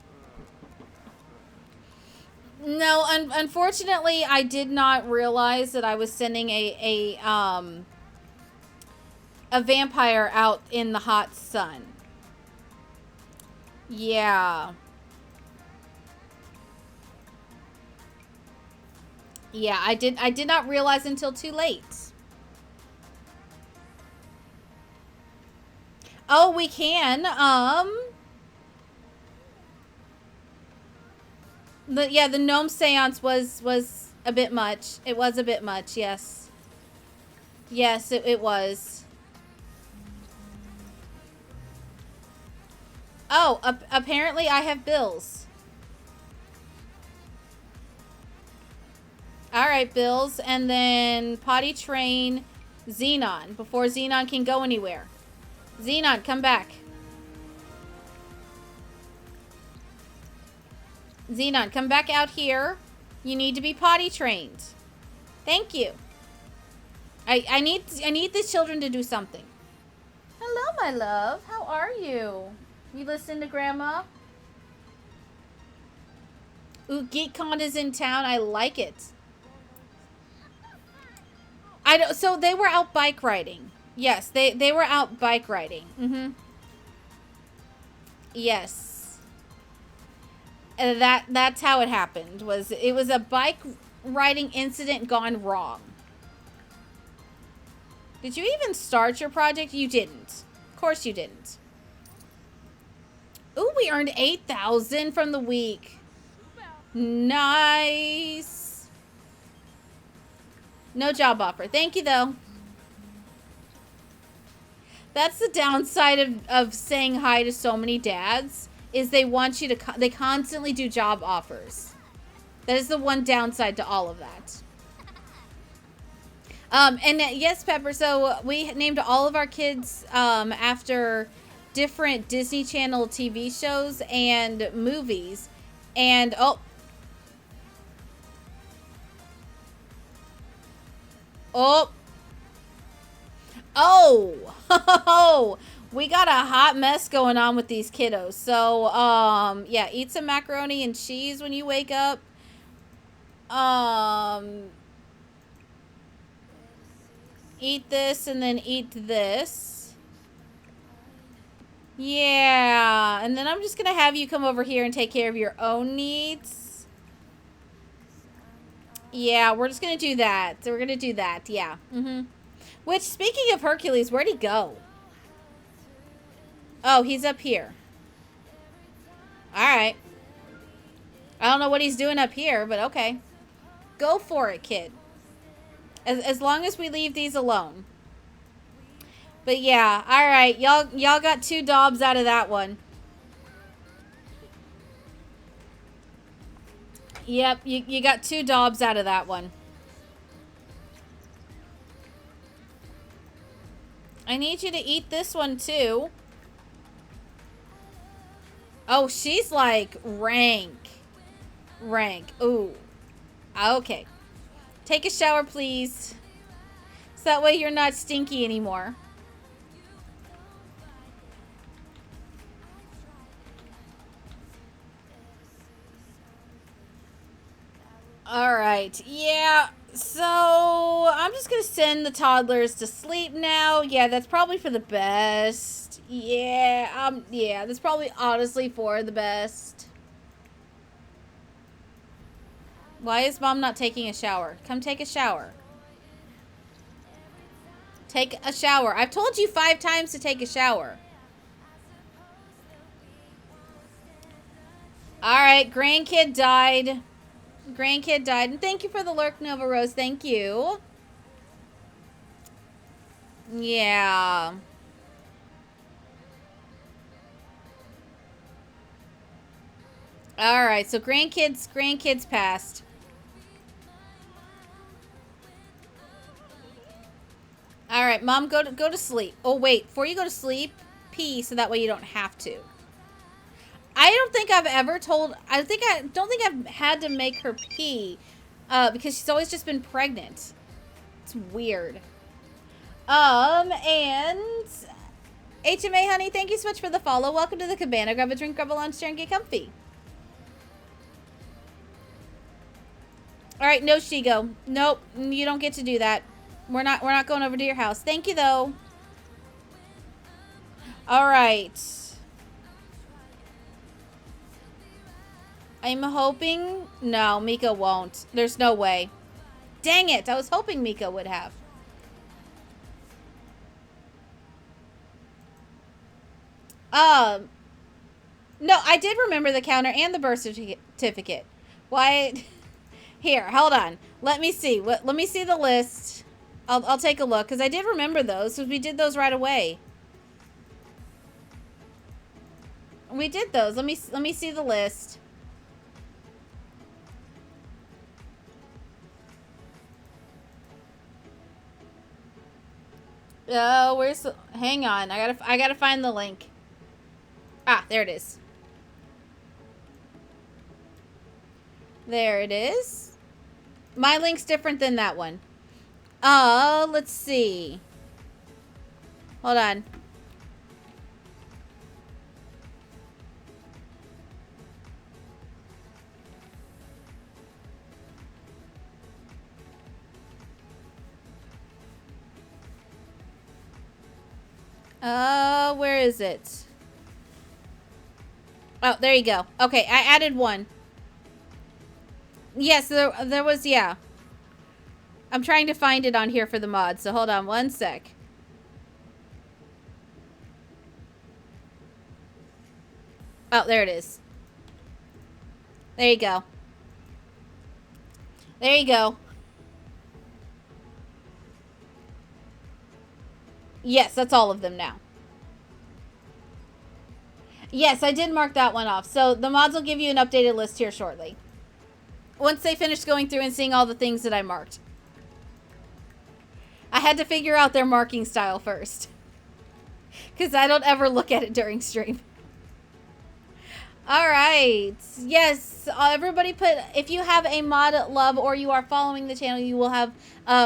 No, unfortunately, I did not realize that I was sending a vampire out in the hot sun. Yeah. Yeah, I did not realize until too late. Oh, we can. The gnome seance was a bit much. It was a bit much, yes. Yes, it was. Oh, apparently I have bills. Alright, bills. And then potty train Xenon before Xenon can go anywhere. Xenon, come back. Xenon, come back out here. You need to be potty trained. Thank you. I need the children to do something. Hello, my love. How are you? You listen to Grandma? Ooh, GeekCon is in town. I like it. So they were out bike riding. Yes, they were out bike riding. Mm-hmm. Yes. That's how it happened. It was a bike riding incident gone wrong. Did you even start your project? You didn't. Of course you didn't. Ooh, we earned 8,000 from the week. Nice. No job offer. Thank you, though. That's the downside of saying hi to so many dads, is they want you to, they constantly do job offers. That is the one downside to all of that. And yes, Pepper, so we named all of our kids after different Disney Channel TV shows and movies. And, oh, we got a hot mess going on with these kiddos. So, yeah, eat some macaroni and cheese when you wake up. Eat this and then eat this. Yeah, and then I'm just gonna have you come over here and take care of your own needs. Yeah, we're just gonna do that. So we're gonna do that, yeah. Mm-hmm. Which, speaking of Hercules, where'd he go? Oh, he's up here. Alright. I don't know what he's doing up here, but okay. Go for it, kid. As long as we leave these alone. But yeah, alright. Y'all got 2 daubs out of that one. Yep, you got 2 daubs out of that one. I need you to eat this one too. Oh, she's like rank. Rank. Ooh. Okay. Take a shower, please. So that way you're not stinky anymore. Alright. Yeah. So, I'm just going to send the toddlers to sleep now. Yeah, that's probably for the best. Yeah, yeah, that's probably honestly for the best. Why is Mom not taking a shower? Come take a shower. Take a shower. I've told you 5 times to take a shower. Alright, grandkid died. Grandkid died. And thank you for the lurk, Nova Rose. Thank you. Yeah. Alright, so grandkids passed. All right, Mom, go to sleep. Oh, wait. Before you go to sleep, pee so that way you don't have to. I don't think I've ever told... I don't think I've had to make her pee because she's always just been pregnant. It's weird. And... HMA, honey, thank you so much for the follow. Welcome to the cabana. Grab a drink, grab a lunch chair, and get comfy. All right, no Shigo. Nope, you don't get to do that. We're not going over to your house. Thank you, though. All right. I'm hoping... No, Mika won't. There's no way. Dang it, I was hoping Mika would have. No, I did remember the counter and the birth certificate. Why? Here, hold on. Let me see. Let me see the list. I'll take a look because I did remember those because we did those right away. We did those. Let me see the list. Oh, where's the... Hang on. I gotta find the link. Ah, there it is. There it is. My link's different than that one. Let's see. Hold on. Where is it? Oh, there you go. Okay, I added one. Yes, there was, yeah. I'm trying to find it on here for the mod, so hold on one sec. Oh, there it is. There you go. There you go. Yes, that's all of them now. Yes, I did mark that one off. So the mods will give you an updated list here shortly. Once they finish going through and seeing all the things that I marked. I had to figure out their marking style first. Because I don't ever look at it during stream. Alright. Yes, everybody put... If you have a mod love or you are following the channel, you will have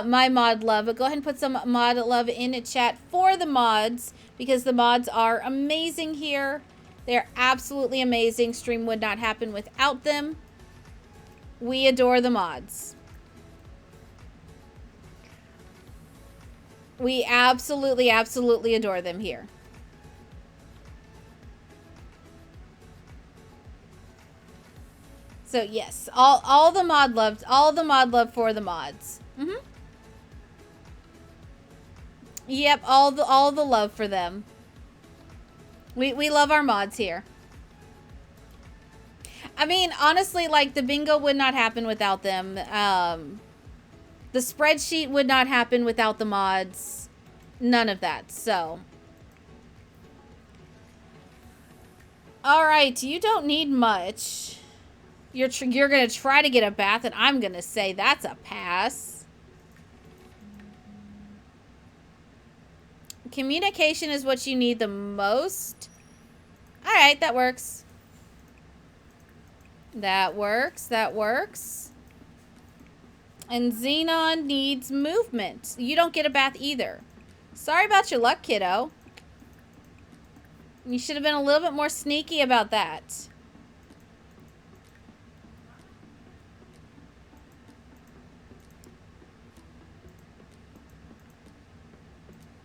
my mod love. But go ahead and put some mod love in chat for the mods. Because the mods are amazing here. They're absolutely amazing. Stream would not happen without them. We adore the mods. We absolutely, absolutely adore them here. So yes, all the mod love for the mods. Yep, all the love for them. We love our mods here. I mean, honestly, like, the bingo would not happen without them. The spreadsheet would not happen without the mods. None of that, so. Alright, you don't need much. You're going to try to get a bath, and I'm going to say that's a pass. Communication is what you need the most. Alright, that works. That works. That works. And Xenon needs movement. You don't get a bath either. Sorry about your luck, kiddo. You should have been a little bit more sneaky about that.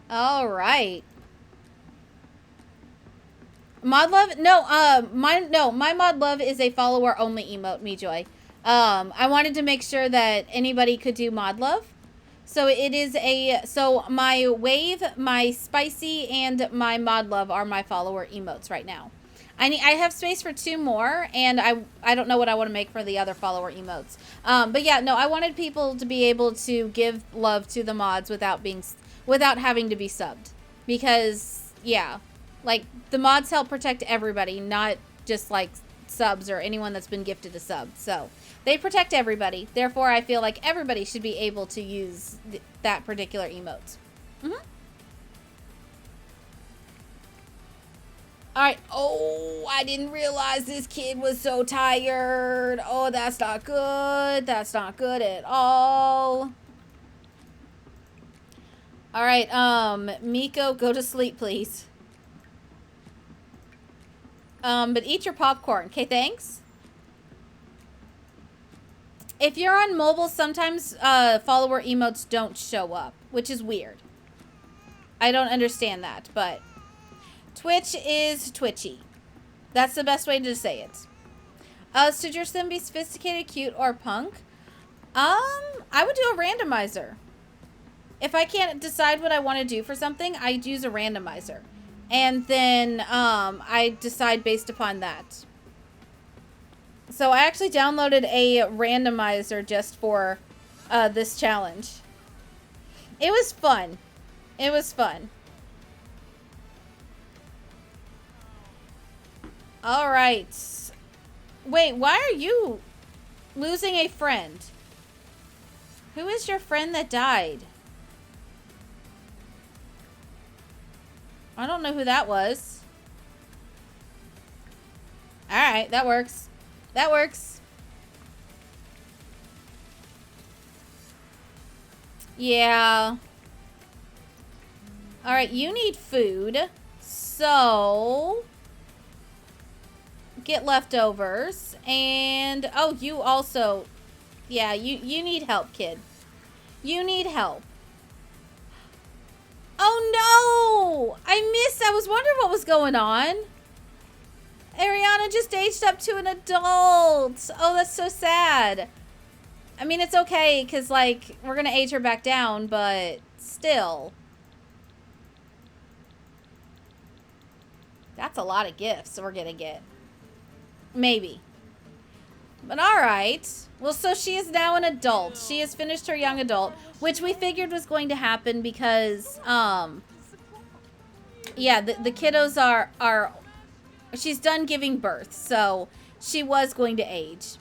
All right. Mod love? No, my mod love is a follower only emote, MeJoy. I wanted to make sure that anybody could do mod love. So it is so my wave, my spicy, and my mod love are my follower emotes right now. I have space for 2 more, and I don't know what I want to make for the other follower emotes. But yeah, no, I wanted people to be able to give love to the mods without having to be subbed. Because, yeah, like, the mods help protect everybody, not just, like, subs or anyone that's been gifted a sub. So, they protect everybody. Therefore, I feel like everybody should be able to use that particular emote. Alright. Oh, I didn't realize this kid was so tired. Oh, that's not good. That's not good at all. Alright, Miko, go to sleep, please. But eat your popcorn. Okay, thanks. If you're on mobile, sometimes follower emotes don't show up, which is weird. I don't understand that, but Twitch is twitchy. That's the best way to say it. Should your sim be sophisticated, cute, or punk? I would do a randomizer. If I can't decide what I want to do for something, I'd use a randomizer. And then I decide based upon that. So I actually downloaded a randomizer just for this challenge. It was fun. It was fun. All right. Wait, why are you losing a friend? Who is your friend that died? I don't know who that was. All right, that works. That works. Yeah. All right, you need food. So get leftovers. And oh, you also, yeah, you need help, kid. You need help. Oh no! I missed. I was wondering what was going on. Arianna just aged up to an adult. Oh, that's so sad. I mean, it's okay, because, like, we're going to age her back down, but still. That's a lot of gifts we're going to get. Maybe. But alright. Well, so she is now an adult. She has finished her young adult, which we figured was going to happen because, yeah, the kiddos are she's done giving birth, so she was going to age.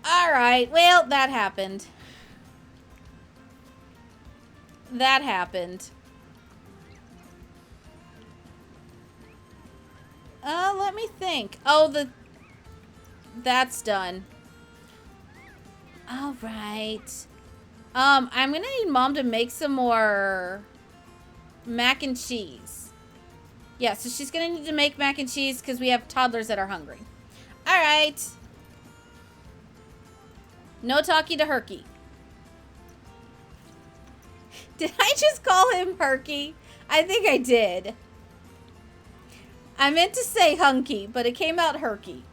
Alright, well, that happened. That happened. Let me think. Oh, that's done. Alright. I'm gonna need Mom to make some more mac and cheese. Yeah, so she's gonna need to make mac and cheese because we have toddlers that are hungry. Alright. No talkie to Herky. Did I just call him Herky? I think I did. I meant to say hunky, but it came out Herky.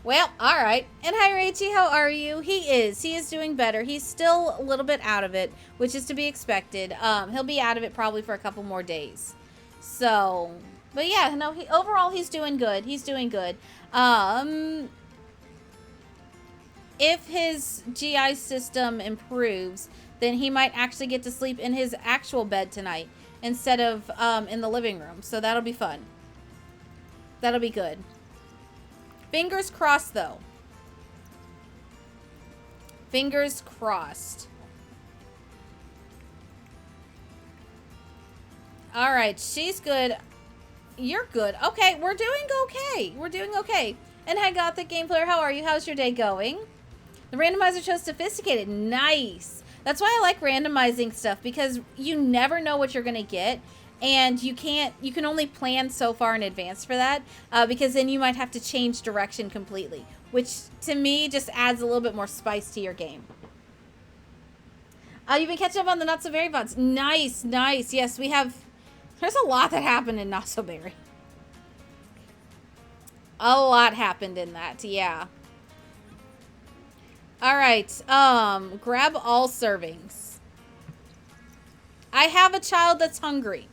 Well, alright. And hi, Rachie, how are you? He is doing better. He's still a little bit out of it, which is to be expected. He'll be out of it probably for a couple more days. So, but yeah, no, overall he's doing good. He's doing good. If his GI system improves, then he might actually get to sleep in his actual bed tonight instead of in the living room. So that'll be fun. That'll be good. Fingers crossed, though. Fingers crossed. All right, she's good. You're good. Okay, we're doing okay. We're doing okay. And hi, Gothic Game Player. How are you? How's your day going? The randomizer chose sophisticated. Nice. That's why I like randomizing stuff, because you never know what you're going to get. And you can only plan so far in advance for that, because then you might have to change direction completely, which to me just adds a little bit more spice to your game. You've been catching up on the Not So Berry VODs. Nice, nice. Yes, we have. There's a lot that happened in Not So Berry. A lot happened in that, yeah. All right, grab all servings. I have a child that's hungry.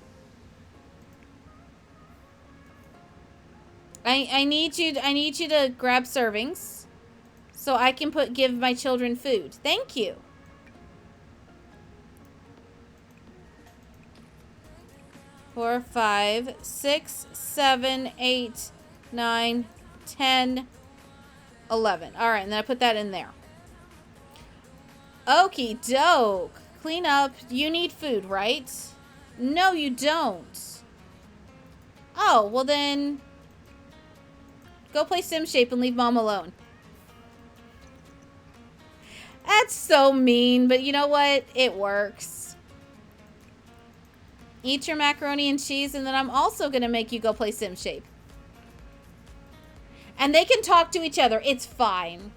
I need you to grab servings so I can give my children food. Thank you. Four, 5, 6, 7, 8, 9, 10, 11. All right, and then I put that in there. Okie doke. clean up. You need food, right? No, you don't. Oh, well then, go play SimShape and leave Mom alone. That's so mean, but you know what? It works. Eat your macaroni and cheese, and then I'm also going to make you go play SimShape. And they can talk to each other. It's fine.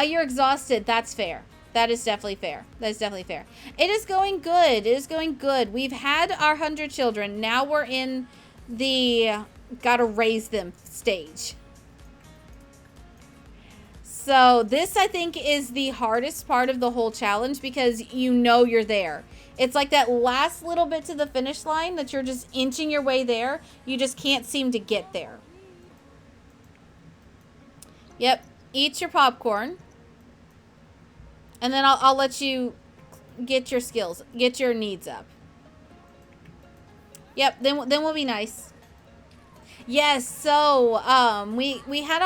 You're exhausted. That's fair. That is definitely fair. That is definitely fair. It is going good. It is going good. We've had our 100 children. Now we're in the gotta raise them stage. So this, I think, is the hardest part of the whole challenge because you know you're there. It's like that last little bit to the finish line that you're just inching your way there. You just can't seem to get there. Yep. Eat your popcorn. And then I'll let you get your skills, get your needs up. Yep, then we'll be nice. Yes, so we had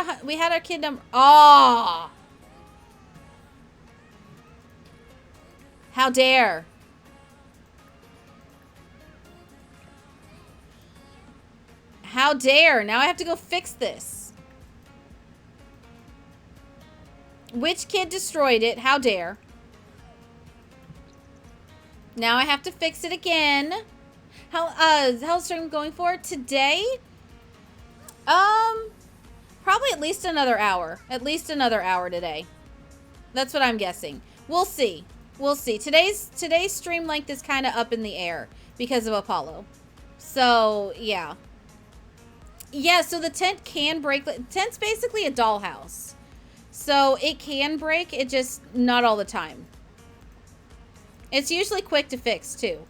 our kid number. Oh, how dare! How dare! Now I have to go fix this. Which kid destroyed it? How dare! Now I have to fix it again. How's stream going for today? Probably at least another hour. At least another hour today. That's what I'm guessing. We'll see. We'll see. Today's stream length is kind of up in the air because of Apollo. So, yeah. Yeah, so the tent can break. Tent's basically a dollhouse. So it can break, it just not all the time. It's usually quick to fix too.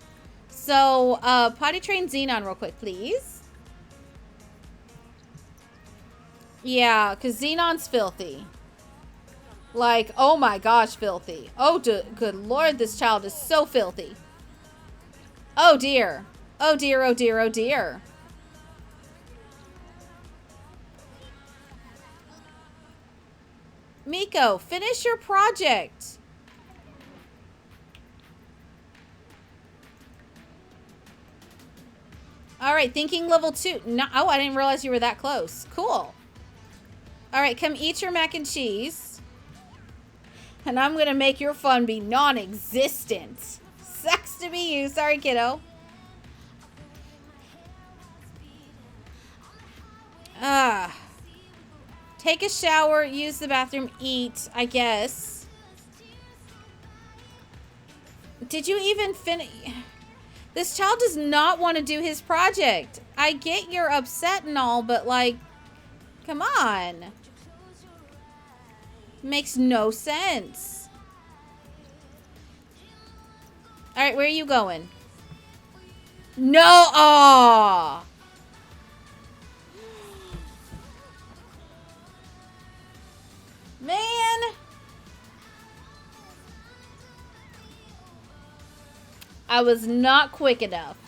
So, potty train Xenon real quick, please. Yeah, because Xenon's filthy. Like, oh my gosh, filthy. Oh, good Lord, this child is so filthy. Oh dear. Oh dear, oh dear, oh dear. Miko, finish your project. All right, thinking level 2. No, oh, I didn't realize you were that close. Cool. All right, come eat your mac and cheese. And I'm going to make your fun be non-existent. Sucks to be you. Sorry, kiddo. Take a shower, use the bathroom, eat, I guess. Did you even finish? This child does not want to do his project. I get you're upset and all, but like, come on. Makes no sense. All right, where are you going? No, aw. Man. I was not quick enough.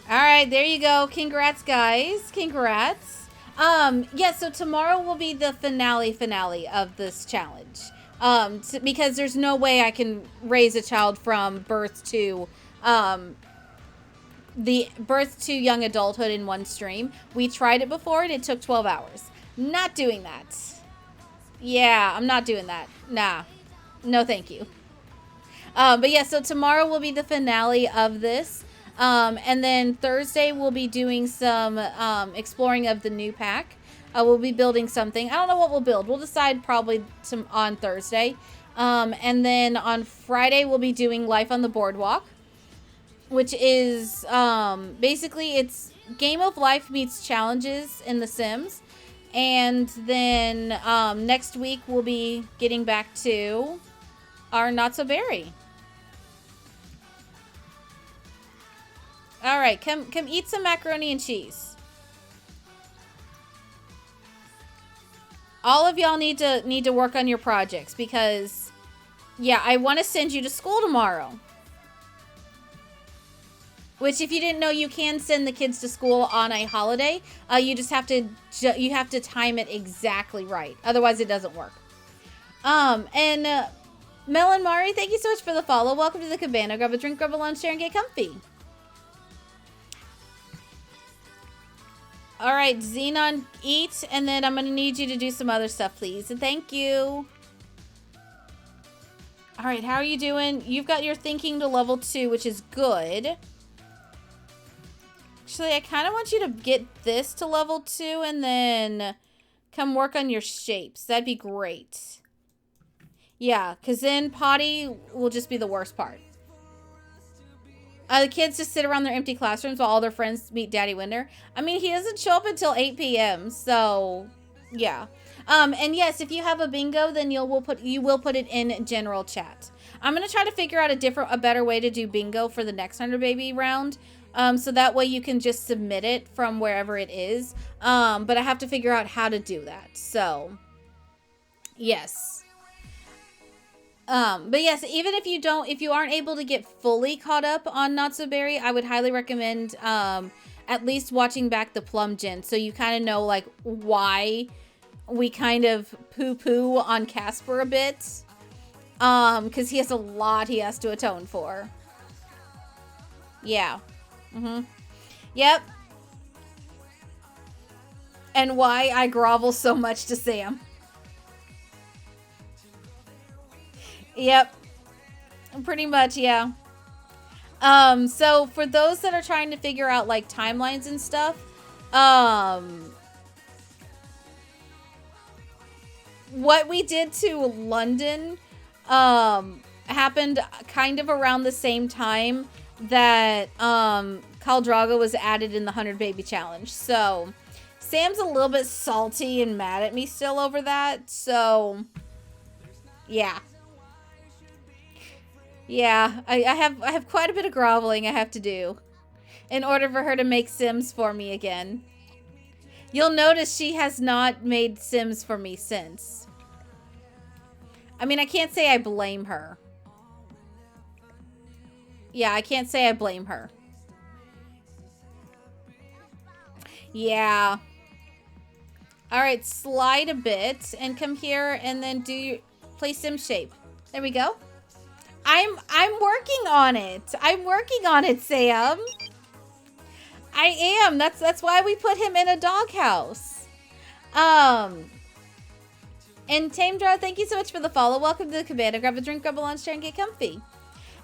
All right, there you go. Congrats, guys. Congrats. Yeah, so tomorrow will be the finale of this challenge. Because there's no way I can raise a child from birth to young adulthood in one stream. We tried it before and it took 12 hours. Not doing that. Yeah, I'm not doing that. Nah. No, thank you. But yeah, so tomorrow will be the finale of this. And then Thursday we'll be doing some exploring of the new pack. We'll be building something. I don't know what we'll build. We'll decide probably on Thursday. And then on Friday we'll be doing Life on the Boardwalk, which is basically it's Game of Life meets challenges in The Sims. And then next week we'll be getting back to our Not So Berry. All right, come eat some macaroni and cheese. All of y'all need to work on your projects because, yeah, I want to send you to school tomorrow. Which, if you didn't know, you can send the kids to school on a holiday. You just have to time it exactly right. Otherwise, it doesn't work. And Melon Mari, thank you so much for the follow. Welcome to the cabana. Grab a drink, grab a lunch, share, and get comfy. All right, Xenon, eat, and then I'm going to need you to do some other stuff, please. And thank you. All right, how are you doing? You've got your thinking to level 2, which is good. Actually, I kind of want you to get this to level 2 and then come work on your shapes. That'd be great. Yeah, because then potty will just be the worst part. The kids just sit around their empty classrooms while all their friends meet Daddy Winder. I mean, he doesn't show up until 8 p.m., so yeah. And yes, if you have a bingo, then you will put it in general chat. I'm gonna try to figure out a better way to do bingo for the next 100 baby round. So that way you can just submit it from wherever it is. But I have to figure out how to do that. So yes. But yes, even if you aren't able to get fully caught up on Not So Berry, I would highly recommend, at least watching back the Plum Gen. So you kind of know, like, why we kind of poo-poo on Casper a bit. Cause he has a lot he has to atone for. Yeah. Yep. And why I grovel so much to Sam. Yep. Pretty much, yeah. So for those that are trying to figure out like timelines and stuff, what we did to London happened kind of around the same time that Khal Drago was added in the 100 Baby Challenge. So Sam's a little bit salty and mad at me still over that. So yeah. Yeah, I have quite a bit of groveling I have to do in order for her to make Sims for me again. You'll notice she has not made Sims for me since. I mean, I can't say I blame her. Yeah, I can't say I blame her. Yeah. All right, slide a bit and come here and then play Sim shape. There we go. I'm working on it. I'm working on it, Sam. I am. That's why we put him in a doghouse. And Tamedra, thank you so much for the follow. Welcome to the cabana. Grab a drink, grab a lunch, chair, and get comfy.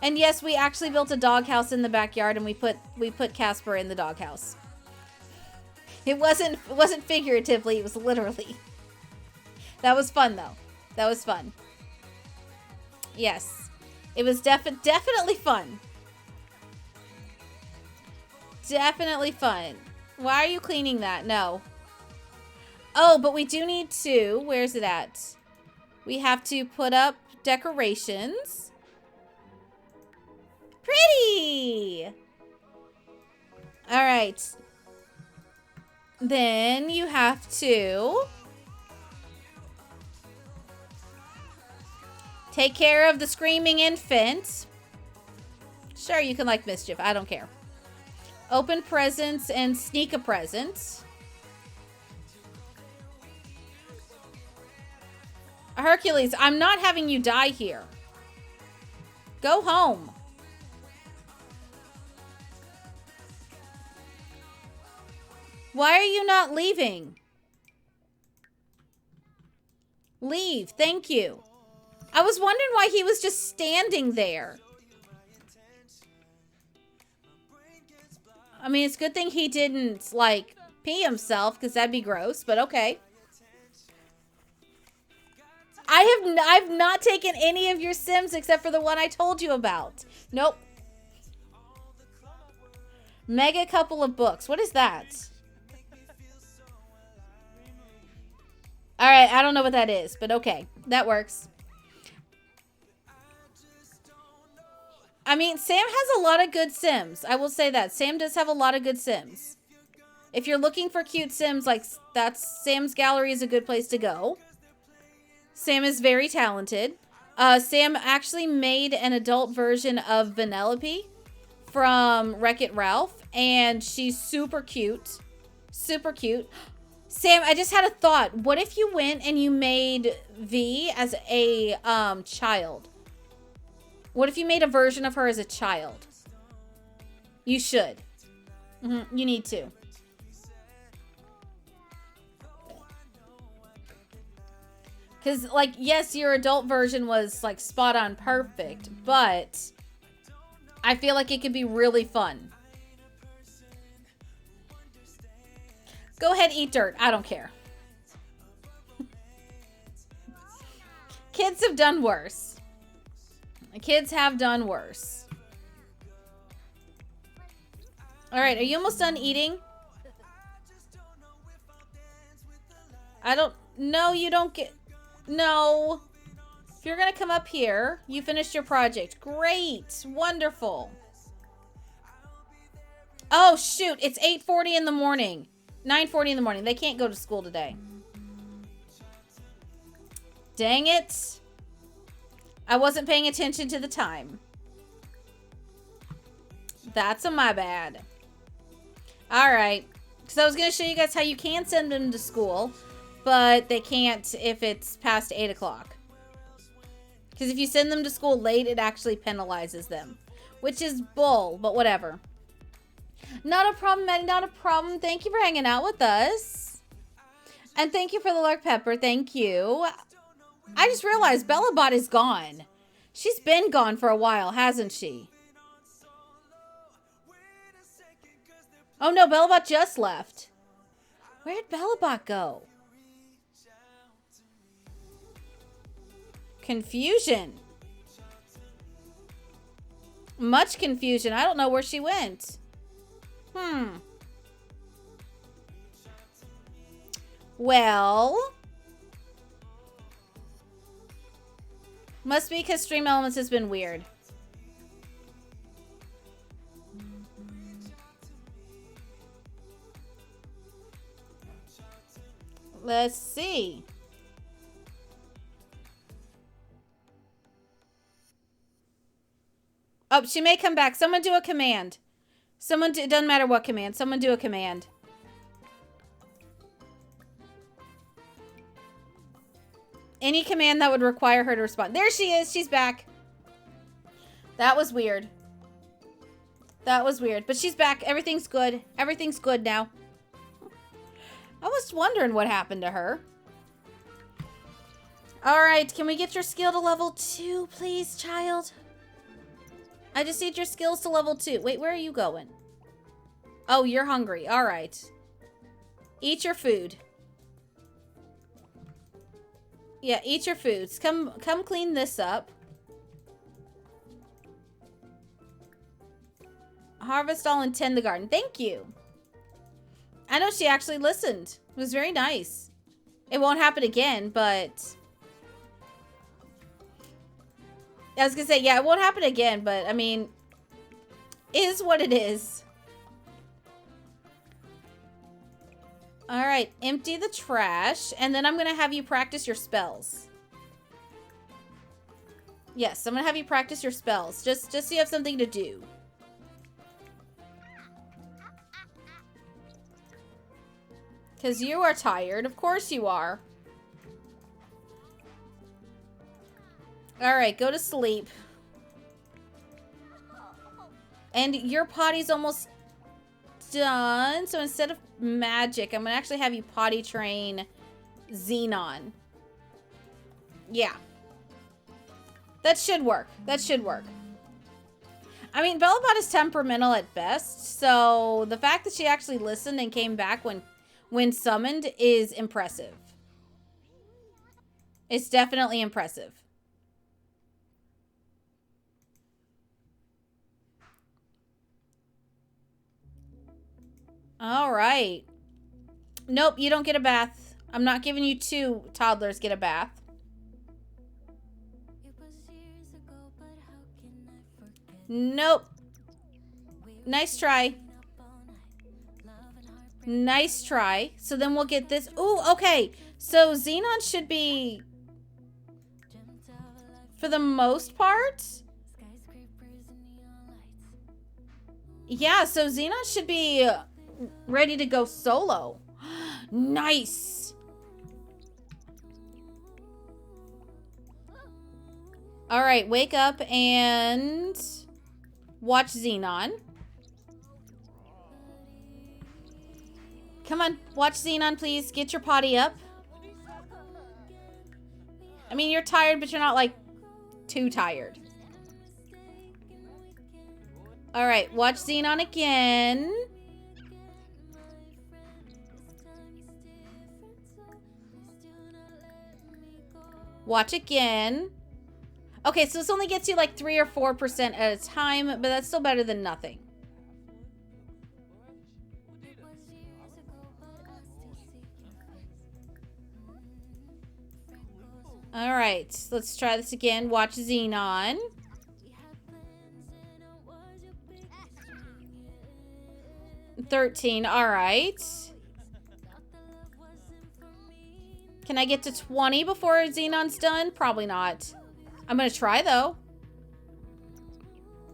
And yes, we actually built a doghouse in the backyard, and we put Casper in the doghouse. It wasn't figuratively. It was literally. That was fun though. That was fun. Yes. It was definitely fun. Definitely fun. Why are you cleaning that? No. Oh, but we do need to. Where's it at? We have to put up decorations. Pretty! All right. Then you have to take care of the screaming infant. Sure, you can like mischief. I don't care. Open presents and sneak a present. Hercules, I'm not having you die here. Go home. Why are you not leaving? Leave. Thank you. I was wondering why he was just standing there. I mean, it's a good thing he didn't, like, pee himself, because that'd be gross, but okay. I've not taken any of your Sims except for the one I told you about. Nope. Mega couple of books. What is that? Alright, I don't know what that is, but okay. That works. I mean, Sam has a lot of good Sims. I will say that. Sam does have a lot of good Sims. If you're looking for cute Sims, like, Sam's gallery is a good place to go. Sam is very talented. Sam actually made an adult version of Vanellope from Wreck-It Ralph, and she's super cute. Super cute. Sam, I just had a thought. What if you went and you made V as a child? What if you made a version of her as a child? You should. You need to. Because, like, yes, your adult version was, like, spot on perfect, but I feel like it could be really fun. Go ahead, eat dirt. I don't care. Kids have done worse. Kids have done worse. All right, are you almost done eating? No, you don't get... No. If you're going to come up here, you finished your project. Great. Wonderful. Oh, shoot. It's 8:40 in the morning. 9:40 in the morning. They can't go to school today. Dang it. I wasn't paying attention to the time. That's my bad. All right. Because I was going to show you guys how you can send them to school, but they can't if it's past 8 o'clock. Because if you send them to school late, it actually penalizes them, which is bull, but whatever. Not a problem, Maddie. Not a problem. Thank you for hanging out with us. And thank you for the Lark Pepper. Thank you. I just realized BellaBot is gone. She's been gone for a while, hasn't she? Oh no, BellaBot just left. Where did BellaBot go? Confusion. Much confusion. I don't know where she went. Well, must be because Stream Elements has been weird. Let's see. Oh, she may come back. Someone do a command. It doesn't matter what command. Someone do a command. Any command that would require her to respond. There she is. She's back. That was weird. That was weird. But she's back. Everything's good. Everything's good now. I was wondering what happened to her. Alright, can we get your skill to level 2, please, child? I just need your skills to level 2. Wait, where are you going? Oh, you're hungry. Alright. Eat your food. Yeah, eat your foods. Come clean this up. Harvest all and tend the garden. Thank you. I know she actually listened. It was very nice. It won't happen again, but... I was gonna say, yeah, it won't happen again, but, I mean... Is what it is. Alright, empty the trash, and then I'm gonna have you practice your spells. Yes, I'm gonna have you practice your spells, just so you have something to do. Because you are tired. Of course you are. Alright, go to sleep. And your potty's almost done. So instead of magic, I'm going to actually have you potty train Xenon. Yeah. That should work. That should work. I mean, BellaBot is temperamental at best. So the fact that she actually listened and came back when summoned is impressive. It's definitely impressive. All right. Nope, you don't get a bath. I'm not giving you 2 toddlers get a bath. Nope. Nice try. Nice try. So then we'll get this. Ooh, okay. So Xenon should be, for the most part. Yeah, so Xenon should be ready to go solo. Nice. All right, wake up and watch Xenon. Come on, watch Xenon, please. Get your potty up. I mean, you're tired, but you're not, like, too tired. All right, watch Xenon again. Watch again. Okay, so this only gets you like 3 or 4% at a time, but that's still better than nothing. All right, let's try this again. Watch Xenon. $13, all right. Can I get to 20 before Xenon's done? Probably not. I'm gonna try though.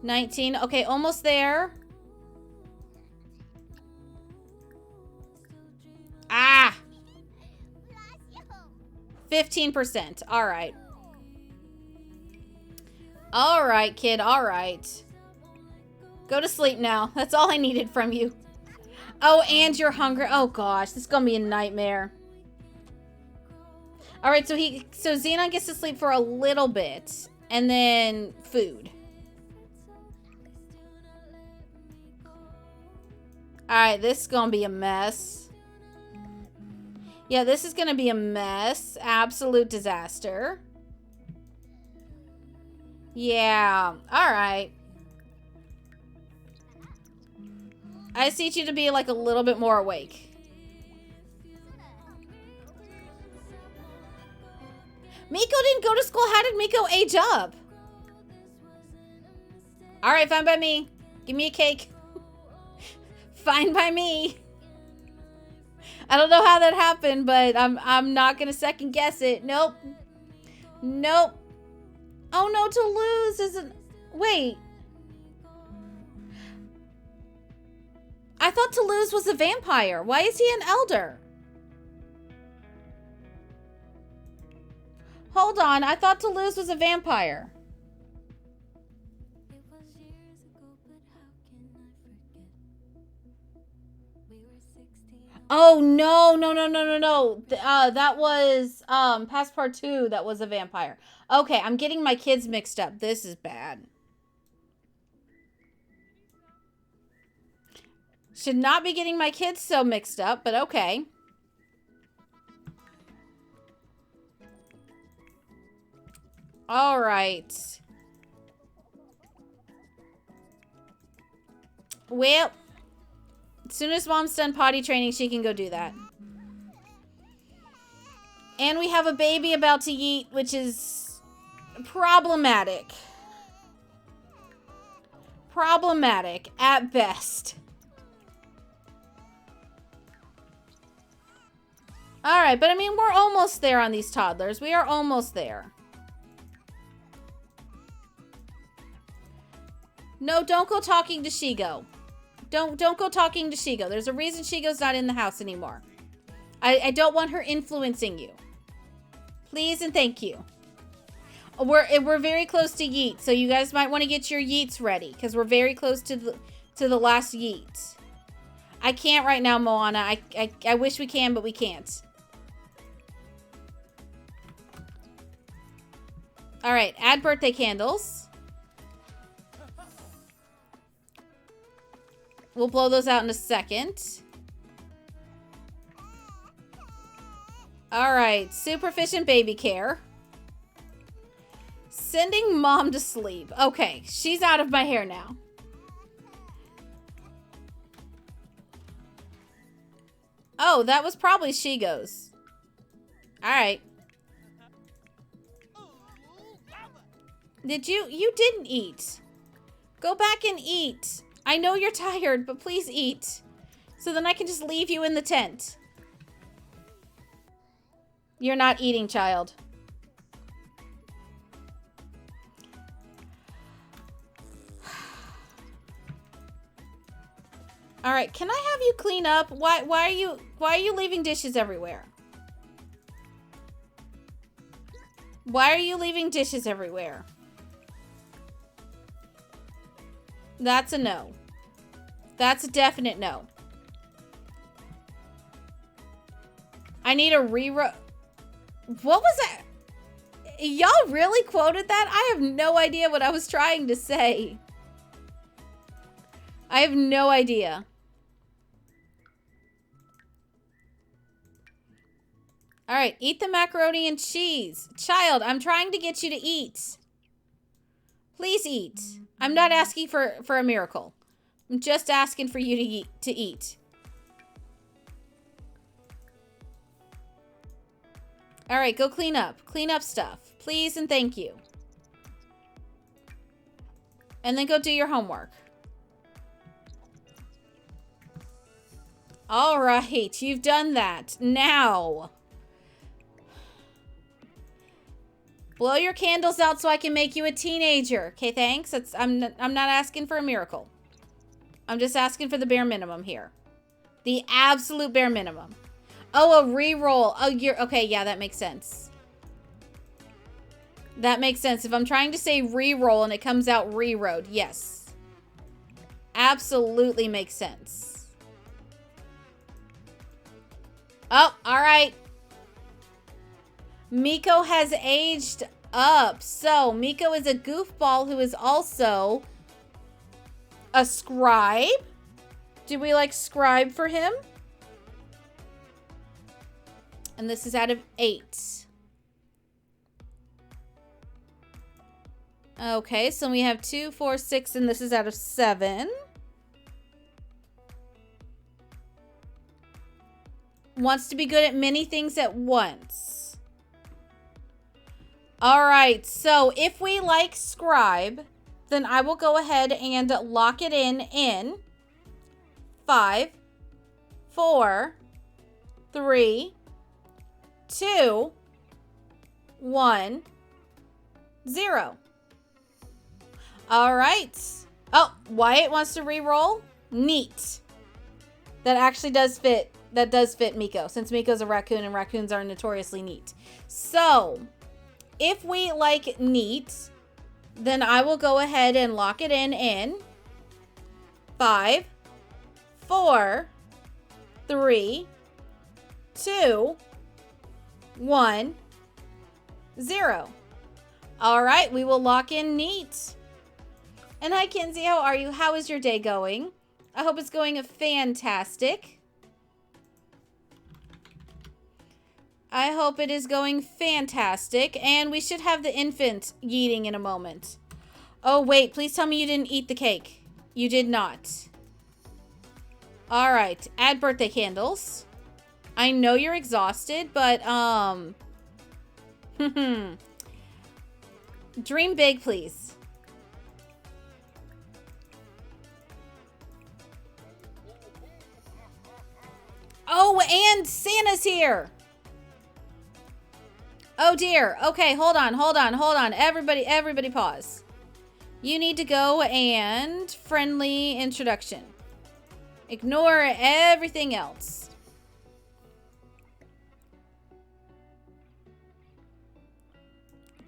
19, okay, almost there. Ah! 15%, all right. All right, kid, all right. Go to sleep now. That's all I needed from you. Oh, and you're hungry. Oh gosh, this is gonna be a nightmare. All right, so Xenon gets to sleep for a little bit, and then food. All right, this is gonna be a mess. Yeah, this is gonna be a mess. Absolute disaster. Yeah, all right. I just need you to be like a little bit more awake. Miko didn't go to school. How did Miko age up? All right, fine by me. Give me a cake. Fine by me. I don't know how that happened, but I'm not gonna second guess it. Nope. Nope. Oh no, Toulouse isn't. Wait. I thought Toulouse was a vampire. Why is he an elder? Hold on, I thought Toulouse was a vampire. Oh, no. That was, Passport 2 that was a vampire. Okay, I'm getting my kids mixed up. This is bad. Should not be getting my kids so mixed up, but okay. All right. Well, as soon as mom's done potty training, she can go do that. And we have a baby about to eat, which is problematic. Problematic at best. All right, but I mean, we're almost there on these toddlers. We are almost there. No, don't go talking to Shigo. Don't go talking to Shigo. There's a reason Shigo's not in the house anymore. I don't want her influencing you. Please and thank you. We're very close to yeet, so you guys might want to get your yeets ready because we're very close to the last yeet. I can't right now, Moana. I wish we can, but we can't. All right, add birthday candles. We'll blow those out in a second. All right, super efficient baby care. Sending mom to sleep. Okay, she's out of my hair now. Oh, that was probably Shigo's. All right. You didn't eat. Go back and eat. I know you're tired, but please eat. So then I can just leave you in the tent. You're not eating, child. All right, can I have you clean up? Why are you leaving dishes everywhere? Why are you leaving dishes everywhere? That's a no. That's a definite no. I need a reroll. What was that? Y'all really quoted that? I have no idea what I was trying to say. I have no idea. All right, eat the macaroni and cheese. Child, I'm trying to get you to eat. Please eat. I'm not asking for a miracle. I'm just asking for you to eat. All right, go clean up. Clean up stuff. Please and thank you. And then go do your homework. All right, you've done that. Now, blow your candles out so I can make you a teenager. Okay, thanks. I'm not asking for a miracle. I'm just asking for the bare minimum here. The absolute bare minimum. Oh, a reroll. Oh, you're okay. Yeah, that makes sense. That makes sense. If I'm trying to say reroll and it comes out reroad, yes. Absolutely makes sense. Oh, all right. Miko has aged up. So, Miko is a goofball who is also a scribe. Do we like scribe for him? And this is out of 8. Okay, so we have 2, 4, 6, and this is out of 7. Wants to be good at many things at once. All right, so if we like scribe, then I will go ahead and lock it in 5, 4, 3, 2, 1, 0. All right. Oh, Wyatt wants to re-roll. Neat. That actually does fit. That does fit Miko, since Miko's a raccoon and raccoons are notoriously neat. So, if we like neat, then I will go ahead and lock it in 5, 4, 3, 2, 1, 0. All right, we will lock in neat. And hi, Kinsey, how are you? How is your day going? I hope it's going fantastic. I hope it is going fantastic. And we should have the infant yeeting in a moment. Oh, wait, please tell me you didn't eat the cake. You did not. All right, add birthday candles. I know you're exhausted, but, dream big, please. Oh, and Santa's here. Oh, dear. Okay, hold on. Everybody pause. You need to go and friendly introduction. Ignore everything else.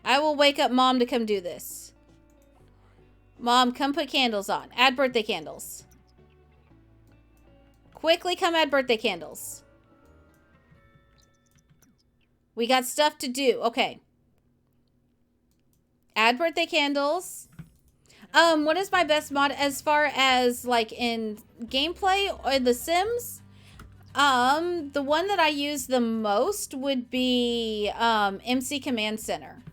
I will wake up Mom to come do this. Mom, come put candles on. Add birthday candles. Quickly come add birthday candles. We got stuff to do. Okay. Add birthday candles. What is my best mod as far as like in gameplay or The Sims? The one that I use the most would be MC Command Center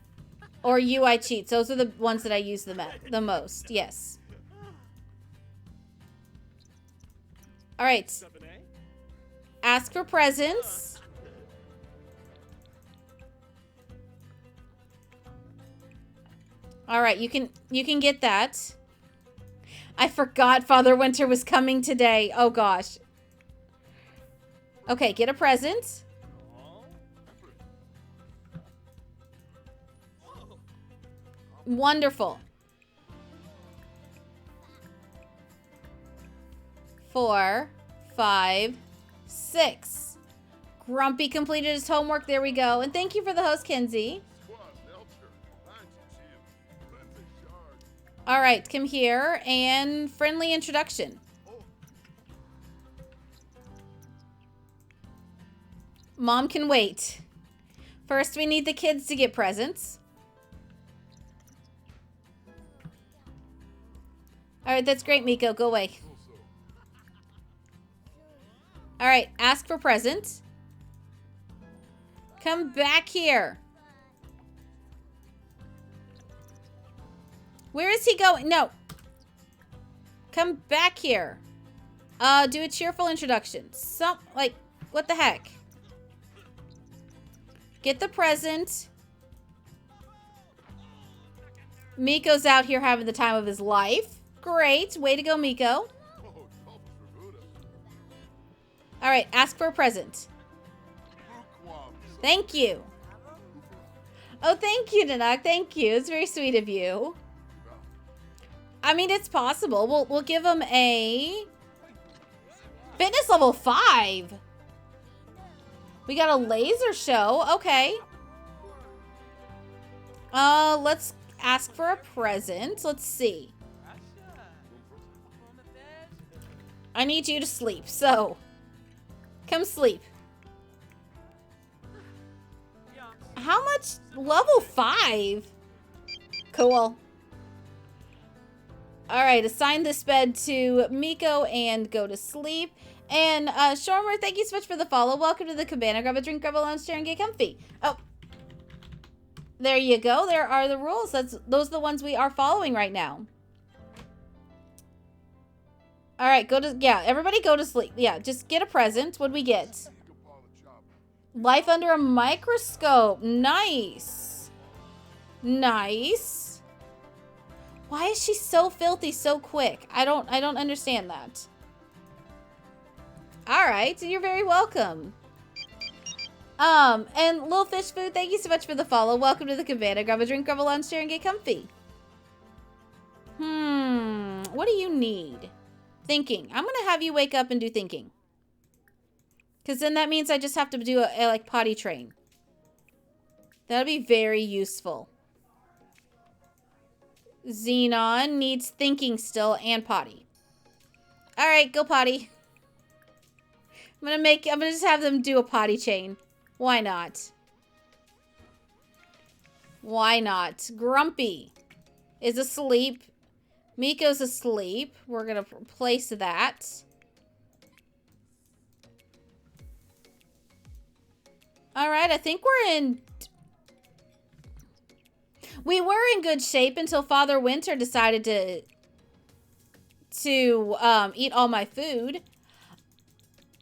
or UI Cheats. Those are the ones that I use the most. Yes. All right. Ask for presents. All right, you can get that. I forgot Father Winter was coming today. Oh gosh. Okay, get a present. Wonderful. 4, 5, 6. Grumpy completed his homework. There we go. And thank you for the host, Kenzie. All right, come here and friendly introduction. Mom can wait. First, we need the kids to get presents. All right, that's great, Miko. Go away. All right, ask for present. Come back here. Where is he going? No. Come back here. Do a cheerful introduction. Like, what the heck? Get the present. Miko's out here having the time of his life. Great. Way to go, Miko. All right, ask for a present. Thank you. Oh, thank you, Nanak. Thank you. It's very sweet of you. I mean, it's possible. We'll give him a fitness level 5. We got a laser show. Okay. Let's ask for a present. Let's see. I need you to sleep, so come sleep. How much? Level 5? Cool. Alright, assign this bed to Miko and go to sleep. And, Shormer, thank you so much for the follow. Welcome to the cabana. Grab a drink, grab a lunch chair, and get comfy. Oh. There you go. There are the rules. Those are the ones we are following right now. Alright, everybody go to sleep. Yeah, just get a present. What'd we get? Life under a microscope. Nice. Nice. Why is she so filthy so quick? I don't understand that. Alright, you're very welcome. And Little Fish Food, thank you so much for the follow. Welcome to the cabana. Grab a drink, grab a lunch chair, and get comfy. What do you need? Thinking. I'm gonna have you wake up and do thinking. Because then that means I just have to do a like potty train. That'll be very useful. Xenon needs thinking still and potty. Alright, go potty. I'm gonna just have them do a potty chain. Why not? Why not? Grumpy is asleep. Miko's asleep. We're gonna replace that. Alright, I think we were in good shape until Father Winter decided to eat all my food.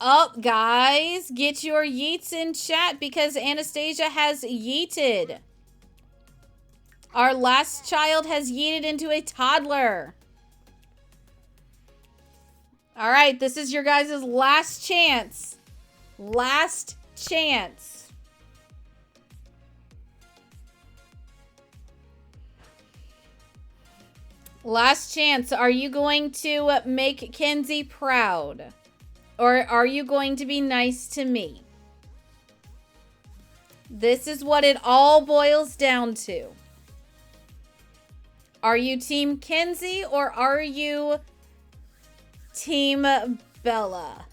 Up, guys, get your yeets in chat because Anastasia has yeeted. Our last child has yeeted into a toddler. All right, this is your guys' last chance. Last chance. Last chance. Are you going to make Kenzie proud? Or are you going to be nice to me? This is what it all boils down to. Are you Team Kenzie or are you Team Bella?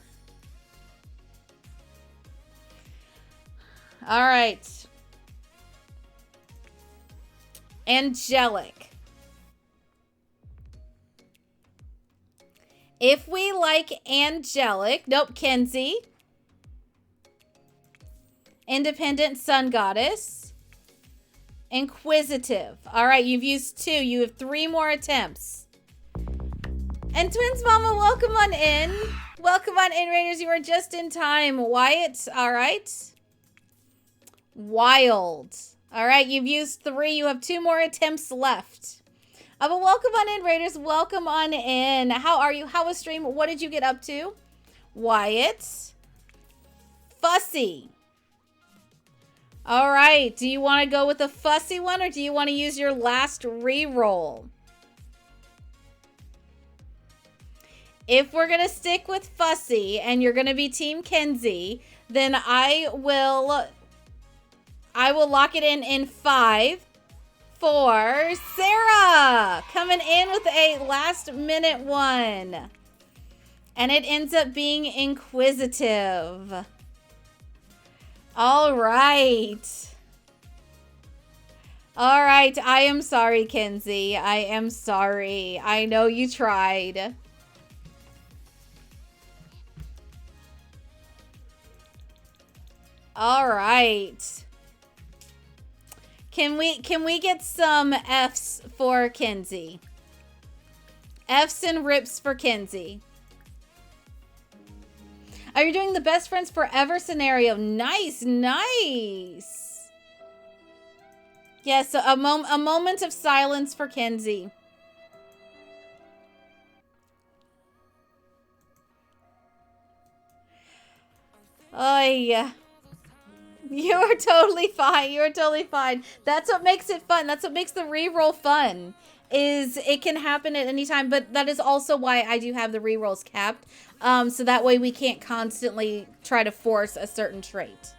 All right. Angelic. If we like Angelic, nope, Kenzie. Independent Sun Goddess. Inquisitive. All right, you've used 2. You have 3 more attempts. And Twins Mama, welcome on in. Welcome on in, Raiders. You are just in time. Wyatt, all right. Wild. All right, you've used 3. You have 2 more attempts left. But welcome on in, Raiders. Welcome on in. How are you? How was stream? What did you get up to? Wyatt. Fussy. All right. Do you want to go with the fussy one or do you want to use your last re-roll? If we're going to stick with fussy and you're going to be Team Kenzie, then I will lock it in 5, for Sarah. Coming in with a last minute one. And it ends up being inquisitive. All right. All right. I am sorry, Kenzie. I am sorry. I know you tried. All right. Can we get some F's for Kenzie? F's and rips for Kenzie. Are you doing the best friends forever scenario? Nice, nice. Yes, a moment of silence for Kenzie. Oh yeah. You are totally fine. You are totally fine. That's what makes it fun. That's what makes the reroll fun. Is it can happen at any time, but that is also why I do have the rerolls capped. So that way we can't constantly try to force a certain trait.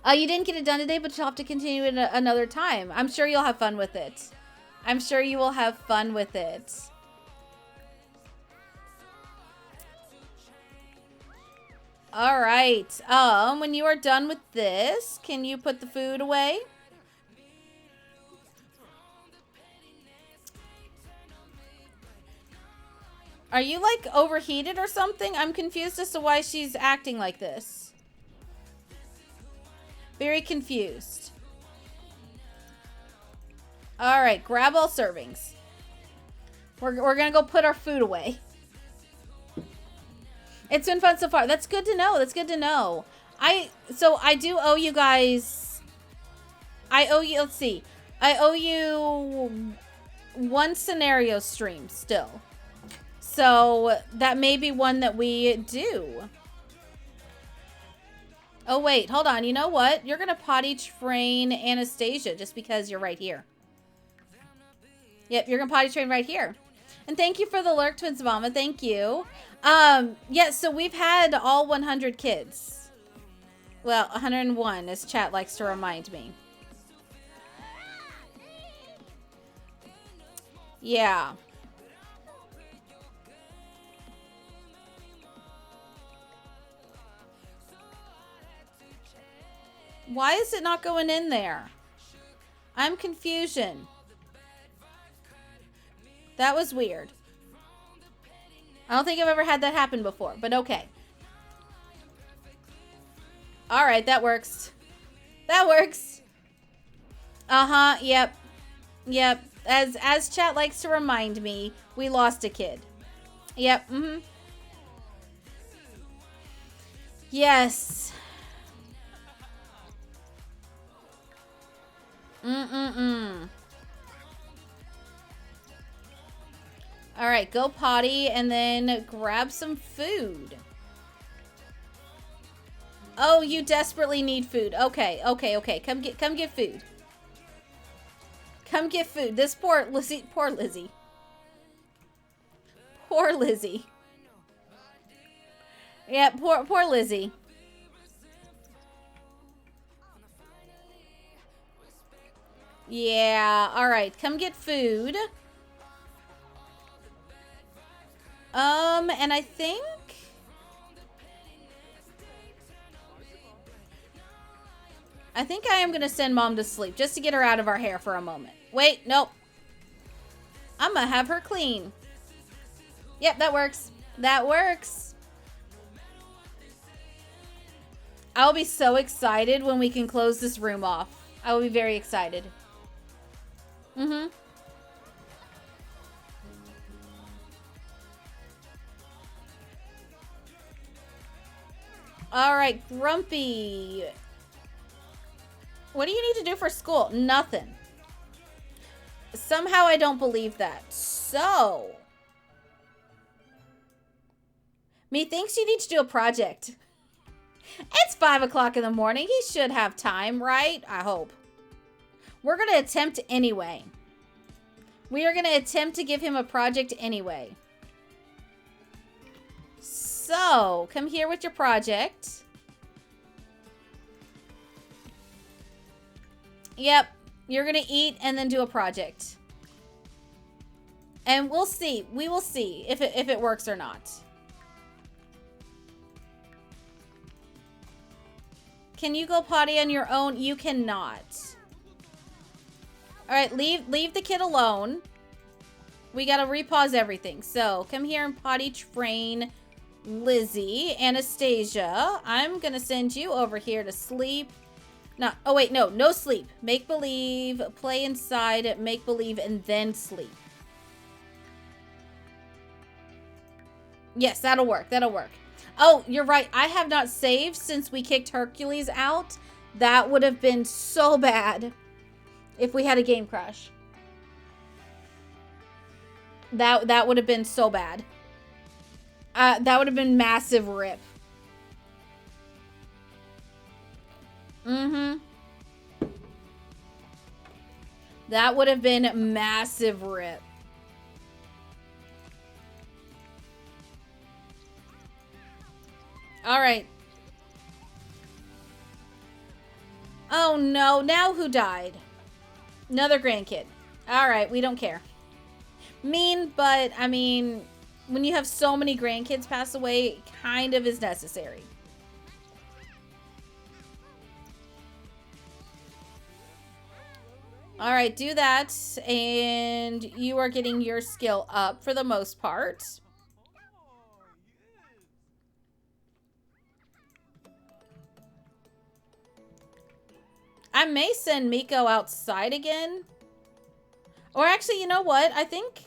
You didn't get it done today, but you'll have to continue it another time. I'm sure you'll have fun with it. I'm sure you will have fun with it. All right. When you are done with this, can you put the food away? Are you like overheated or something? I'm confused as to why she's acting like this. Very confused. All right, grab all servings. We're gonna go put our food away. It's been fun so far. That's good to know. That's good to know. So I do owe you guys. I owe you. Let's see. I owe you one scenario stream still. So that may be one that we do. Oh wait, hold on. You know what? You're gonna potty train Anastasia just because you're right here. Yep, you're gonna potty train right here. And thank you for the lurk, Twins Mama. Thank you. Yeah, so we've had all 100 kids. Well, 101, as chat likes to remind me. Yeah. Why is it not going in there? I'm confusion. That was weird. I don't think I've ever had that happen before, but okay. All right, that works. That works. Uh-huh, yep. Yep. As chat likes to remind me, we lost a kid. Yep, mm-hmm. Yes. Mm-mm-mm. All right, go potty and then grab some food. Oh, you desperately need food. Okay, okay, okay. Come get food. Come get food. This poor Lizzie. Poor Lizzie. Poor Lizzie. Yeah, poor Lizzie. Yeah, all right. Come get food. And I think I am gonna send Mom to sleep just to get her out of our hair for a moment. Wait, nope. I'm gonna have her clean. Yep, that works. That works. I'll be so excited when we can close this room off. I will be very excited. Mm-hmm. All right, Grumpy. What do you need to do for school? Nothing. Somehow I don't believe that. So, me thinks you need to do a project. It's 5 o'clock in the morning. He should have time, right? I hope. We're going to attempt anyway. We are going to attempt to give him a project anyway. So, come here with your project. Yep. You're gonna eat and then do a project. And we'll see. We will see if it works or not. Can you go potty on your own? You cannot. All right, leave the kid alone. We gotta repause everything. So come here and potty train Lizzie. Anastasia, I'm gonna send you over here to sleep. No, oh wait, no sleep. Make believe, play inside, make believe, and then sleep. Yes, that'll work. That'll work. Oh, you're right. I have not saved since we kicked Hercules out. That would have been so bad if we had a game crash. That would have been so bad. That would have been massive rip. Mm-hmm. That would have been massive rip. All right. Oh no, now who died? Another grandkid. All right, we don't care. Mean, but I mean, when you have so many grandkids pass away, it kind of is necessary. All right, do that, and you are getting your skill up for the most part. I may send Miko outside again. Or actually, you know what? I think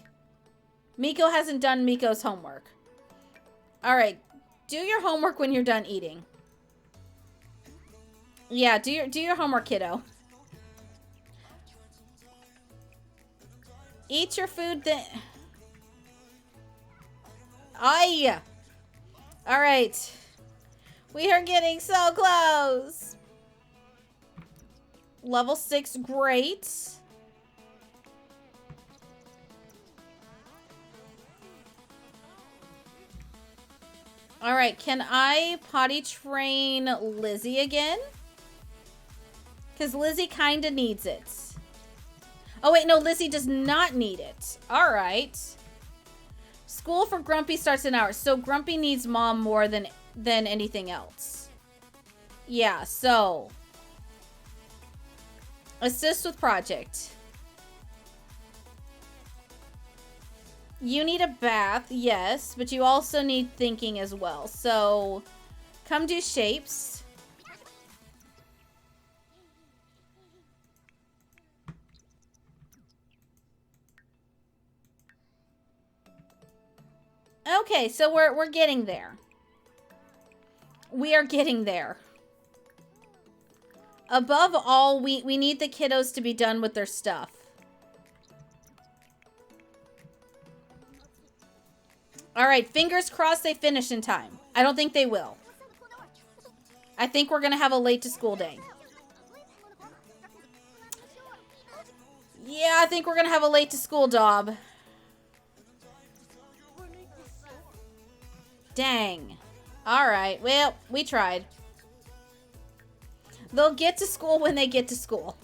Miko hasn't done Miko's homework. All right, do your homework when you're done eating. Yeah, do your homework, kiddo. Eat your food then. Aye. All right. We are getting so close. Level 6, great. All right, can I potty train Lizzie again? Because Lizzie kind of needs it. Oh, wait, no, Lizzie does not need it. All right. School for Grumpy starts in hours. So Grumpy needs mom more than anything else. Yeah, so assist with project. You need a bath, yes, but you also need thinking as well. So come do shapes. Okay, so we're getting there. We are getting there. Above all, we need the kiddos to be done with their stuff. All right, fingers crossed they finish in time. I don't think they will. I think we're going to have a late to school day. Yeah, I think we're going to have a late to school job. Dang. All right, well, we tried. They'll get to school when they get to school.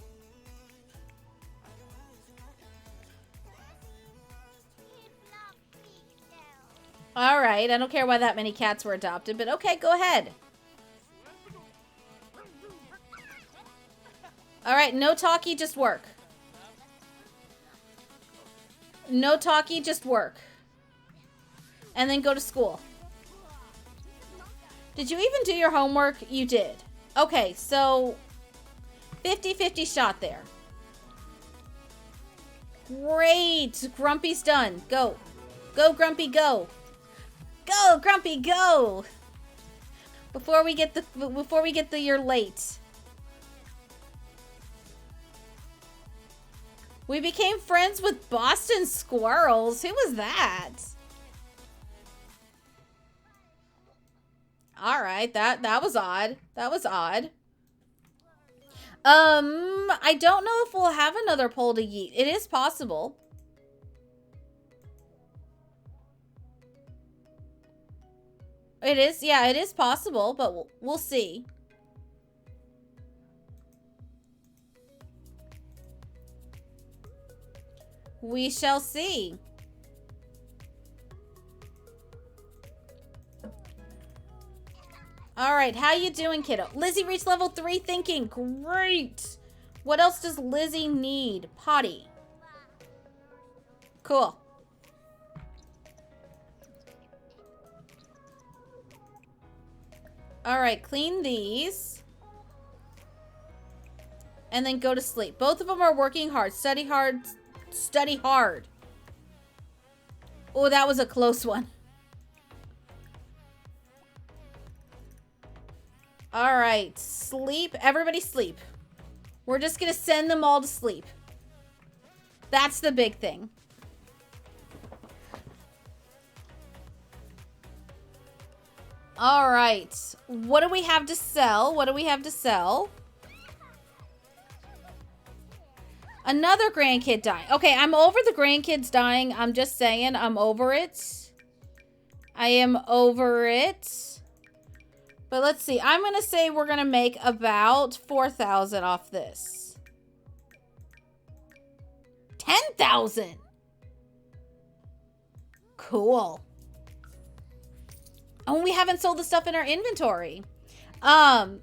All right, I don't care why that many cats were adopted, but okay, go ahead. All right, no talkie, just work. No talkie, just work. And then go to school. Did you even do your homework? You did. Okay, so 50-50 shot there. Great. Grumpy's done. Go. Go, Grumpy, go. Go, Grumpy, go. Before we get the you're late. We became friends with Boston squirrels. Who was that? All right, that was odd. That was odd. I don't know if we'll have another poll to yeet. It is possible. It is, yeah, it is possible, but we'll see. We shall see. All right, how you doing, kiddo? Lizzie reached level 3 thinking. Great. What else does Lizzie need? Potty. Cool. All right, clean these. And then go to sleep. Both of them are working hard. Study hard. Study hard. Oh, that was a close one. All right, sleep. Everybody sleep. We're just going to send them all to sleep. That's the big thing. All right. What do we have to sell? What do we have to sell? Another grandkid dying. Okay, I'm over the grandkids dying. I'm just saying, I'm over it. I am over it. But let's see. I'm going to say we're going to make about 4,000 off this. 10,000. Cool. Oh, we haven't sold the stuff in our inventory. And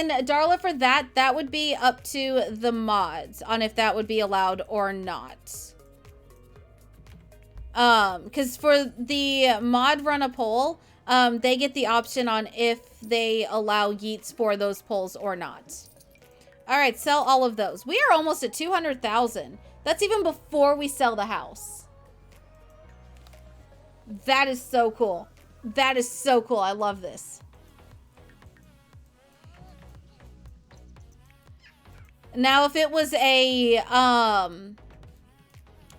Darla, for that would be up to the mods on if that would be allowed or not. Because for the mod run a poll, they get the option on if they allow yeets for those polls or not. All right, sell all of those. We are almost at 200,000. That's even before we sell the house. That is so cool. That is so cool. I love this. Now, if it was a,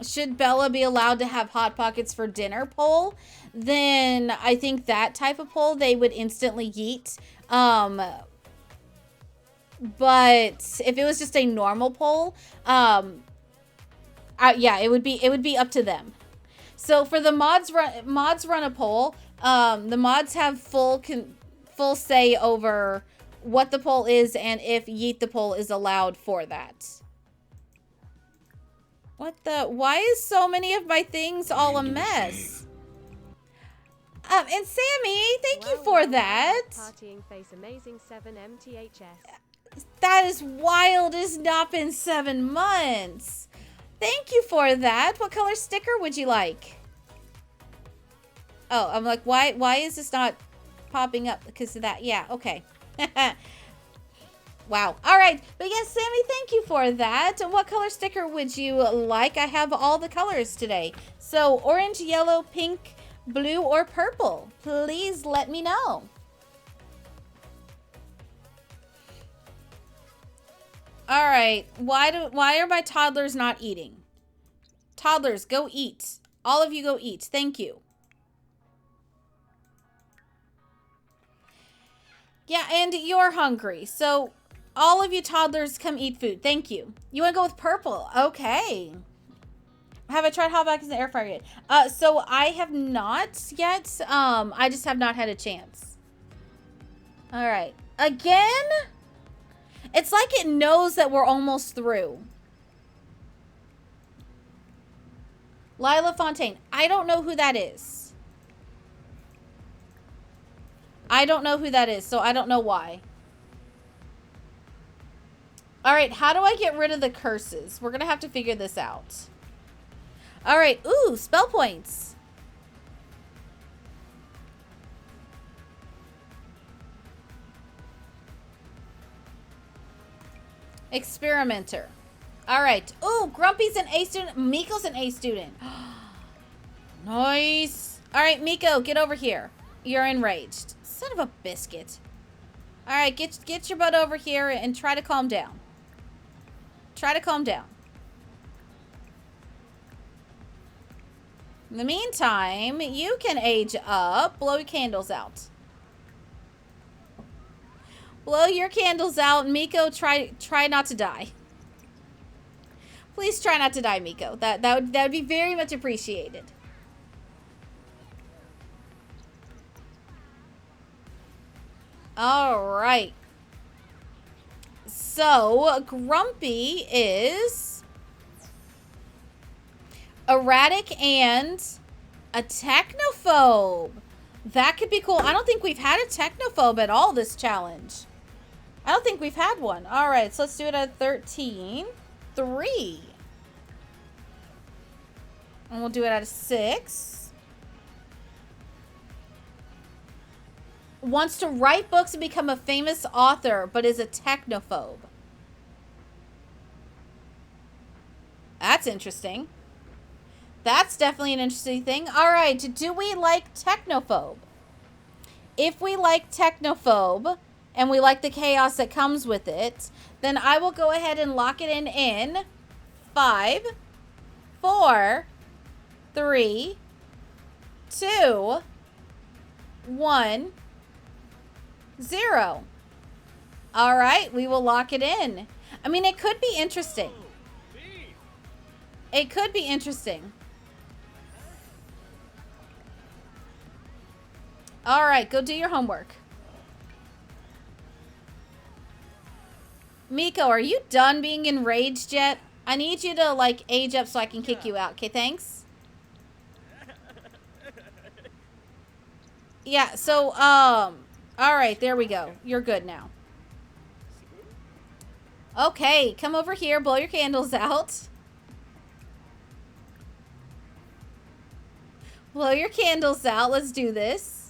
should Bella be allowed to have Hot Pockets for dinner poll, then I think that type of poll, they would instantly yeet. But if it was just a normal poll, yeah, it would be up to them. So for the mods run a poll, the mods have full say over what the poll is and if yeet the poll is allowed for that. What the? Why is so many of my things all a mess? And Sammy, thank you for that. Partying face amazing 7 MTHS. That is wild. It's not been 7 months. Thank you for that. What color sticker would you like? Oh, I'm like, why is this not popping up? Because of that. Yeah, okay. Wow. All right. But yes, Sammy, thank you for that. And what color sticker would you like? I have all the colors today. So orange, yellow, pink, blue, or purple. Please let me know. All right. Why are my toddlers not eating? Toddlers, go eat. All of you go eat. Thank you. Yeah, and you're hungry. So all of you toddlers come eat food. Thank you. You want to go with purple? Okay. Have I tried hot pockets in the air fryer yet? So I have not yet. I just have not had a chance. All right. Again? It's like it knows that we're almost through. Lila Fontaine. I don't know who that is. I don't know who that is, so I don't know why. All right, how do I get rid of the curses? We're going to have to figure this out. All right, ooh, spell points. Experimenter. All right. Ooh, Grumpy's an A student. Miko's an A student. Nice. All right, Miko, get over here. You're enraged. Son of a biscuit. All right, get your butt over here and try to calm down. Try to calm down. In the meantime, you can age up. Blow your candles out. Blow your candles out. Miko, try not to die. Please try not to die, Miko. That would be very much appreciated. All right. So, Grumpy is... Erratic and a technophobe. That could be cool. I don't think we've had a technophobe at all this challenge. I don't think we've had one. All right, so let's do it at 13. 3. And we'll do it at a 6. Wants to write books and become a famous author, but is a technophobe. That's interesting. That's definitely an interesting thing. All right, do we like technophobe? If we like technophobe and we like the chaos that comes with it, then I will go ahead and lock it in 5, 4, 3, 2, 1, 0. All right, we will lock it in. I mean, it could be interesting. It could be interesting. All right, go do your homework. Miko, are you done being enraged yet? I need you to, like, age up so I can kick you out. Okay, thanks. Yeah, so, all right, there we go. You're good now. Okay, come over here, blow your candles out. Blow your candles out. Let's do this.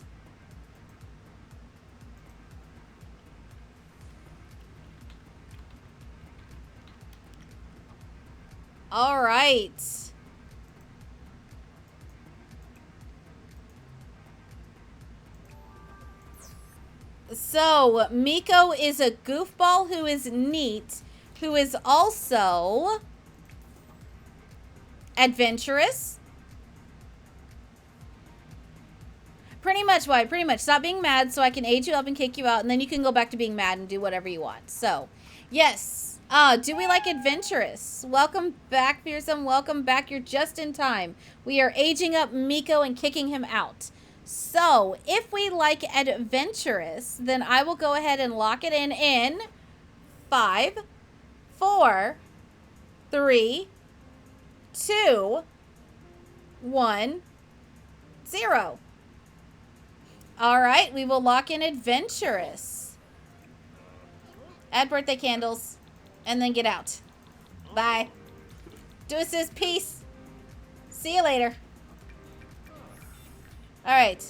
All right. So, Miko is a goofball who is neat, who is also adventurous. Pretty much, why? Pretty much. Stop being mad so I can age you up and kick you out, and then you can go back to being mad and do whatever you want. So, yes. Do we like adventurous? Welcome back, Fearsome. Welcome back. You're just in time. We are aging up Miko and kicking him out. So, if we like adventurous, then I will go ahead and lock it in 5, 4, 3, 2, 1, 0. All right, we will lock in adventurous. Add birthday candles. And then get out. Bye. Deuces, peace. See you later. All right.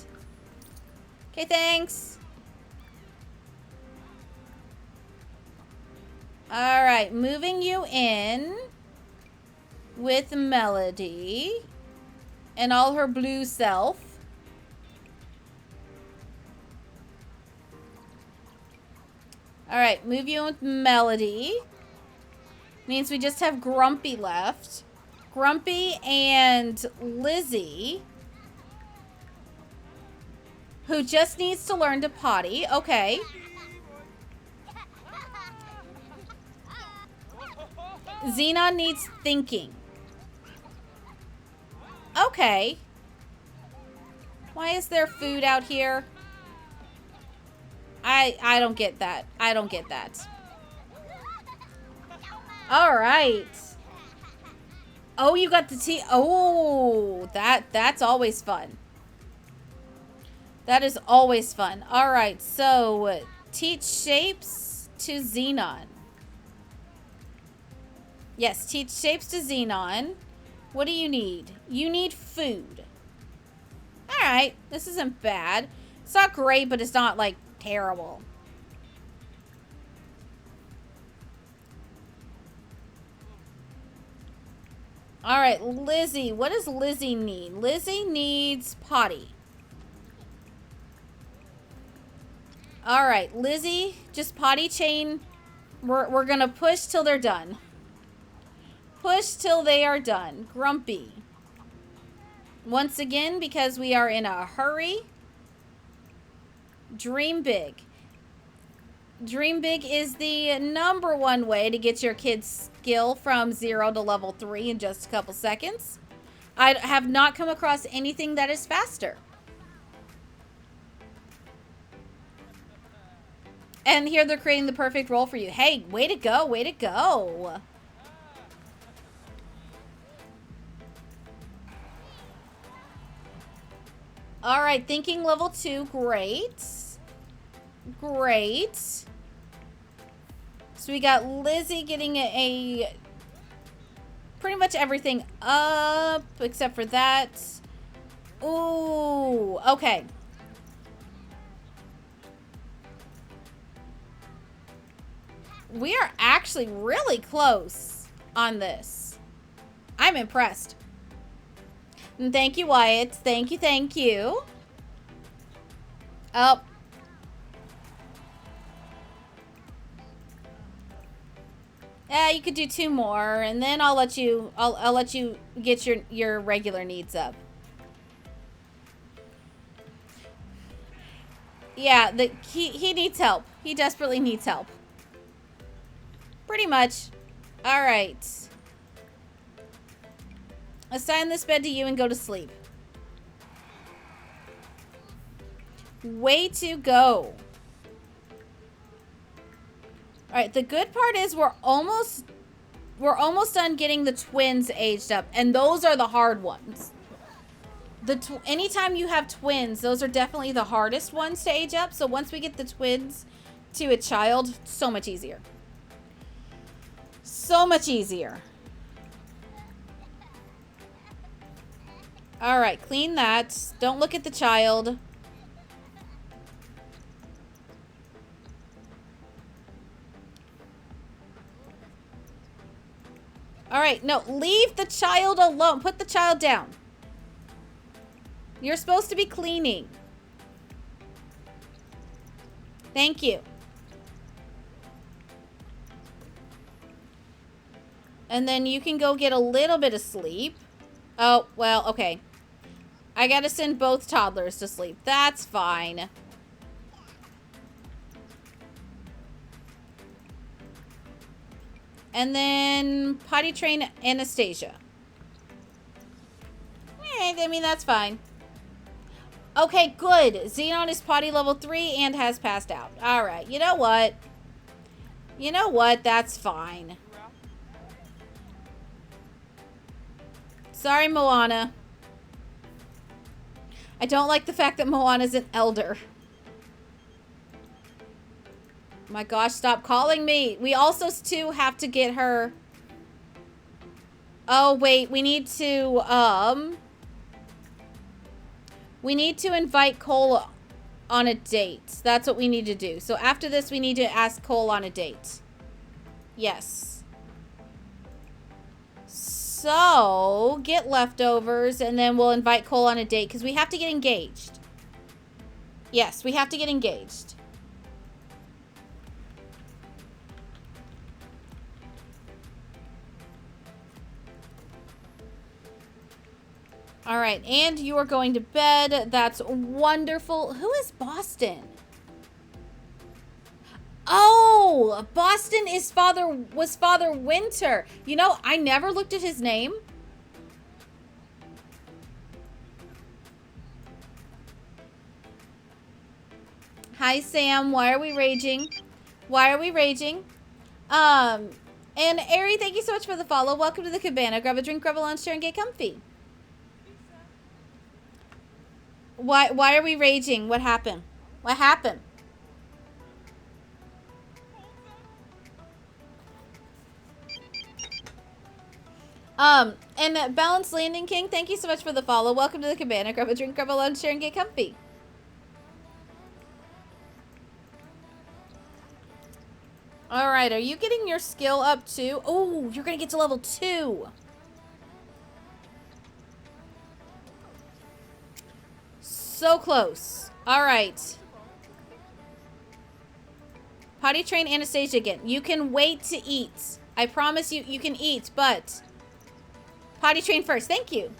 Okay, thanks. All right, moving you in with Melody and all her blue self. All right, move you in with Melody. Means we just have Grumpy left. Grumpy and Lizzie, who just needs to learn to potty. Okay. Xenon needs thinking. Okay. Why is there food out here? I don't get that. I don't get that. All right. Oh, you got the tea. Oh, that's always fun. That is always fun. All right, so teach shapes to Xenon. Yes, teach shapes to Xenon. What do you need? You need food. All right, this isn't bad. It's not great, but it's not, like, terrible. All right, Lizzie. What does Lizzie need? Lizzie needs potty. All right, Lizzie, just potty chain. We're going to push till they're done. Push till they are done. Grumpy. Once again, because we are in a hurry. Dream big. Dream big is the #1 way to get your kid's skill from 0 to level 3 in just a couple seconds. I have not come across anything that is faster. And here they're creating the perfect role for you. Hey, way to go, way to go. All right, thinking level 2. Great. Great. So we got Lizzie getting a pretty much everything up except for that. Ooh, okay. We are actually really close on this. I'm impressed. And thank you, Wyatt. Thank you, thank you. Oh. Yeah, you could do 2 more, and then I'll let you get your regular needs up. Yeah, he needs help. He desperately needs help. Pretty much. All right. Assign this bed to you and go to sleep. Way to go. All right, the good part is we're almost done getting the twins aged up, and those are the hard ones. Anytime you have twins, those are definitely the hardest ones to age up. So once we get the twins to a child, so much easier. So much easier. All right, clean that. Don't look at the child. All right, no, leave the child alone. Put the child down. You're supposed to be cleaning. Thank you. And then you can go get a little bit of sleep. Oh, well, okay. I gotta send both toddlers to sleep. That's fine. And then potty train Anastasia. I mean, that's fine. Okay, good. Xenon is potty level 3 and has passed out. All right, you know what? You know what? That's fine. Sorry, Moana. I don't like the fact that Moana's an elder. My gosh, stop calling me. We also, too, have to get her... Oh, wait. We need to, we need to invite Cole on a date. That's what we need to do. So after this, we need to ask Cole on a date. Yes. So, get leftovers, and then we'll invite Cole on a date, because we have to get engaged. Yes, we have to get engaged. All right, and you are going to bed. That's wonderful. Who is Boston? Oh, Boston is was Father Winter. You know, I never looked at his name. Hi, Sam. Why are we raging? Why are we raging? And Ari, thank you so much for the follow. Welcome to the cabana. Grab a drink, grab a lunch, share, and get comfy. Why are we raging? What happened? What happened? And Balanced Landing King, thank you so much for the follow. Welcome to the cabana. Grab a drink, grab a lunch, share, and get comfy. All right, are you getting your skill up too? Oh, you're gonna get to level 2. So close. All right. Potty train Anastasia again. You can wait to eat. I promise you, you can eat, but potty train first. Thank you.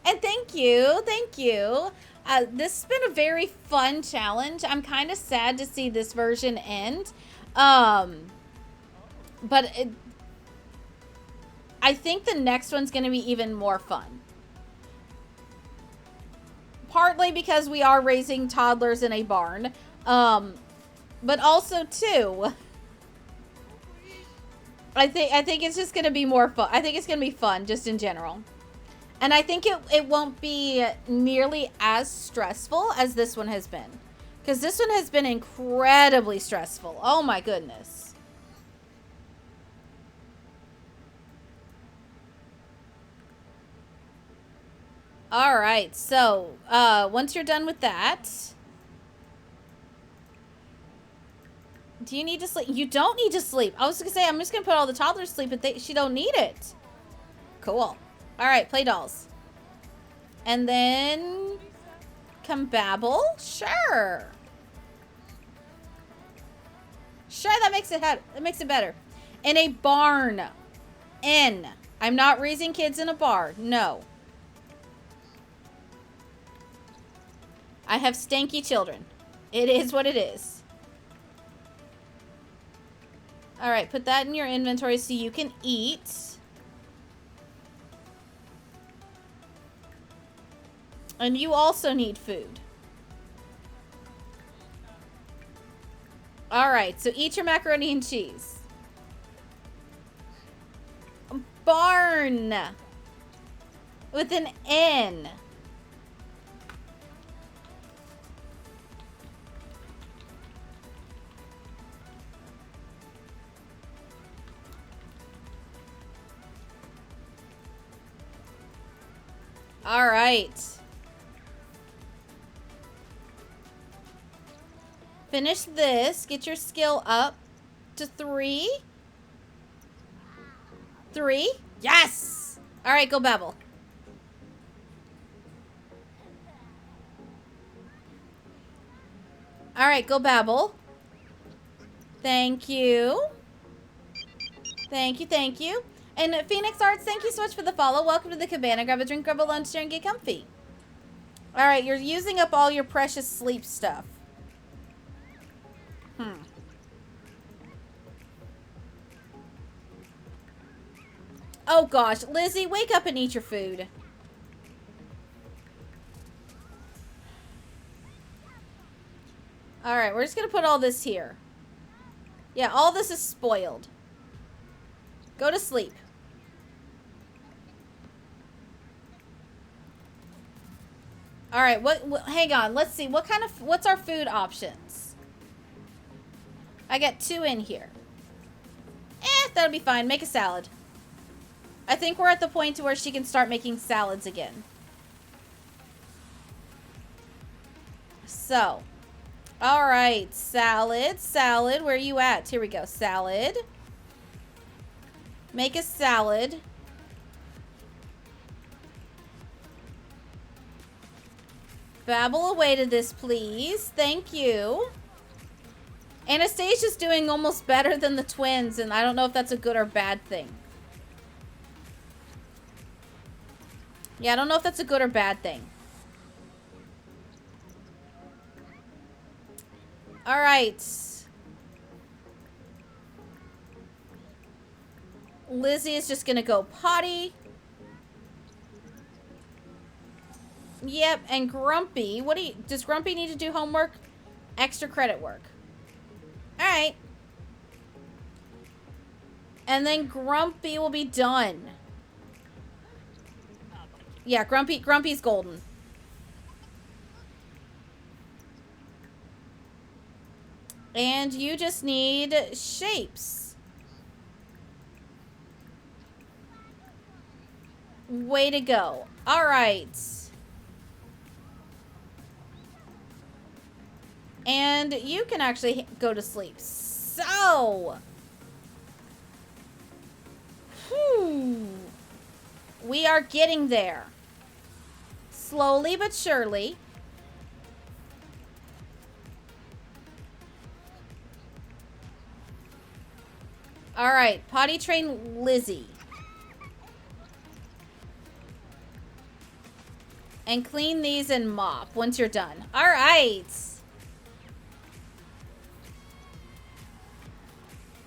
And thank you. Thank you. This has been a very fun challenge. I'm kind of sad to see this version end. But I think the next one's going to be even more fun. Partly because we are raising toddlers in a barn. But also, too, I think it's just going to be more fun. I think it's going to be fun, just in general. And I think it won't be nearly as stressful as this one has been. Because this one has been incredibly stressful. Oh my goodness. Alright, so once you're done with that... Do you need to sleep? You don't need to sleep. I was going to say, I'm just going to put all the toddlers to sleep, but she don't need it. Cool. Alright, play dolls. And then... Come babble? Sure. Sure, that makes it better. In a barn. In. I'm not raising kids in a bar. No. I have stanky children. It is what it is. Alright, put that in your inventory so you can eat. And you also need food. Alright, so eat your macaroni and cheese. Barn. With an N. All right. Finish this. Get your skill up to 3. 3. Yes! All right, go babble. All right, go babble. Thank you. Thank you, thank you. And Phoenix Arts, thank you so much for the follow. Welcome to the cabana. Grab a drink, grab a lunch, share, and get comfy. All right, you're using up all your precious sleep stuff. Oh gosh, Lizzie, wake up and eat your food. All right, we're just gonna put all this here. Yeah, all this is spoiled. Go to sleep. All right, what hang on. Let's see. What's our food options? I got 2 in here. That'll be fine. Make a salad. I think we're at the point to where she can start making salads again. So, all right, salad, where are you at? Here we go, salad. Make a salad. Babble away to this, please. Thank you. Anastasia's doing almost better than the twins, and I don't know if that's a good or bad thing. Yeah, I don't know if that's a good or bad thing. All right. Lizzie is just gonna go potty. Yep, and Grumpy. Does Grumpy need to do homework? Extra credit work. All right. And then Grumpy will be done. Yeah, Grumpy's golden. And you just need shapes. Way to go. All right. And you can actually go to sleep. So, we are getting there. Slowly but surely. All right, potty train Lizzie. And clean these and mop once you're done. All right.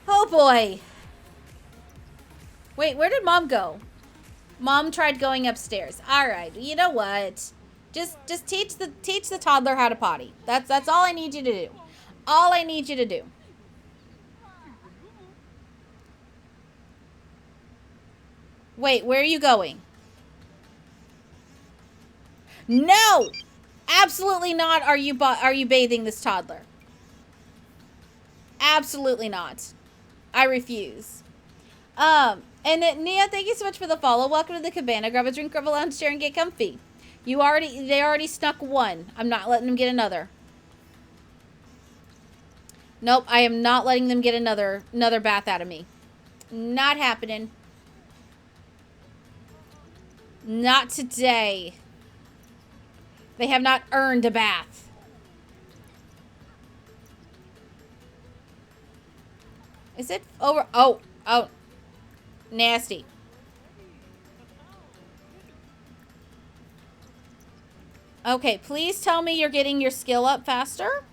Oh boy. Wait, where did Mom go? Mom tried going upstairs. All right, you know what? Just teach the toddler how to potty. That's all I need you to do. All I need you to do. Wait, where are you going? No! Absolutely not are you bathing this toddler. Absolutely not. I refuse. And then, Nia, thank you so much for the follow. Welcome to the cabana. Grab a drink, grab a lounge chair, and get comfy. They already snuck one. I'm not letting them get another. Nope, I am not letting them get another bath out of me. Not happening. Not today. They have not earned a bath. Is it over? Oh. Nasty. Okay, please tell me you're getting your skill up faster.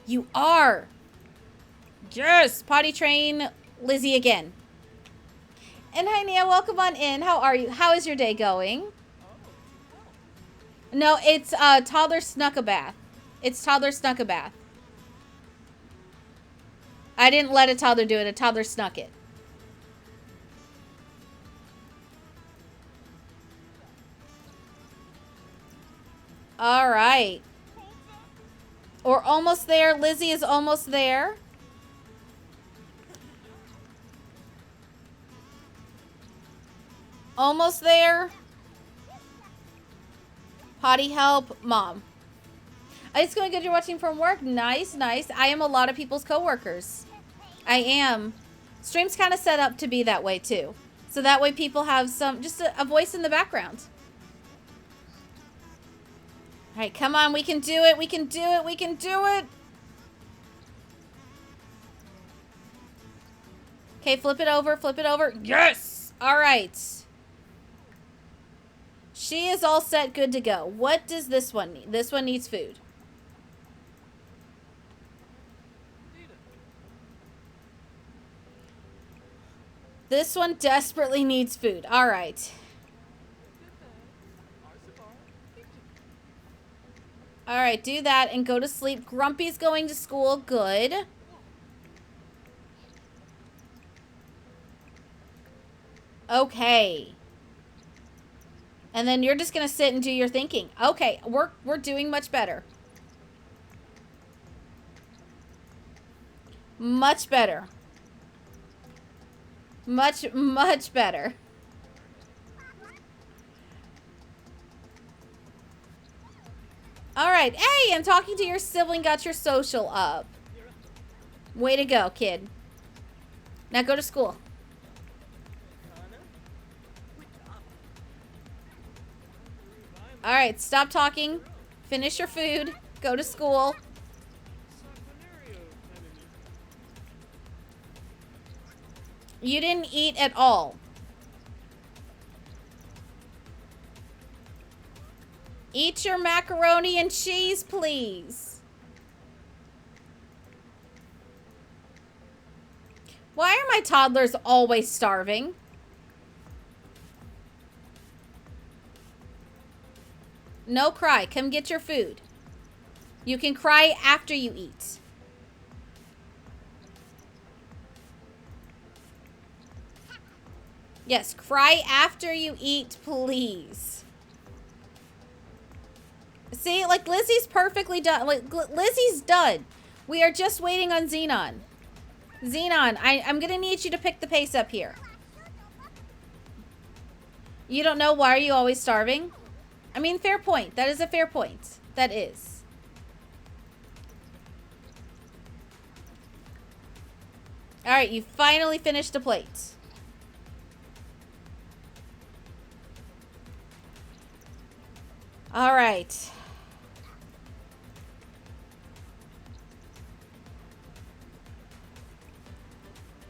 You are. Yes, potty train Lizzie again. And hi, Nia, welcome on in. How are you? How is your day going? No, it's toddler snuck a bath. It's toddler snuck a bath. I didn't let a toddler do it. A toddler snuck it. All right. We're almost there. Lizzie is almost there. Almost there. Potty help, mom. It's going good. You're watching from work. Nice, nice. I am a lot of people's coworkers. I am. Stream's kind of set up to be that way too. So that way people have just a voice in the background. All right, come on. We can do it. We can do it. We can do it. Okay, flip it over. Flip it over. Yes. All right. She is all set, good to go. What does this one need? This one needs food. This one desperately needs food. All right. All right, do that and go to sleep. Grumpy's going to school. Good. Okay. And then you're just going to sit and do your thinking. Okay, we're doing much better. Much better. Much, much better. All right. Hey, I'm talking to your sibling. Got your social up. Way to go, kid. Now go to school. All right. Stop talking. Finish your food. Go to school. You didn't eat at all. Eat your macaroni and cheese, please. Why are my toddlers always starving? No cry. Come get your food. You can cry after you eat. Yes, cry after you eat, please. See, like Lizzie's perfectly done. Like Lizzie's done. We are just waiting on Xenon. Xenon, I'm gonna need you to pick the pace up here. You don't know why are you always starving? I mean, fair point. That is a fair point. That is. All right, you finally finished the plate. All right.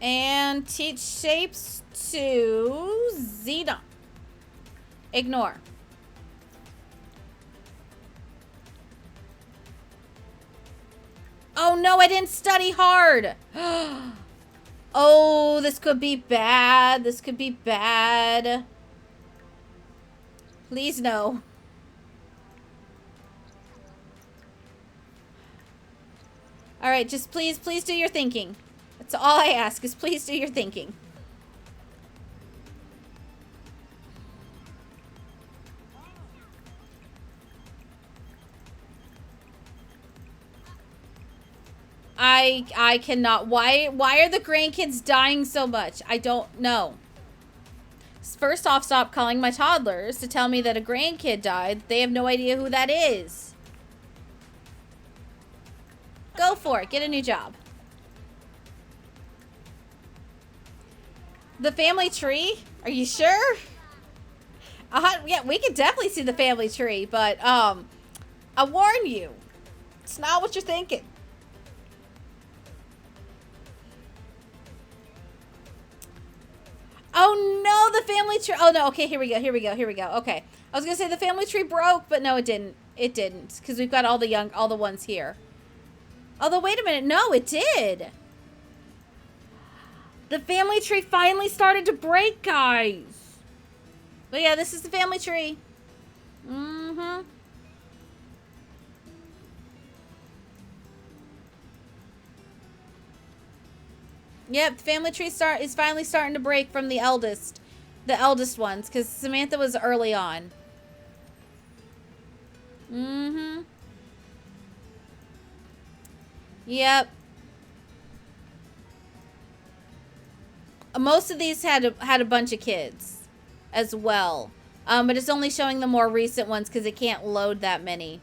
And teach shapes to Xenon. Ignore. Oh no, I didn't study hard. Oh, this could be bad. This could be bad. Please no. All right, just please do your thinking. That's all I ask is please do your thinking. I cannot. Why are the grandkids dying so much? I don't know. First off, stop calling my toddlers to tell me that a grandkid died. They have no idea who that is. Go for it. Get a new job. The family tree? Are you sure? Yeah, we could definitely see the family tree, but I warn you, it's not what you're thinking. Oh no, the family tree. Oh no, okay, here we go. Okay. I was gonna say the family tree broke, but no, it didn't. It didn't. Because we've got all the ones here. Although, wait a minute. No, it did. The family tree finally started to break, guys. But yeah, this is the family tree. Mm-hmm. Yep, the family tree is finally starting to break from the eldest ones, because Samantha was early on. Mm-hmm. Yep. Most of these had a bunch of kids as well. But it's only showing the more recent ones because it can't load that many.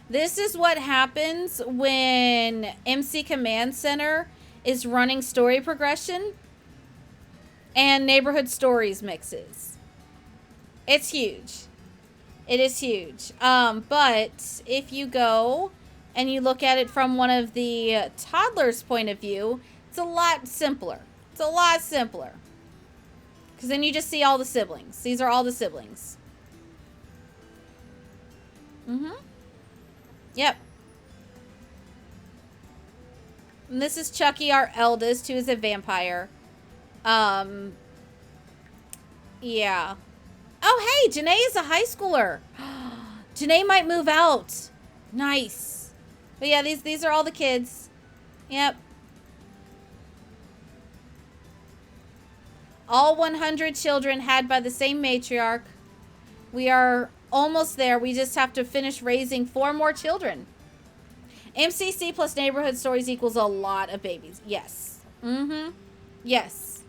This is what happens when MC Command Center is running story progression and neighborhood stories mixes. It's huge. It is huge. But if you go and you look at it from one of the toddlers' point of view, it's a lot simpler. It's a lot simpler. Because then you just see all the siblings. These are all the siblings. Mm-hmm. Yep. And this is Chucky, our eldest, who is a vampire. Yeah. Oh, hey, Janae is a high schooler. Janae might move out. Nice. But yeah, these are all the kids. Yep. All 100 children had by the same matriarch. We are almost there. We just have to finish raising 4 more children. MCC plus neighborhood stories equals a lot of babies. Yes. Mm-hmm. Yes.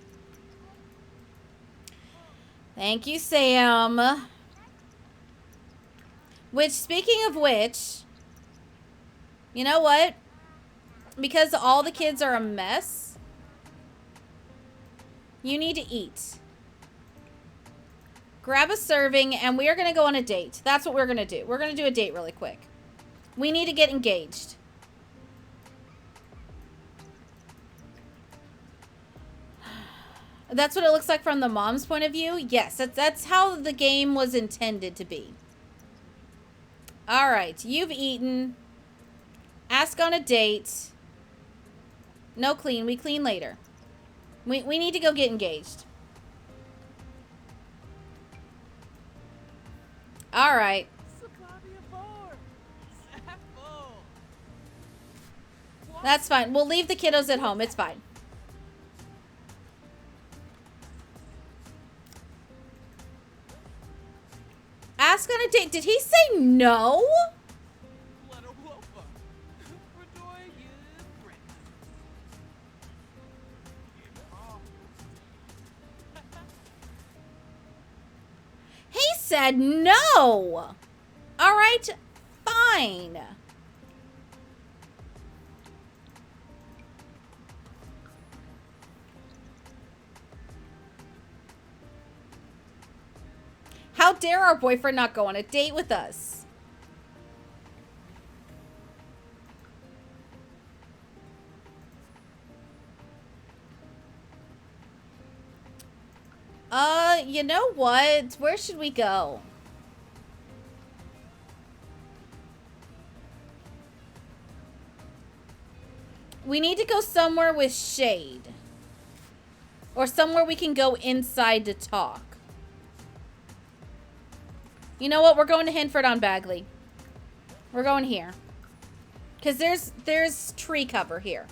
Thank you, Sam. Which, speaking of which, you know what? Because all the kids are a mess, you need to eat. Grab a serving, and we are going to go on a date. That's what we're going to do. We're going to do a date really quick. We need to get engaged. That's what it looks like from the mom's point of view. Yes, that's how the game was intended to be. All right, you've eaten. Ask on a date. No clean. We clean later. We need to go get engaged. All right. That's fine. We'll leave the kiddos at home. It's fine. Ask on a date. Did he say no? He said no. All right, fine. How dare our boyfriend not go on a date with us? You know what? Where should we go? We need to go somewhere with shade. Or somewhere we can go inside to talk. You know what? We're going to Hinford on Bagley. We're going here. Because there's tree cover here.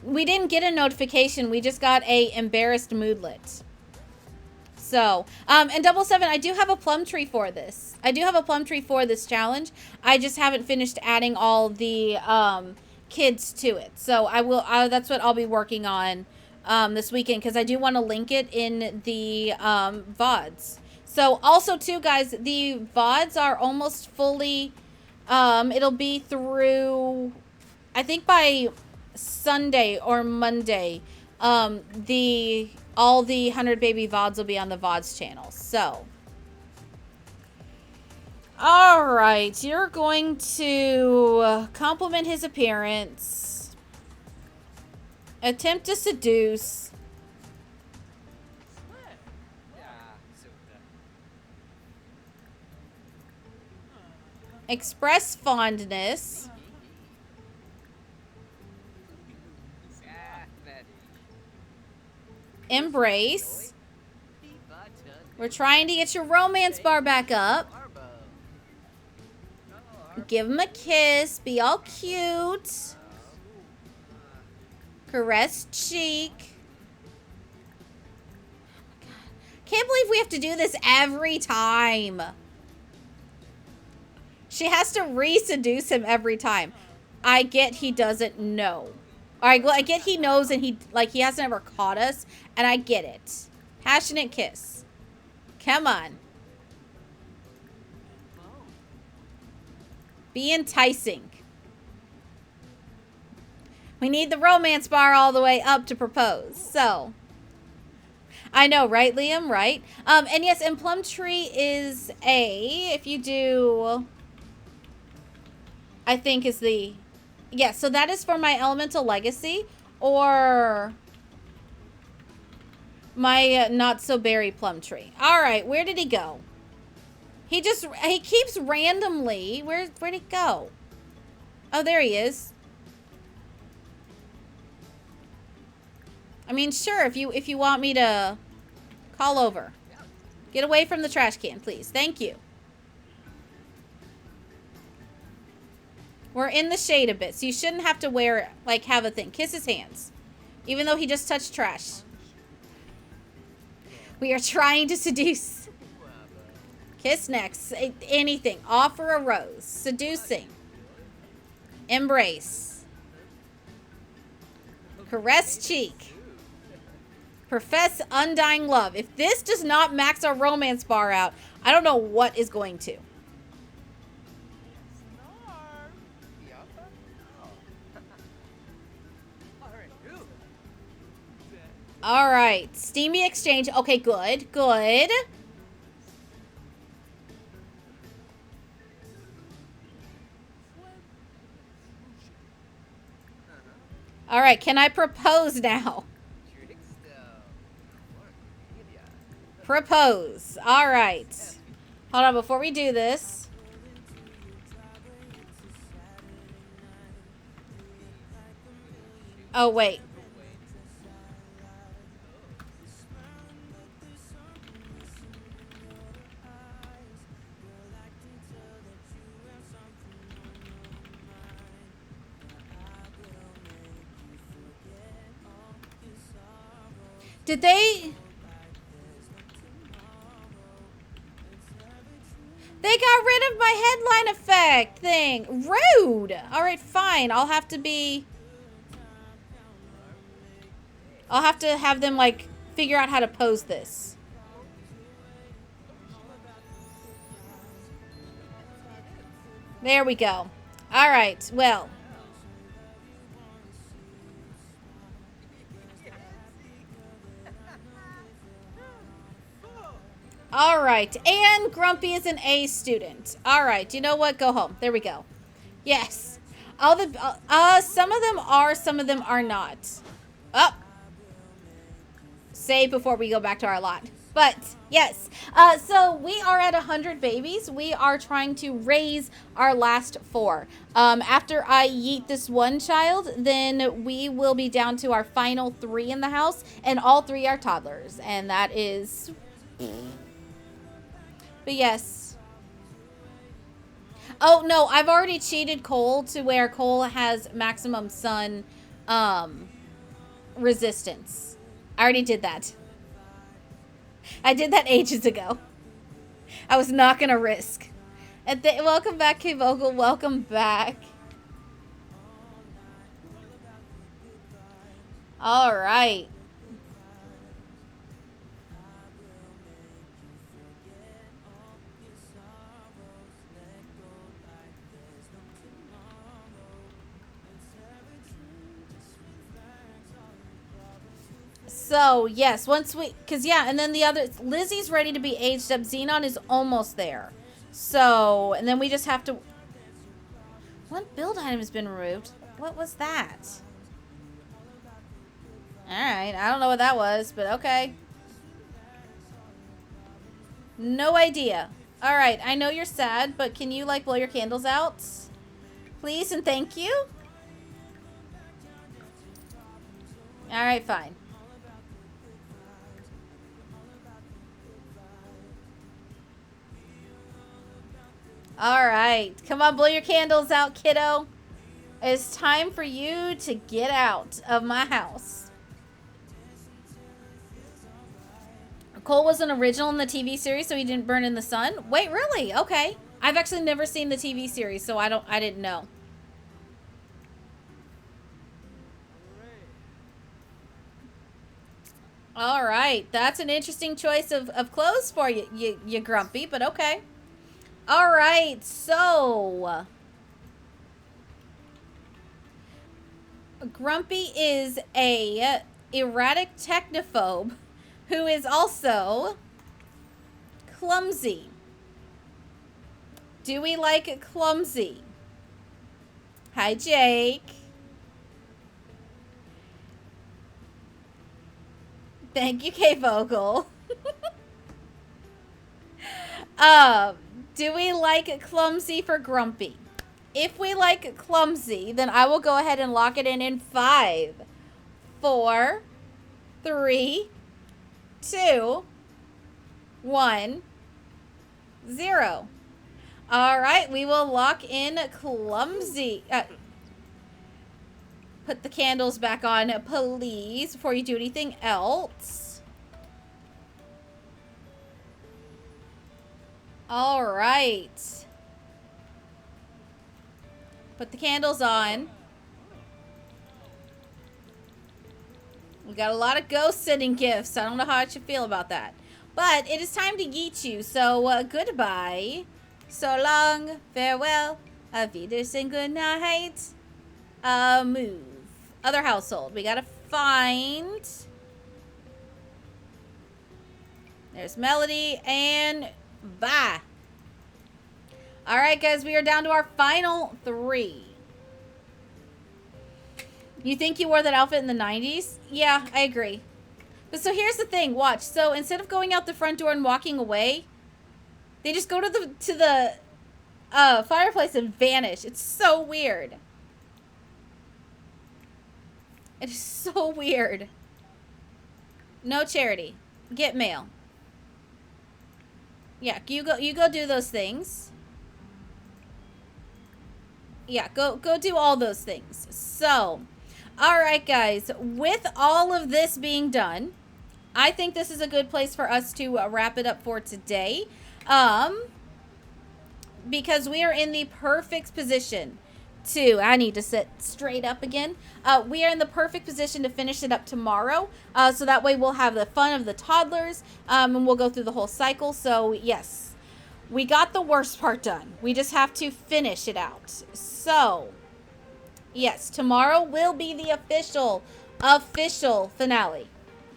We didn't get a notification. We just got a embarrassed moodlet. So, and Double Seven, I do have a plum tree for this. I do have a plum tree for this challenge. I just haven't finished adding all the kids to it. So I will. That's what I'll be working on this weekend, because I do want to link it in the VODs. So also too, guys, the VODs are almost fully. It'll be through, I think by Sunday or Monday. All the 100 baby VODs will be on the VODs channel. So, all right, you're going to compliment his appearance, attempt to seduce, express fondness, embrace. We're trying to get your romance bar back up. Give him a kiss. Be all cute. Caress cheek. Can't believe we have to do this every time. She has to re-seduce him every time. I get he doesn't know. Alright, well, I get he knows and he hasn't ever caught us. And I get it. Passionate kiss. Come on. Be enticing. We need the romance bar all the way up to propose. So. I know, right, Liam? Right? And yes, and Plum Tree is if you do, I think is the, yeah, so that is for my Elemental Legacy or my Not So Berry Plum Tree. All right, where did he go? He keeps randomly, where'd he go? Oh, there he is. I mean, sure, if you want me to call over. Get away from the trash can, please. Thank you. We're in the shade a bit, so you shouldn't have to have a thing. Kiss his hands. Even though he just touched trash. We are trying to seduce. Kiss next. Anything. Offer a rose. Seducing. Embrace. Caress cheek. Profess undying love. If this does not max our romance bar out, I don't know what is going to. All right. Steamy exchange. Okay, good. Good. All right. Can I propose now? Propose. All right. Hold on. Before we do this. Oh, wait. Did they... They got rid of my headline effect thing. Rude. All right, fine. I'll have to have them, figure out how to pose this. There we go. All right, well. All right, and Grumpy is an A student. All right, you know what? Go home. There we go. Yes. All the some of them are, some of them are not. Oh. Save before we go back to our lot. But yes, so we are at 100 babies. We are trying to raise our last 4. After I yeet this one child, then we will be down to our final 3 in the house, and all 3 are toddlers, and that is. But yes. Oh, no, I've already cheated Cole to where Cole has maximum sun resistance. I already did that. I did that ages ago. I was not going to risk. And welcome back, K Vogel. Welcome back. All right. So, yes, once we... Because, yeah, and then the other... Lizzie's ready to be aged up. Xenon is almost there. So, and then we just have to... What build item has been removed? What was that? Alright, I don't know what that was, but okay. No idea. Alright, I know you're sad, but can you, like, blow your candles out? Please and thank you? Alright, fine. Alright, come on, blow your candles out, kiddo. It's time for you to get out of my house. Cole was an original in the TV series, so he didn't burn in the sun. Wait, really? Okay. I've actually never seen the TV series, so I didn't know. All right, that's an interesting choice of clothes for you, you grumpy, but okay. All right, so Grumpy is a erratic technophobe who is also clumsy. Do we like clumsy? Hi, Jake. Thank you, K Vogel. Do we like clumsy for grumpy? If we like clumsy, then I will go ahead and lock it in 5, 4, 3, 2, 1, 0. All right, we will lock in clumsy. Put the candles back on, please, before you do anything else. All right. Put the candles on. We got a lot of ghost sending gifts. I don't know how I should feel about that. But it is time to yeet you. So goodbye. So long. Farewell. Auf Wiedersehen. Good night. Move. Other household. We gotta find. There's Melody and bye. All right, guys, we are down to our final 3. You think you wore that outfit in the 90s? Yeah, I agree. But so here's the thing. Watch. So instead of going out the front door and walking away, they just go to the fireplace and vanish. It's so weird. It is so weird. No charity. Get mail. Yeah, you go do those things. Yeah, go do all those things. So, all right, guys. With all of this being done, I think this is a good place for us to wrap it up for today. Because we are in the perfect position to, I need to sit straight up again. We are in the perfect position to finish it up tomorrow. So that way we'll have the fun of the toddlers. And we'll go through the whole cycle. So yes, we got the worst part done. We just have to finish it out. So yes, tomorrow will be the official finale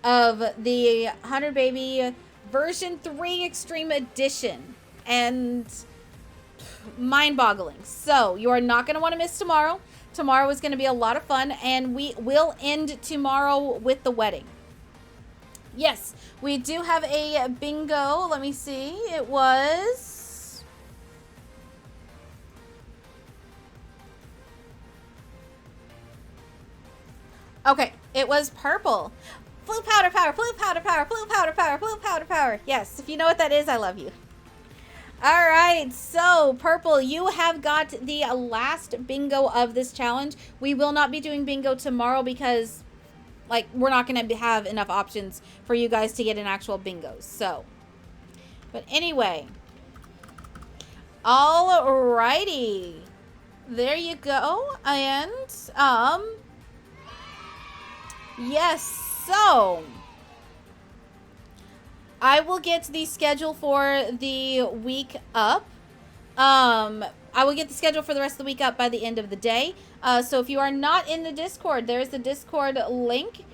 of the 100 Baby version 3 Extreme Edition. And mind-boggling. So you are not going to want to miss tomorrow. Tomorrow is going to be a lot of fun, and we will end tomorrow with the wedding. Yes, we do have a bingo. Let me see. It was okay. It was purple. Blue powder power, blue powder power, blue powder power, blue powder power. Yes, if you know what that is, I love you. All right, so Purple, you have got the last bingo of this challenge. We will not be doing bingo tomorrow because like, we're not going to have enough options for you guys to get an actual bingo. So, but anyway, alrighty, there you go. And yes, so I will get the schedule for the week up. I will get the schedule for the rest of the week up by the end of the day. So if you are not in the Discord, there's the Discord link.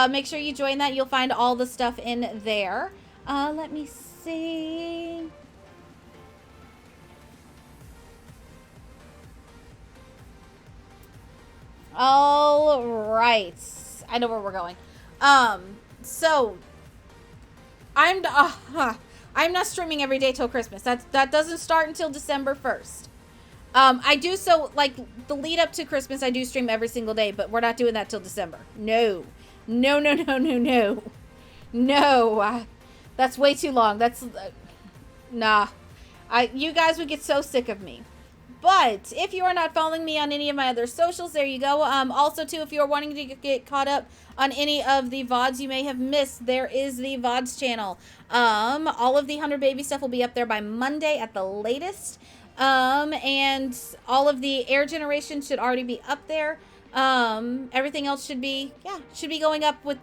Make sure you join that. You'll find all the stuff in there. Let me see. All right. I know where we're going. So I'm not streaming every day till Christmas. That doesn't start until December 1st. I do, so like the lead up to Christmas, I do stream every single day, but we're not doing that till December. No. That's way too long. That's nah. You guys would get so sick of me. But if you are not following me on any of my other socials, there you go. Also, too, if you are wanting to get caught up on any of the VODs you may have missed, there is the VODs channel. All of the 100 Baby stuff will be up there by Monday at the latest. And all of the Air Generation should already be up there. Everything else should be going up with...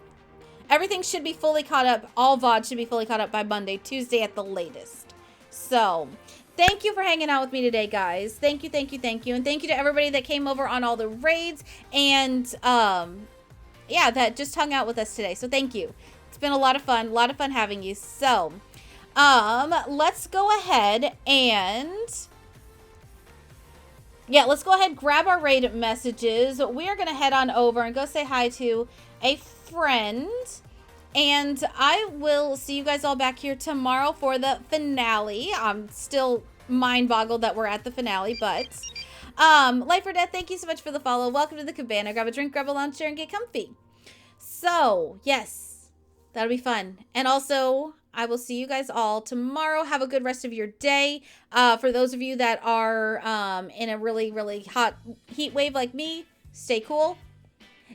Everything should be fully caught up. All VODs should be fully caught up by Monday, Tuesday at the latest. So... thank you for hanging out with me today, guys. Thank you. And thank you to everybody that came over on all the raids and, yeah, that just hung out with us today. So thank you. It's been a lot of fun having you. So, let's go ahead and, yeah, let's go ahead, grab our raid messages. We are going to head on over and go say hi to a friend. And I will see you guys all back here tomorrow for the finale. I'm still mind-boggled that we're at the finale, but... Life or Death, thank you so much for the follow. Welcome to the cabana. Grab a drink, grab a lunch, share, and get comfy. So, yes, that'll be fun. And also, I will see you guys all tomorrow. Have a good rest of your day. For those of you that are in a really, really hot heat wave like me, stay cool.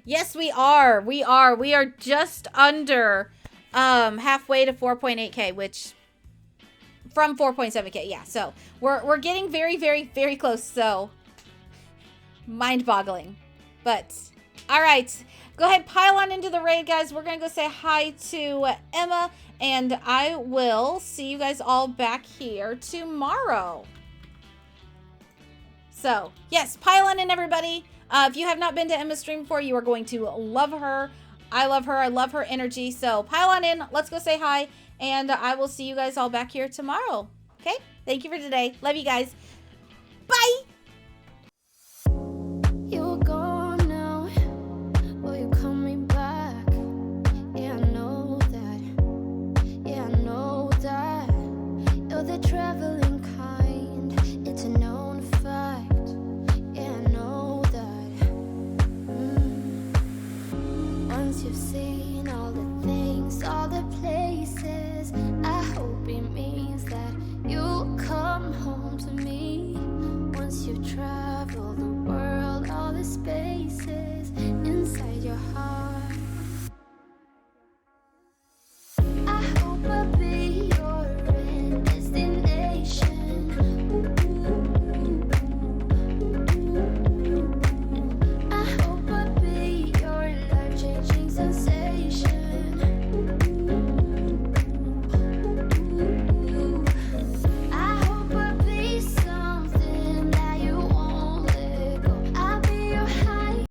Yes, we are. We are just under halfway to 4.8K, which from 4.7K. Yeah, so we're getting very, very, very close. So mind-boggling. But all right, go ahead, pile on into the raid, guys. We're gonna go say hi to Emma, and I will see you guys all back here tomorrow. So yes, pile on in, everybody. If you have not been to Emma's stream before, you are going to love her. I love her. I love her energy. So pile on in. Let's go say hi. And I will see you guys all back here tomorrow. Okay? Thank you for today. Love you guys. Bye.